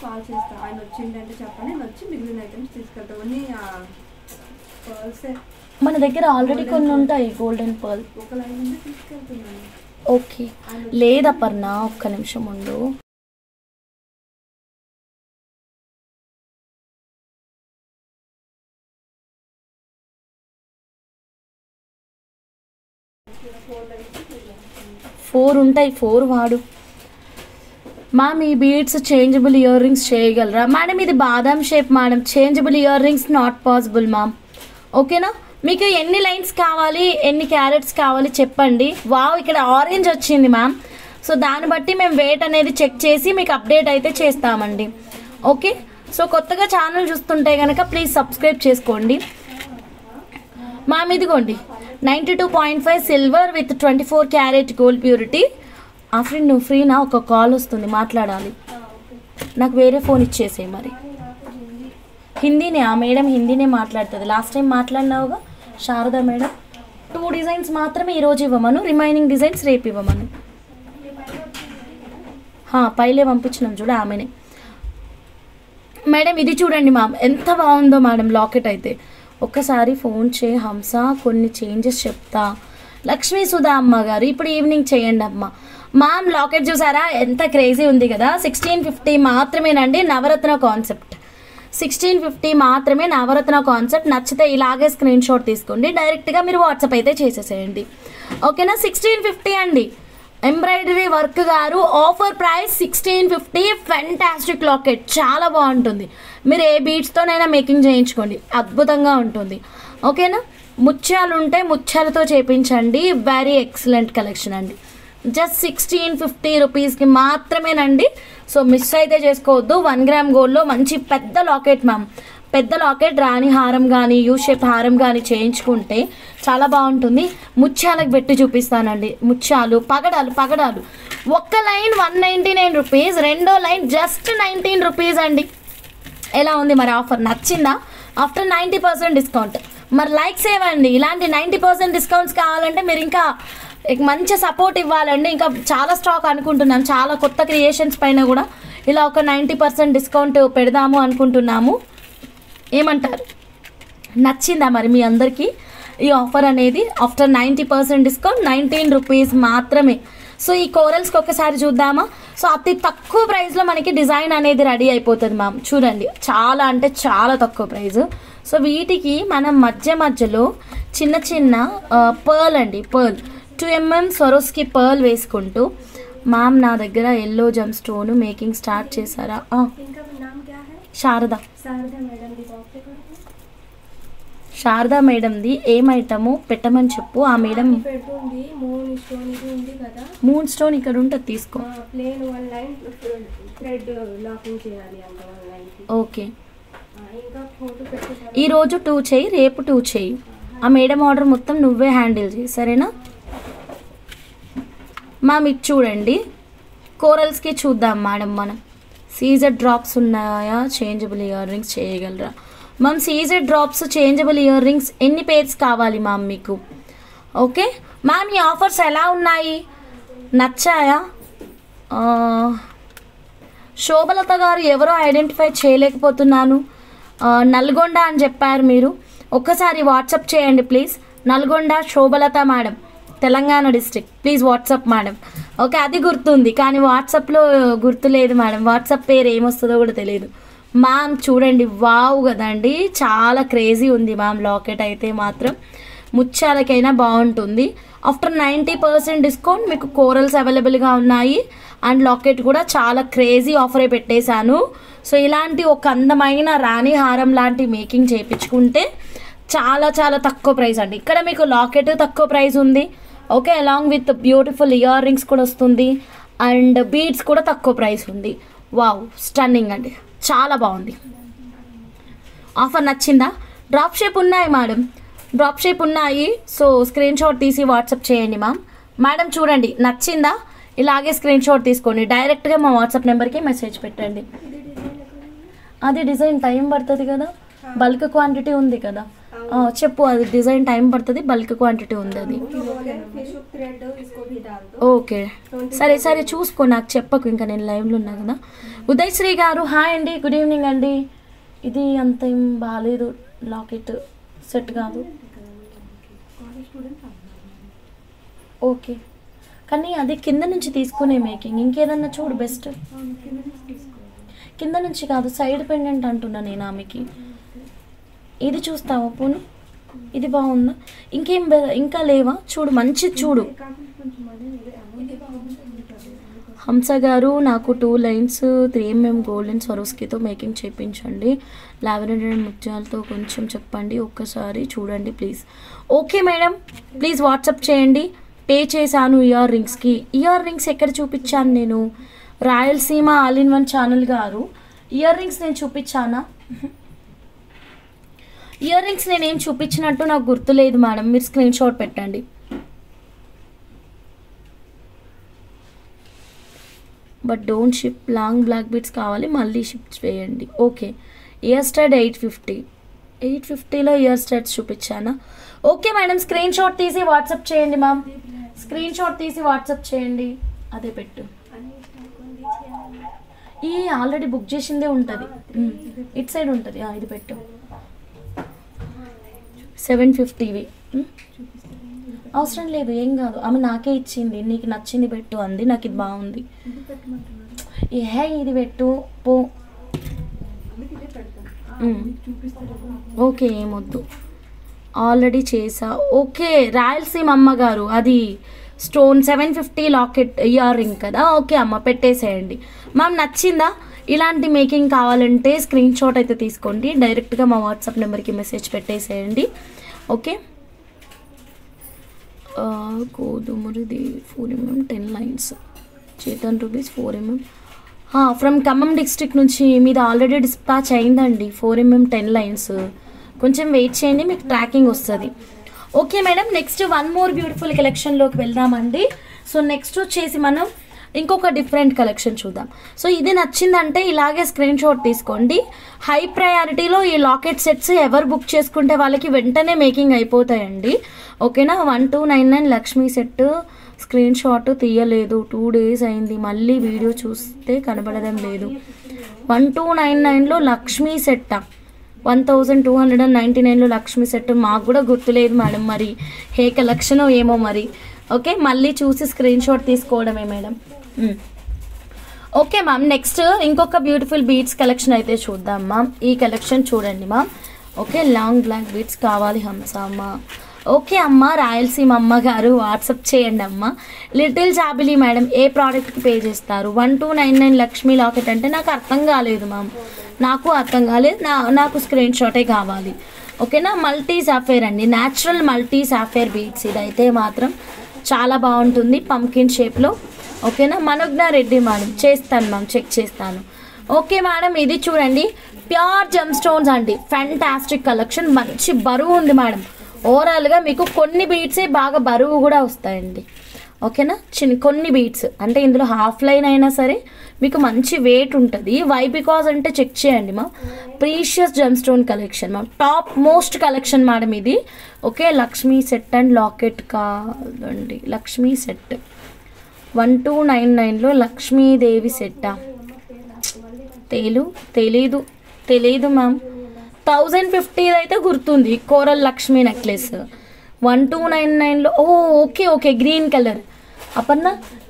కాల్ చేస్తా, ఆయన వచ్చిందంటే చెప్పండి, నేను వచ్చి మిగిలిన ఐటమ్స్ తీసుకెళ్తామని. మన దగ్గర ఆల్రెడీ కొన్ని ఉంటాయి గోల్డెన్ పర్ల్. ఒక లైన్ ఉంది తీసుకెళ్తున్నాను. ఓకే, లేదపర్ణ ఒక్క నిమిషం ఉండు. ఫోర్ ఉంటాయి, 4 వాడు. మ్యామ్ ఈ బీడ్స్ చేంజబుల్ ఇయర్ రింగ్స్ చేయగలరా మేడం? ఇది బాదాం shape madam, changeable ear rings not possible ma'am. ఓకేనా, మీకు ఎన్ని లైన్స్ కావాలి, ఎన్ని క్యారెట్స్ కావాలి చెప్పండి. వావ్, ఇక్కడ ఆరెంజ్ వచ్చింది మ్యామ్, సో దాన్ని బట్టి మేము వెయిట్ అనేది చెక్ చేసి మీకు అప్డేట్ అయితే చేస్తామండి. ఓకే, సో కొత్తగా ఛానల్ చూస్తుంటే కనుక ప్లీజ్ సబ్స్క్రైబ్ చేసుకోండి మ్యామ్. ఇదిగోండి 92.5 silver with 24 carat gold purity. Afrin నువ్వు ఫ్రీనా? ఒక కాల్ వస్తుంది, మాట్లాడాలి. నాకు వేరే ఫోన్ ఇచ్చేసే మరి. హిందీనే, ఆ మేడం హిందీనే మాట్లాడుతుంది. లాస్ట్ టైం మాట్లాడినావుగా శారదా మేడం. 2 డిజైన్స్ మాత్రమే ఈరోజు ఇవ్వమను, రిమైనింగ్ డిజైన్స్ రేపు ఇవ్వమను. పైలే పంపించినాం చూడ ఆమెనే. మేడం ఇది చూడండి మ్యామ్, ఎంత బాగుందో మేడం లాకెట్ అయితే. ఒక్కసారి ఫోన్ చేయి హంస, కొన్ని చేంజెస్ చెప్తా. లక్ష్మీ సుధా అమ్మ గారు ఇప్పుడు ఈవినింగ్ చేయండి అమ్మ. మ్యామ్ లాకెట్ చూసారా ఎంత క్రేజీ ఉంది కదా. 1650 మాత్రమేనండి, నవరత్న కాన్సెప్ట్. 1650 మాత్రమే, నవరత్న కాన్సెప్ట్. నచ్చితే ఇలాగే స్క్రీన్ షాట్ తీసుకోండి, డైరెక్ట్గా మీరు వాట్సాప్ అయితే చేసేసేయండి. ఓకేనా, 1650 అండి. ఎంబ్రాయిడరీ వర్క్ గారు ఆఫర్ ప్రైస్ 1650. ఫ్యాంటాస్టిక్ లాకెట్, చాలా బాగుంటుంది. మీరు ఏ బీడ్స్తోనైనా మేకింగ్ చేయించుకోండి, అద్భుతంగా ఉంటుంది. ఓకేనా, ముత్యాలు ఉంటే ముత్యాలతో చేయించండి. వెరీ ఎక్సలెంట్ కలెక్షన్ అండి. జస్ట్ 1650 రూపీస్కి మాత్రమేనండి. సో మిస్ అయితే చేసుకోవద్దు. 1 గ్రామ్ గోల్డ్లో మంచి పెద్ద లాకెట్ మ్యామ్, పెద్ద లాకెట్ రాణి హారం కానీ యూ షేప్ హారం కానీ చేయించుకుంటే చాలా బాగుంటుంది. ముత్యాలకు పెట్టి చూపిస్తానండి. ముత్యాలు పగడాలు. ఒక్క లైన్ 199 రూపీస్, రెండో లైన్ జస్ట్ 19 రూపీస్ అండి. ఎలా ఉంది మరి ఆఫర్? నచ్చిందా? After 90% discount. మరి లైక్స్ ఇవ్వండి. ఇలాంటి 90% డిస్కౌంట్స్ కావాలంటే మీరు ఇంకా మంచి సపోర్ట్ ఇవ్వాలండి. ఇంకా చాలా స్టాక్ అనుకుంటున్నాం, చాలా కొత్త క్రియేషన్స్ పైన కూడా ఇలా ఒక 90% డిస్కౌంట్ పెడదాము అనుకుంటున్నాము. ఏమంటారు? నచ్చిందా మరి మీ అందరికీ ఈ ఆఫర్ అనేది? ఆఫ్టర్ 90% డిస్కౌంట్ 19 రూపీస్ మాత్రమే. సో ఈ కోరల్స్కి ఒకసారి చూద్దామా? సో అతి తక్కువ ప్రైస్లో మనకి డిజైన్ అనేది రెడీ అయిపోతుంది మ్యామ్. చూడండి, చాలా అంటే చాలా తక్కువ ప్రైస్. సో వీటికి మనం మధ్యలో చిన్న చిన్న పర్ల్ అండి, పర్ల్ 2mm సొరోస్కి పర్ల్ వేసుకుంటూ, మ్యామ్ నా దగ్గర ఎల్లో జమ్ స్టోన్ మేకింగ్ స్టార్ట్ చేశారా? శారదా. శారదా మేడంది ఏం ఐటము పెట్టమని చెప్పు. ఆ మేడం మూన్ స్టోన్ ఇక్కడ ఉంటుంది, తీసుకో. ఓకే, ఈరోజు 2 చేయి, రేపు 2 చేయి. ఆ మేడం ఆర్డర్ మొత్తం నువ్వే హ్యాండిల్ చేయి, సరేనా మ్యామ్? ఇది చూడండి, కోరల్స్కి చూద్దాం మేడం మనం. సీజర్ డ్రాప్స్ ఉన్నాయా? చేంజబుల్ ఇయర్ రింగ్స్ చేయగలరా ma'am? Scissor drops changeable earrings ఎన్ని పేర్స్ కావాలి మ్యామ్ మీకు? ఓకే మ్యామ్, ఈ ఆఫర్స్ ఎలా ఉన్నాయి, నచ్చాయా? శోభలత గారు ఎవరో ఐడెంటిఫై చేయలేకపోతున్నాను. నల్గొండ అని చెప్పారు మీరు. ఒక్కసారి వాట్సాప్ చేయండి please. Nalgonda Shobhalatha madam, Telangana district. Please WhatsApp madam. Okay, అది గుర్తుంది కానీ వాట్సాప్లో గుర్తులేదు మేడం. వాట్సాప్ పేరు ఏమొస్తుందో కూడా తెలియదు మ్యామ్. చూడండి, వావ్ కదండి, చాలా క్రేజీ ఉంది మ్యామ్. లాకెట్ అయితే మాత్రం ముత్యాలకైనా బాగుంటుంది. ఆఫ్టర్ 90% డిస్కౌంట్ మీకు కోరల్స్ అవైలబుల్గా ఉన్నాయి. అండ్ లాకెట్ కూడా చాలా క్రేజీ ఆఫరే పెట్టేశాను. సో ఇలాంటి ఒక అందమైన రాణి హారం లాంటి మేకింగ్ చేయించుకుంటే చాలా చాలా తక్కువ ప్రైస్ అండి. ఇక్కడ మీకు లాకెట్ తక్కువ ప్రైస్ ఉంది. Okay, along with beautiful ear rings కూడా వస్తుంది. అండ్ బీడ్స్ కూడా తక్కువ ప్రైస్ ఉంది. వావ్, స్టన్నింగ్ అండి, చాలా బాగుంది. ఆఫర్ నచ్చిందా? డ్రాప్ షేప్ ఉన్నాయి మేడం, డ్రాప్ షేప్ ఉన్నాయి. సో స్క్రీన్ షాట్ తీసి వాట్సాప్ చేయండి మ్యామ్. మేడం చూడండి, నచ్చిందా? ఇలాగే స్క్రీన్ షాట్ తీసుకోండి, డైరెక్ట్గా మా వాట్సాప్ నెంబర్కి మెసేజ్ పెట్టండి. అది డిజైన్ టైం పడుతుంది కదా, బల్క్ క్వాంటిటీ ఉంది కదా. చెప్పు, అది డిజైన్ టైం పడుతుంది, బల్క్ క్వాంటిటీ ఉంది అది. ఓకే సరే సరే, చూసుకో, నాకు చెప్పకు, ఇంకా నేను లైవ్లో ఉన్నా కదా. ఉదయ్ శ్రీ గారు హాయ్ అండి, గుడ్ ఈవినింగ్ అండి. ఇది అంత ఏం బాగాలేదు, లాకెట్ సెట్ కాదు. ఓకే, కానీ అది కింద నుంచి తీసుకునే మేకింగ్, ఇంకేదన్నా చూడు బెస్ట్. కింద నుంచి కాదు, సైడ్ పెండెంట్ అంటున్నా నేను ఆమెకి. ఇది చూస్తావా పోనీ? ఇది బాగుందా? ఇంకేం ఇంకా లేవా? చూడు, మంచిది చూడు. హంస గారు నాకు 2 లైన్స్ 3mm గోల్డెన్ సరోస్కితో మేకింగ్ చేయించండి. లావెండర్ ముత్యాలతో కొంచెం చెప్పండి, ఒక్కసారి చూడండి please. Okay madam, please WhatsApp చేయండి. పే చేశాను ఇయర్ రింగ్స్కి. ఇయర్ రింగ్స్ ఎక్కడ చూపించాను నేను? Rayalaseema all in one channel గారు, ఇయర్ రింగ్స్ నేను చూపించానా? ఇయర్ రింగ్స్ నేనేం చూపించినట్టు నాకు గుర్తులేదు మేడం, మీరు స్క్రీన్ షాట్ పెట్టండి. But don't ship, long black beads కావాలి, మళ్ళీ షిప్ చేయండి. ఓకే, ఇయర్ స్టడ్ 850లో ఇయర్ స్టడ్స్ చూపించానా? ఓకే మేడం, స్క్రీన్ షాట్ తీసి వాట్సాప్ చేయండి మ్యామ్. స్క్రీన్ షాట్ తీసి వాట్సాప్ చేయండి. అదే పెట్టు, ఈ ఆల్రెడీ బుక్ చేసిందే ఉంటుంది, ఇటు సైడ్ ఉంటుంది. ఇది పెట్టు, 750వి. అవసరం లేదు, ఏం కాదు. ఆమె నాకే ఇచ్చింది, నీకు నచ్చింది పెట్టు అంది, నాకు ఇది బాగుంది. ఇది పెట్టు పో. ఓకే, ఏమొద్దు, ఆల్రెడీ చేసా. ఓకే, రాయలసీమ అమ్మగారు, అది స్టోన్ 750 లాకెట్ ఇయర్ రింగ్ కదా. ఓకే అమ్మ, పెట్టేసేయండి. మ్యామ్ నచ్చిందా? ఇలాంటి మేకింగ్ కావాలంటే స్క్రీన్ షాట్ అయితే తీసుకోండి, డైరెక్ట్గా మా వాట్సాప్ నెంబర్కి మెసేజ్ పెట్టేసేయండి. ఓకే, గోధుమది 4mm 10 lines, Chetan rupees 4mm. From Khammam district నుంచి మీది ఆల్రెడీ డిస్పాచ్ అయిందండి. 4mm 10 లైన్స్, కొంచెం వెయిట్ చేయండి, మీకు ట్రాకింగ్ వస్తుంది. Okay madam, next 1 more beautiful కలెక్షన్లోకి వెళ్దామండి. సో నెక్స్ట్ వచ్చేసి మనం ఇంకొక డిఫరెంట్ కలెక్షన్ చూద్దాం. సో ఇది నచ్చిందంటే ఇలాగే స్క్రీన్ షాట్ తీసుకోండి. హై ప్రయారిటీలో ఈ లాకెట్ సెట్స్ ఎవరు బుక్ చేసుకుంటే వాళ్ళకి వెంటనే మేకింగ్ అయిపోతాయండి. ఓకేనా? 1299 లక్ష్మీ సెట్ స్క్రీన్ షాట్ తీయలేదు, 2 డేస్ అయింది, మళ్ళీ వీడియో చూస్తే కనబడడం లేదు. 1299లో లక్ష్మీ సెట్టా? 1299లో లక్ష్మి సెట్ మాకు కూడా గుర్తులేదు మేడం, మరి ఏ కలెక్షన్ ఏమో మరి. ఓకే, మళ్ళీ చూసి స్క్రీన్ షాట్ తీసుకోవడమే మేడం. ఓకే మ్యామ్, నెక్స్ట్ ఇంకొక బ్యూటిఫుల్ బీడ్స్ కలెక్షన్ అయితే చూద్దాం మ్యామ్. ఈ కలెక్షన్ చూడండి ma'am. Okay, long black beads కావాలి హంస అమ్మ. ఓకే అమ్మ, రాయలసీమ అమ్మగారు వాట్సాప్ చేయండి అమ్మ. లిటిల్ జాబిలీ మేడం ఏ ప్రోడక్ట్కి పే చేస్తారు? 1299 లక్ష్మీ లాకెట్ అంటే నాకు అర్థం కాలేదు మ్యామ్, నాకు అర్థం కాలేదు, నాకు స్క్రీన్ షాటే కావాలి. ఓకేనా, మల్టీ సాఫైర్ అండి, న్యాచురల్ మల్టీ సాఫైర్ బీడ్స్. ఇదైతే మాత్రం చాలా బాగుంటుంది పంకిన్ షేప్లో. ఓకేనా, మనోజ్ఞ రెడ్డి మేడం చేస్తాను మ్యామ్, చెక్ చేస్తాను. ఓకే మేడం, ఇది చూడండి ప్యూర్ జెమ్ స్టోన్స్ అండి, ఫ్యాంటాస్టిక్ కలెక్షన్, మంచి బరువు ఉంది మేడం. ఓవరాల్గా మీకు కొన్ని బీట్సే బాగా బరువు కూడా వస్తాయండి. ఓకేనా, కొన్ని బీట్స్ అంటే ఇందులో హాఫ్ లైన్ అయినా సరే మీకు మంచి వెయిట్ ఉంటుంది. వై బికాజ్ అంటే చెక్ చేయండి మా, ప్రీషియస్ జెమ్ స్టోన్ కలెక్షన్ మా, టాప్ మోస్ట్ కలెక్షన్ మేడం ఇది. Okay, Lakshmi set and locket కాదండి, లక్ష్మీ సెట్ 1299లో లక్ష్మీదేవి సెట్టా? తెలీదు మ్యామ్. 1050 అయితే గుర్తుంది, కోరల్ లక్ష్మీ నెక్లెస్ 1299లో. Okay green colour. అపర్ణ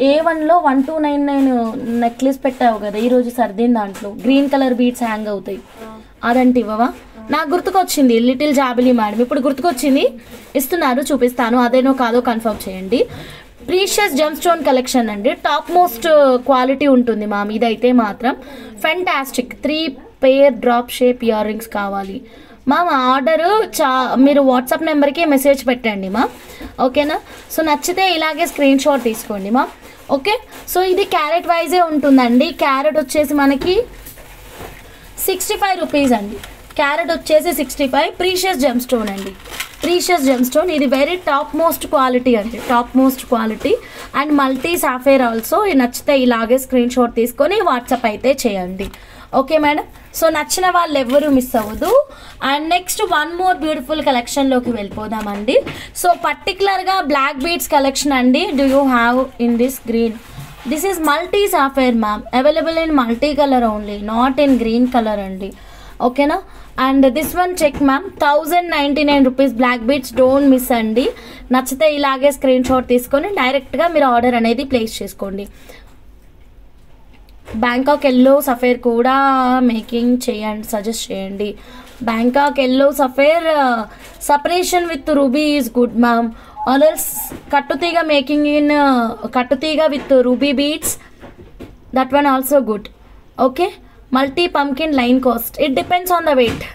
A1లో 1299 నెక్లెస్ పెట్టావు కదా ఈరోజు సర్దిన దాంట్లో, గ్రీన్ కలర్ బీడ్స్ హ్యాంగ్ అవుతాయి, అదంటే ఇవ్వవా? నాకు గుర్తుకొచ్చింది లిటిల్ జాబిలీ మేడం, ఇప్పుడు గుర్తుకొచ్చింది, ఇస్తున్నారు, చూపిస్తాను. అదేనో కాదో కన్ఫర్మ్ చేయండి. ప్రీషియస్ జెమ్ స్టోన్ కలెక్షన్ అండి, టాప్ మోస్ట్ క్వాలిటీ ఉంటుంది మ్యామ్. ఇదైతే మాత్రం ఫెంటాస్టిక్ 3 పేర్ డ్రాప్ షేప్ ఇయర్ రింగ్స్ కావాలి మ్యామ్. ఆర్డరు మీరు వాట్సాప్ నెంబర్కి మెసేజ్ పెట్టండి మ్యామ్. ఓకేనా, సో నచ్చితే ఇలాగే స్క్రీన్ షాట్ తీసుకోండి మ్యామ్. ఓకే, సో ఇది క్యారెట్ వైజే ఉంటుందండి. క్యారెట్ వచ్చేసి మనకి 65 రూపీస్ అండి, క్యారెట్ వచ్చేసి 65. ప్రీషియస్ జెమ్ స్టోన్ అండి, ప్రీషియస్ జెమ్ స్టోన్, ఇది వెరీ టాప్ మోస్ట్ క్వాలిటీ అండి, top most quality and multi sapphire also. నచ్చితే ఇలాగే స్క్రీన్ షాట్ తీసుకొని వాట్సాప్ అయితే చేయండి. ఓకే మేడం, సో నచ్చిన వాళ్ళు ఎవరు మిస్ అవ్వదు. And next one more beautiful కలెక్షన్లోకి వెళ్ళిపోదామండి. సో పర్టికులర్గా బ్లాక్ బీడ్స్ కలెక్షన్ అండి. Do you have in this green? This is multi sapphire ma'am, available in multi colour only, not in green colour అండి. ఓకేనా, and this one check ma'am, 1099 rupees black beads, don't miss అండి. నచ్చితే ఇలాగే screen shot తీసుకొని డైరెక్ట్గా మీరు order అనేది place చేసుకోండి. బ్యాంకాక్ ఎల్లో సఫేర్ కూడా మేకింగ్ చేయండి, సజెస్ట్ చేయండి. Bangkok yellow sapphire separation with ruby is good ma'am, also కట్టుతీగ మేకింగ్ ఇన్ కట్టుతీగ with ruby beads, that one also good. Okay, multi pumpkin line cost, it depends on the weight.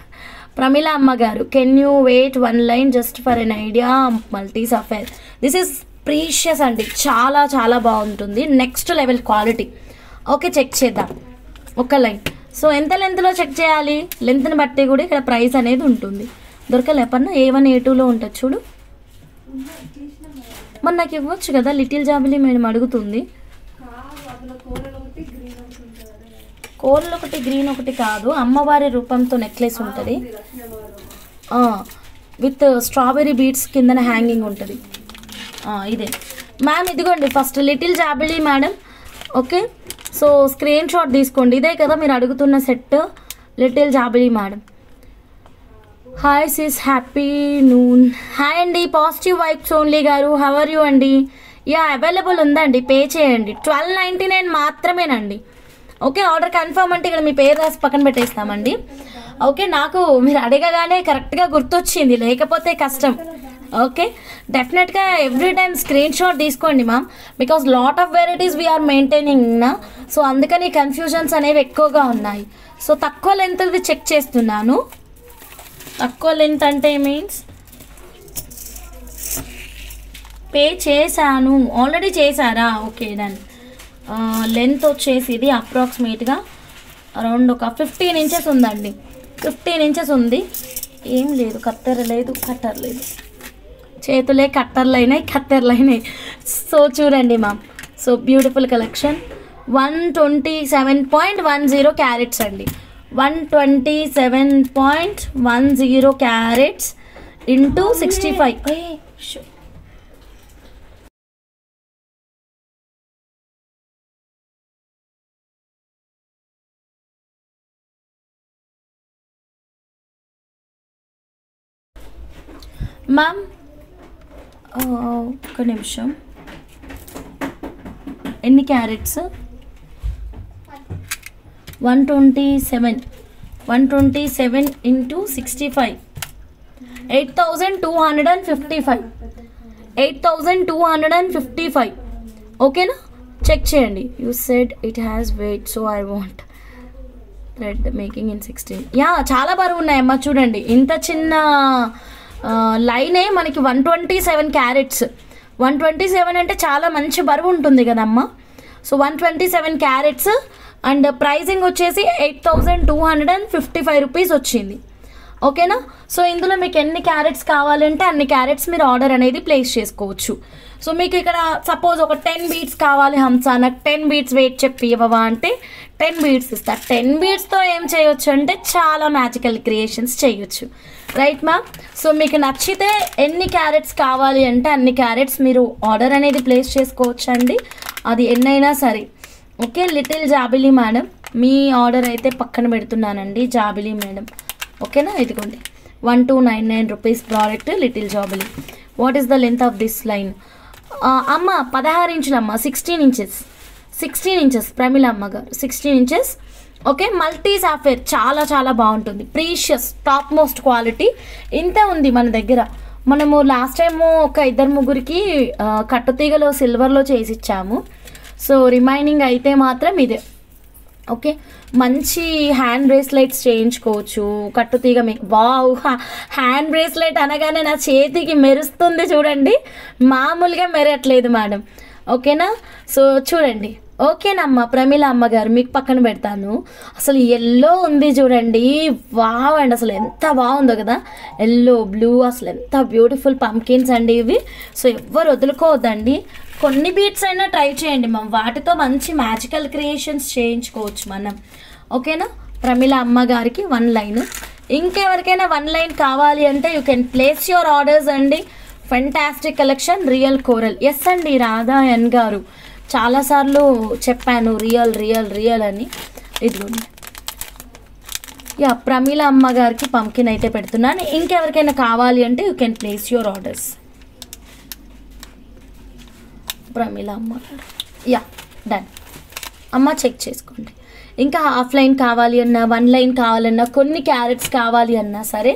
Pramila అమ్మగారు, can you weight 1 line just for an idea? Multi sapphire, this is precious అండి, చాలా చాలా బాగుంటుంది, next level quality. Okay, check చేద్దాం ఒక line. So ఎంత లెంత్లో check చేయాలి? లెంత్ని బట్టి కూడా ఇక్కడ ప్రైస్ అనేది ఉంటుంది. దొరకలేపన్నా A1 A2లో ఉంటుంది చూడు. మరి నాకు ఇవ్వచ్చు కదా, లిటిల్ జాబిలీ మేడం అడుగుతుంది. కోరలు ఒకటి గ్రీన్ ఒకటి కాదు, అమ్మవారి రూపంతో నెక్లెస్ ఉంటుంది విత్ స్ట్రాబెర్రీ బీడ్స్ కిందన హ్యాంగింగ్ ఉంటుంది. ఇదే మ్యామ్, ఇదిగోండి first little Jabili madam. Okay, so screen shot తీసుకోండి, ఇదే కదా మీరు అడుగుతున్న set, little Jabili madam. Hi sis, happy noon. Hi అండి, పాజిటివ్ వైబ్స్ ఓన్లీ గారు, హౌ ఆర్ యూ అండి? యా, అవైలబుల్ ఉందండి, పే చేయండి, 1299 మాత్రమేనండి. ఓకే, ఆర్డర్ కన్ఫర్మ్ అంటే ఇక్కడ మీ పేరు రాసి పక్కన పెట్టేస్తామండి. ఓకే, నాకు మీరు అడగగానే కరెక్ట్గా గుర్తొచ్చింది, లేకపోతే కష్టం. ఓకే, డెఫినెట్గా ఎవ్రీ టైమ్ స్క్రీన్ షాట్ తీసుకోండి ma'am, because lot of varieties we're maintaining నా, సో అందుకని కన్ఫ్యూజన్స్ అనేవి ఎక్కువగా ఉన్నాయి. సో తక్కువ లెంత్ది చెక్ చేస్తున్నాను. తక్కువ లెంత్ అంటే మీన్స్ పే చేశాను, ఆల్రెడీ చేశారా? Okay done. లెంత్ వచ్చేసి ఇది అప్రాక్సిమేట్గా అరౌండ్ ఒక 15 ఇంచెస్ ఉందండి, 15 ఇంచెస్ ఉంది. ఏం లేదు, కత్తెర లేదు, కట్టర్ లేదు, చేతులే కట్టర్లు అయినాయి, కత్తెరలు అయినాయి. సో చూడండి ma'am, so beautiful collection, 127.10 carats అండి, 127.10 క్యారెట్స్ ఇంటూ 65. మ్యామ్ ఒక్క నిమిషం, ఎన్ని క్యారెట్స్? 127 ఇంటూ 65, 8,255. ఓకేనా? చెక్ చేయండి. You said it has weight, so I want thread making in 16. Yeah, చాలా బరువు ఉన్నాయమ్మా. చూడండి, ఇంత చిన్న లైనే మనకి 127 క్యారెట్స్. 127 అంటే చాలా మంచి బరువు ఉంటుంది కదమ్మా. సో 127 క్యారెట్స్ అండ్ ప్రైజింగ్ వచ్చేసి 8,255 రూపీస్ వచ్చింది. ఓకేనా? సో ఇందులో మీకు ఎన్ని క్యారెట్స్ కావాలంటే అన్ని క్యారెట్స్ మీరు ఆర్డర్ అనేది ప్లేస్ చేసుకోవచ్చు. సో మీకు ఇక్కడ సపోజ్ ఒక 10 బీడ్స్ కావాలి హంసా, నాకు 10 బీడ్స్ వెయిట్ చెప్పి ఇవ్వవా అంటే 10 బీడ్స్ ఇస్తా. 10 బీడ్స్తో ఏం చేయొచ్చు అంటే చాలా మ్యాజికల్ క్రియేషన్స్ చేయొచ్చు. Right ma'am? సో మీకు నచ్చితే ఎన్ని క్యారెట్స్ కావాలి అంటే అన్ని క్యారెట్స్ మీరు ఆర్డర్ అనేది ప్లేస్ చేసుకోవచ్చు అండి, అది ఎన్నైనా సరే. ఓకే, లిటిల్ జాబిలీ మేడం, మీ ఆర్డర్ అయితే పక్కన పెడుతున్నానండి. జాబిలీ మేడం, ఓకేనా? ఇదిగోండి 1299 rupees product little Jabili. What is the length of this line? అమ్మ 16 ఇంచులమ్మ, 16 ఇంచెస్ ప్రమిళ అమ్మ గారు, 16 ఇంచెస్. ఓకే, మల్టీ సాఫేర్ చాలా చాలా బాగుంటుంది, ప్రీషియస్ టాప్ మోస్ట్ క్వాలిటీ. ఇంతే ఉంది మన దగ్గర. మనము లాస్ట్ టైము ఒక 2-3కి కట్టుతీగలో సిల్వర్లో చేసి ఇచ్చాము. సో రిమైనింగ్ అయితే మాత్రం ఇదే. ఓకే, మంచి హ్యాండ్ బ్రేస్లెట్స్ చేయించుకోవచ్చు కట్టుతీగ. మీకు వావ్, హ్యాండ్ బ్రేస్లెట్ అనగానే నా చేతికి మెరుస్తుంది చూడండి, మామూలుగా మెరట్లేదు మేడం. ఓకేనా? సో చూడండి. ఓకేనమ్మా ప్రమీల అమ్మగారు, మీకు పక్కన పెడతాను. అసలు ఎల్లో ఉంది చూడండి, వావ్ అండి, అసలు ఎంత బాగుందో కదా, ఎల్లో బ్లూ, అసలు ఎంత బ్యూటిఫుల్ పంకిన్స్ అండి ఇవి. సో ఎవ్వరు వదులుకోవద్దండి, కొన్ని బీట్స్ అయినా ట్రై చేయండి మ్యామ్, వాటితో మంచి మ్యాజికల్ క్రియేషన్స్ చేయించుకోవచ్చు మనం. ఓకేనా? ప్రమీల అమ్మగారికి 1 లైన్. ఇంకెవరికైనా 1 లైన్ కావాలి అంటే you can place your orders అండి. Fantastic collection, real coral. Yes అండి, రాధా ఎన్ గారు, చాలాసార్లు చెప్పాను రియల్ అని. ఇదిగోండి, యా ప్రమీల అమ్మగారికి పంకిన్ అయితే పెడుతున్నాను. ఇంకెవరికైనా కావాలి అంటే you can place your orders. Pramila అమ్మగారు, యా డన్ అమ్మ, చెక్ చేసుకోండి. ఇంకా హాఫ్ లైన్ కావాలి అన్నా, 1 లైన్ కావాలన్నా, కొన్ని క్యారెట్స్ కావాలి అన్నా సరే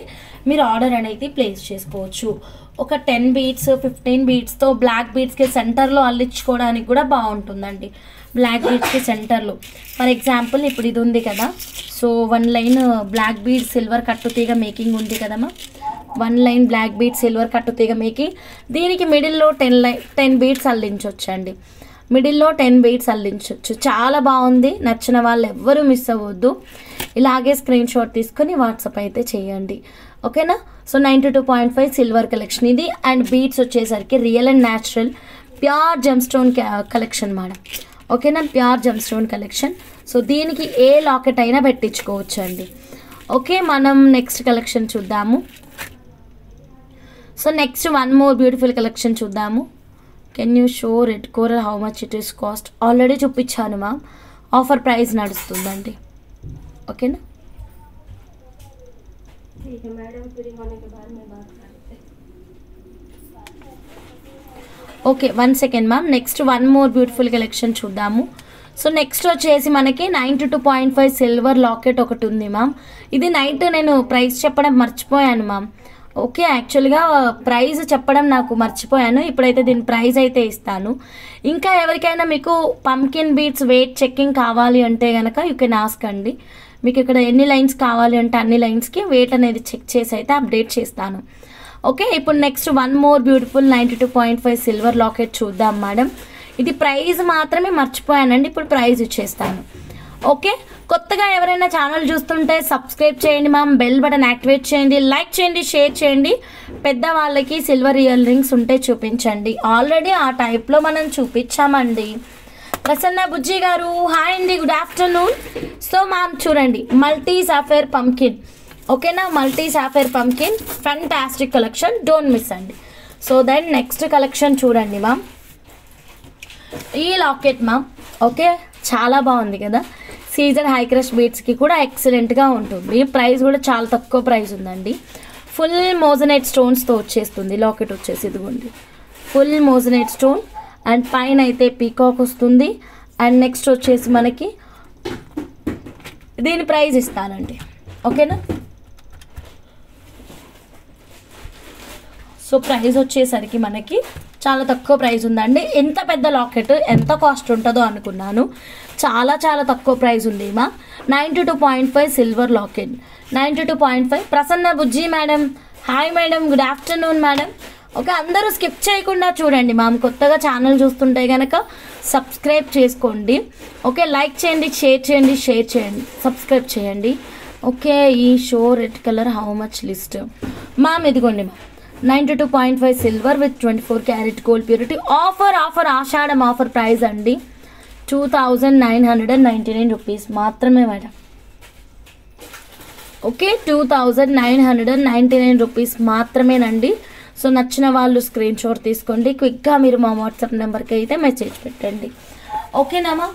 మీరు ఆర్డర్ అనేది ప్లేస్ చేసుకోవచ్చు. ఒక 10 బీట్స్ 15 బీట్స్తో బ్లాక్ బీట్స్కి సెంటర్లో అల్లించుకోవడానికి కూడా బాగుంటుందండి. బ్లాక్ బీట్స్కి సెంటర్లో ఫర్ ఎగ్జాంపుల్ ఇప్పుడు ఇది ఉంది కదా, so 1 line black bead silver కట్టుతీగ మేకింగ్ ఉంది కదమ్మా, 1 లైన్ బ్లాక్ బీడ్ సిల్వర్ కట్టుతీగ మేకింగ్. దీనికి మిడిల్లో 10 బీట్స్ అల్లించవచ్చు అండి, మిడిల్లో 10 బీట్స్ అల్లించవచ్చు. చాలా బాగుంది, నచ్చిన వాళ్ళు ఎవ్వరూ మిస్ అవ్వద్దు. ఇలాగే స్క్రీన్ షాట్ తీసుకొని వాట్సాప్ అయితే చేయండి. ఓకేనా? సో 92.5 సిల్వర్ కలెక్షన్ ఇది. అండ్ బీట్స్ వచ్చేసరికి real and natural pure gem stone collection madam. ఓకేనా? Pure gem stone collection. So దీనికి ఏ లాకెట్ అయినా పెట్టించుకోవచ్చు అండి. ఓకే, మనం నెక్స్ట్ కలెక్షన్ చూద్దాము. So next 1 more beautiful collection చూద్దాము. Can you show red coral how much it is cost? Already చూపించాను మ్యామ్, ఆఫర్ ప్రైస్ నడుస్తుందండి. ఓకేనా? Okay, 1 second ma'am. Next 1 more beautiful collection చూద్దాము. సో నెక్స్ట్ వచ్చేసి మనకి 92.5 silver locket ఒకటి ఉంది మ్యామ్. ఇది నైట్ నేను ప్రైస్ చెప్పడం మర్చిపోయాను మ్యామ్. ఓకే, యాక్చువల్గా ప్రైస్ చెప్పడం నాకు మర్చిపోయాను, ఇప్పుడైతే దీని ప్రైస్ అయితే ఇస్తాను. ఇంకా ఎవరికైనా మీకు పంకిన్ బీట్స్ వెయిట్ చెక్కింగ్ కావాలి అంటే కనుక యూ కెన్ ఆస్క్ అండి. మీకు ఇక్కడ ఎన్ని లైన్స్ కావాలి అంటే అన్ని లైన్స్కి వెయిట్ అనేది చెక్ చేసి అయితే అప్డేట్ చేస్తాను. ఓకే, ఇప్పుడు next 1 more beautiful 92.5 silver locket చూద్దాం మేడం. ఇది ప్రైస్ మాత్రమే మర్చిపోయానండి, ఇప్పుడు ప్రైస్ ఇచ్చేస్తాను. ఓకే, కొత్తగా ఎవరైనా ఛానల్ చూస్తుంటే సబ్స్క్రైబ్ చేయండి మ్యామ్, బెల్ బటన్ యాక్టివేట్ చేయండి, లైక్ చేయండి, షేర్ చేయండి. పెద్దవాళ్ళకి సిల్వర్ ఇయర్ రింగ్స్ ఉంటే చూపించండి. ఆల్రెడీ ఆ టైప్లో మనం చూపించామండి. ప్రసన్న బుజ్జి గారు హాయ్ అండి, గుడ్ ఆఫ్టర్నూన్. సో మ్యామ్ చూడండి, మల్టీ సాఫైర్ పంకిన్. ఓకేనా? Multi sapphire pumpkin fantastic collection, don't miss అండి. సో దెన్ నెక్స్ట్ కలెక్షన్ చూడండి మ్యామ్, ఈ లాకెట్ మ్యామ్. ఓకే, చాలా బాగుంది కదా, సీజన్ హై క్రష్ బీట్స్కి కూడా ఎక్సలెంట్గా ఉంటుంది. ప్రైస్ కూడా చాలా తక్కువ ప్రైస్ ఉందండి, ఫుల్ మోజనైట్ స్టోన్స్తో వచ్చేస్తుంది లాకెట్ వచ్చేసి. ఇదిగోండి ఫుల్ మోజనైట్ స్టోన్ అండ్ పైన అయితే పీకాక్ వస్తుంది. అండ్ నెక్స్ట్ వచ్చేసి మనకి దీని ప్రైస్ ఇస్తానండి, ఓకేనా. సో ప్రైస్ వచ్చేసరికి మనకి చాలా తక్కువ ప్రైస్ ఉందండి. ఎంత పెద్ద లాకెట్ ఎంత కాస్ట్ ఉంటుందో అనుకున్నాను, చాలా చాలా తక్కువ ప్రైస్ ఉంది మా. 92.5 silver locket, 92.5. Prasanna Bujji madam, hi madam, good afternoon madam. Okay, అందరూ స్కిప్ చేయకుండా చూడండి మ్యామ్. కొత్తగా ఛానల్ చూస్తుంటే కనుక సబ్స్క్రైబ్ చేసుకోండి. ఓకే, లైక్ చేయండి, షేర్ చేయండి, సబ్స్క్రైబ్ చేయండి. ఓకే, ఈ show red colour how much list ma'am? ఇదిగోండి ma'am, 92.5 silver with 24 carat gold purity. Offer Ashadham offer price అండి 2999 రూపీస్ మాత్రమే మేడం. ఓకే, 2999 రూపీస్ మాత్రమేనండి. సో నచ్చిన వాళ్ళు స్క్రీన్ షాట్ తీసుకోండి. క్విక్గా మీరు మా వాట్సాప్ నెంబర్కి అయితే మెసేజ్ పెట్టండి, ఓకేనామా.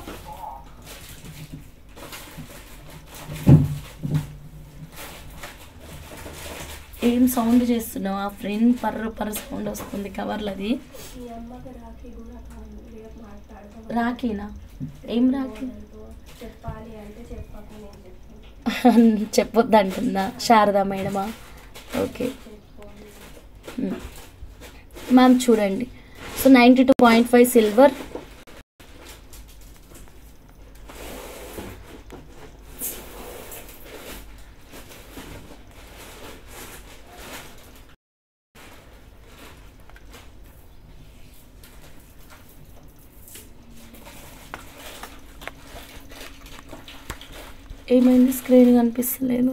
ఏం సౌండ్ చేస్తున్నావు? ఆ ఫ్రెండ్ పర్ర సౌండ్ వస్తుంది కవర్లది. రాఖీనా? ఏం రాఖీ? చెప్పొద్దు అంటుందా శారదా మేడమా? ఓకే మ్యామ్, చూడండి. సో 92.5 సిల్వర్, ఏమైంది స్క్రీన్ కనిపిస్తలేదు.